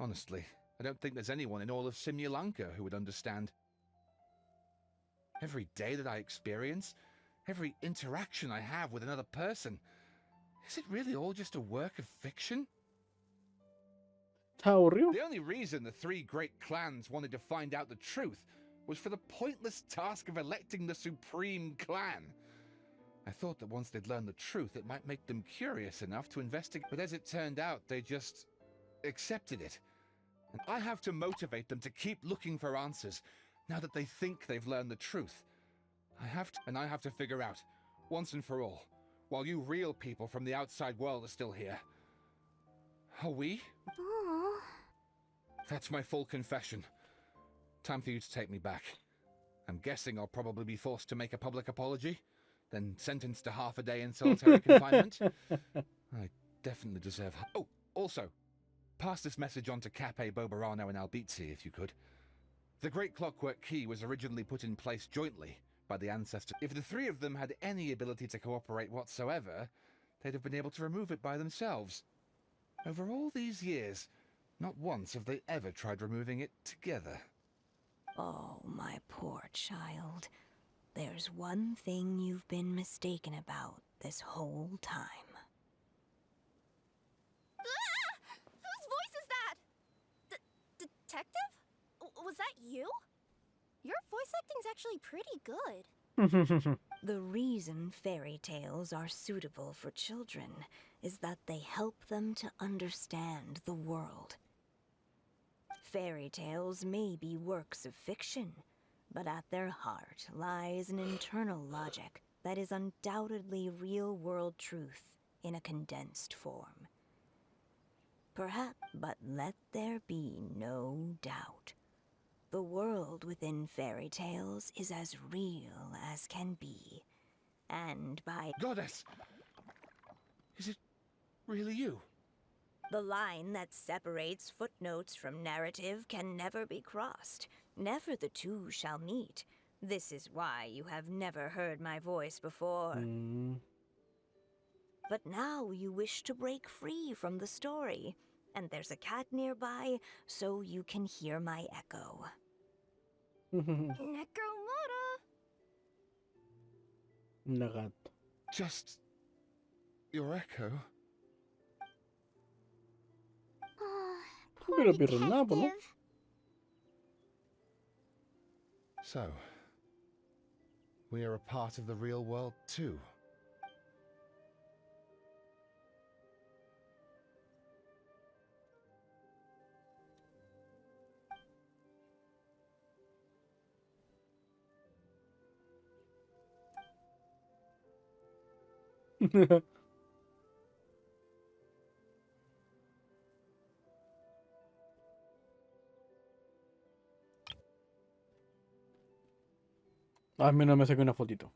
Honestly, I don't think there's anyone in all of Simulanka who would understand. Every day that I experience, every interaction I have with another person, is it really all just a work of fiction? How real? The only reason the 3 great clans wanted to find out the truth was for the pointless task of electing the supreme clan. I thought that once they'd learned the truth, it might make them curious enough to investigate, but as it turned out, they just accepted it. And I have to motivate them to keep looking for answers, now that they think they've learned the truth. I have to figure out, once and for all, while you real people from the outside world are still here. Are we? Aww. That's my full confession. Time for you to take me back. I'm guessing I'll probably be forced to make a public apology, then sentenced to half a day in solitary confinement. I definitely deserve... Oh, also, pass this message on to Cape, Bobarano, and Albizzi, if you could. The Great Clockwork Key was originally put in place jointly by the ancestors. If the 3 of them had any ability to cooperate whatsoever, they'd have been able to remove it by themselves. Over all these years, not once have they ever tried removing it together. Oh, my poor child. There's one thing you've been mistaken about this whole time. Ah! Whose voice is that? Detective? Was that you? Your voice acting's actually pretty good. The reason fairy tales are suitable for children is that they help them to understand the world. Fairy tales may be works of fiction, but at their heart lies an internal logic that is undoubtedly real-world truth in a condensed form. Perhaps, but let there be no doubt. The world within fairy tales is as real as can be, and by... Goddess! Is it really you? The line that separates footnotes from narrative can never be crossed. Never the two shall meet. This is why you have never heard my voice before. But now you wish to break free from the story, and there's a cat nearby, so you can hear my echo. Necromora! Nagat. Just your echo. Pero pirronada, po, ¿no? So, we are a part of the real world too. Al menos me saqué una fotito.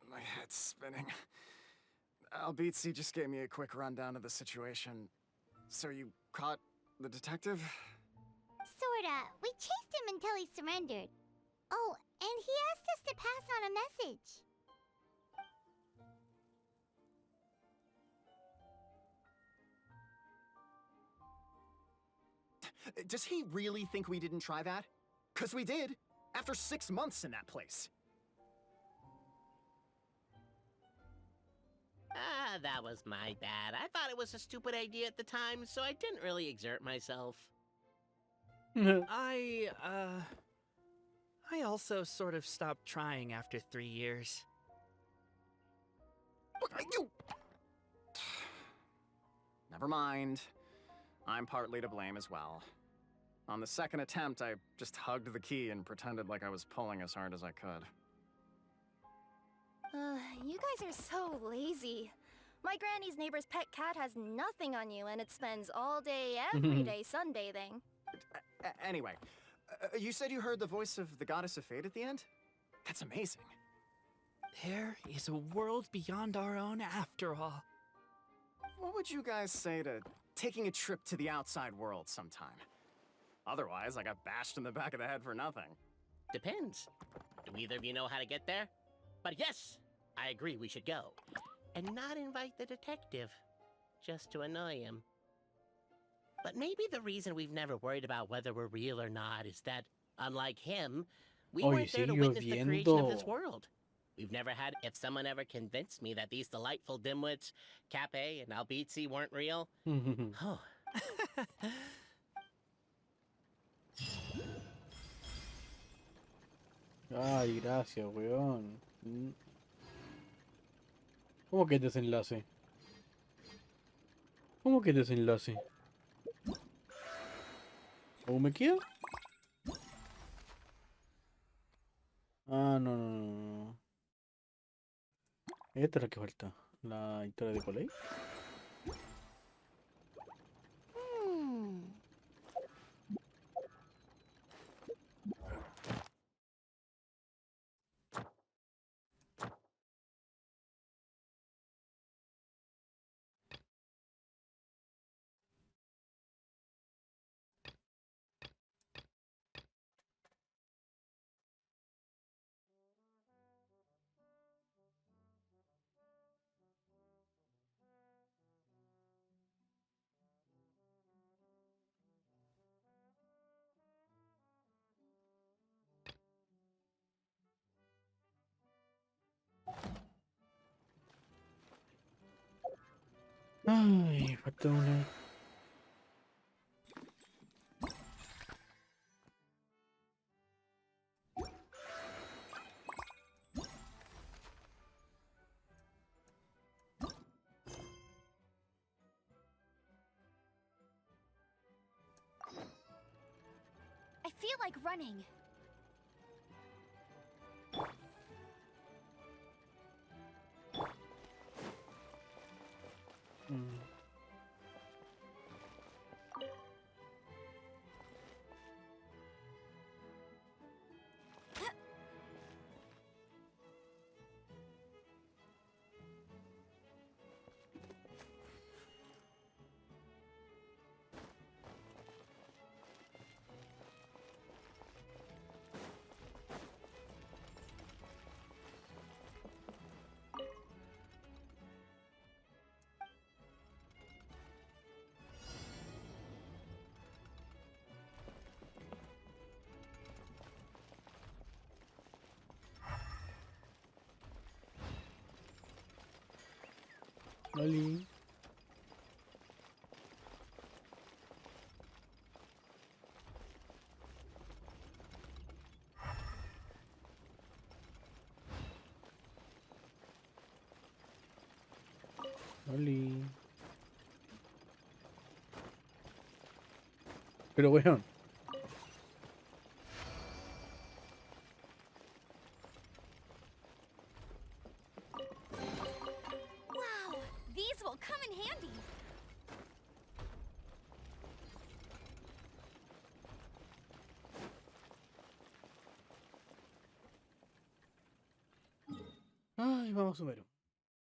My head's spinning. Albizzi just gave me a quick rundown of the situation. So you caught the detective? Sorta. We chased him until he surrendered. Oh, and he asked us to pass on a message. Does he really think we didn't try that? 'Cause we did, after 6 months in that place. Ah, that was my bad. I thought it was a stupid idea at the time, so I didn't really exert myself. I also sort of stopped trying after 3 years. You... Never mind. I'm partly to blame as well. On the second attempt, I just hugged the key and pretended like I was pulling as hard as I could. You guys are so lazy. My granny's neighbor's pet cat has nothing on you, and it spends all day, every day sunbathing. Anyway, you said you heard the voice of the goddess of fate at the end? That's amazing. There is a world beyond our own after all. What would you guys say to taking a trip to the outside world sometime? Otherwise, I got bashed in the back of the head for nothing. Depends. Do either of you know how to get there? But yes, I agree we should go. And not invite the detective, just to annoy him. But maybe the reason we've never worried about whether we're real or not is that, unlike him, we weren't there to witness the creation of this world. We've never had... If someone ever convinced me that these delightful dimwits, Cape and Albizzi, weren't real... oh. Ay, gracias, weón. ¿Cómo que desenlace? ¿Cómo que desenlace? ¿O me queda? Ah, no. Esta es la que falta. La historia de Coley. Ay, falta una. feel like running. Oli. Oli. Pero weón. Wow, these will come in handy. Ay, vamos a ver.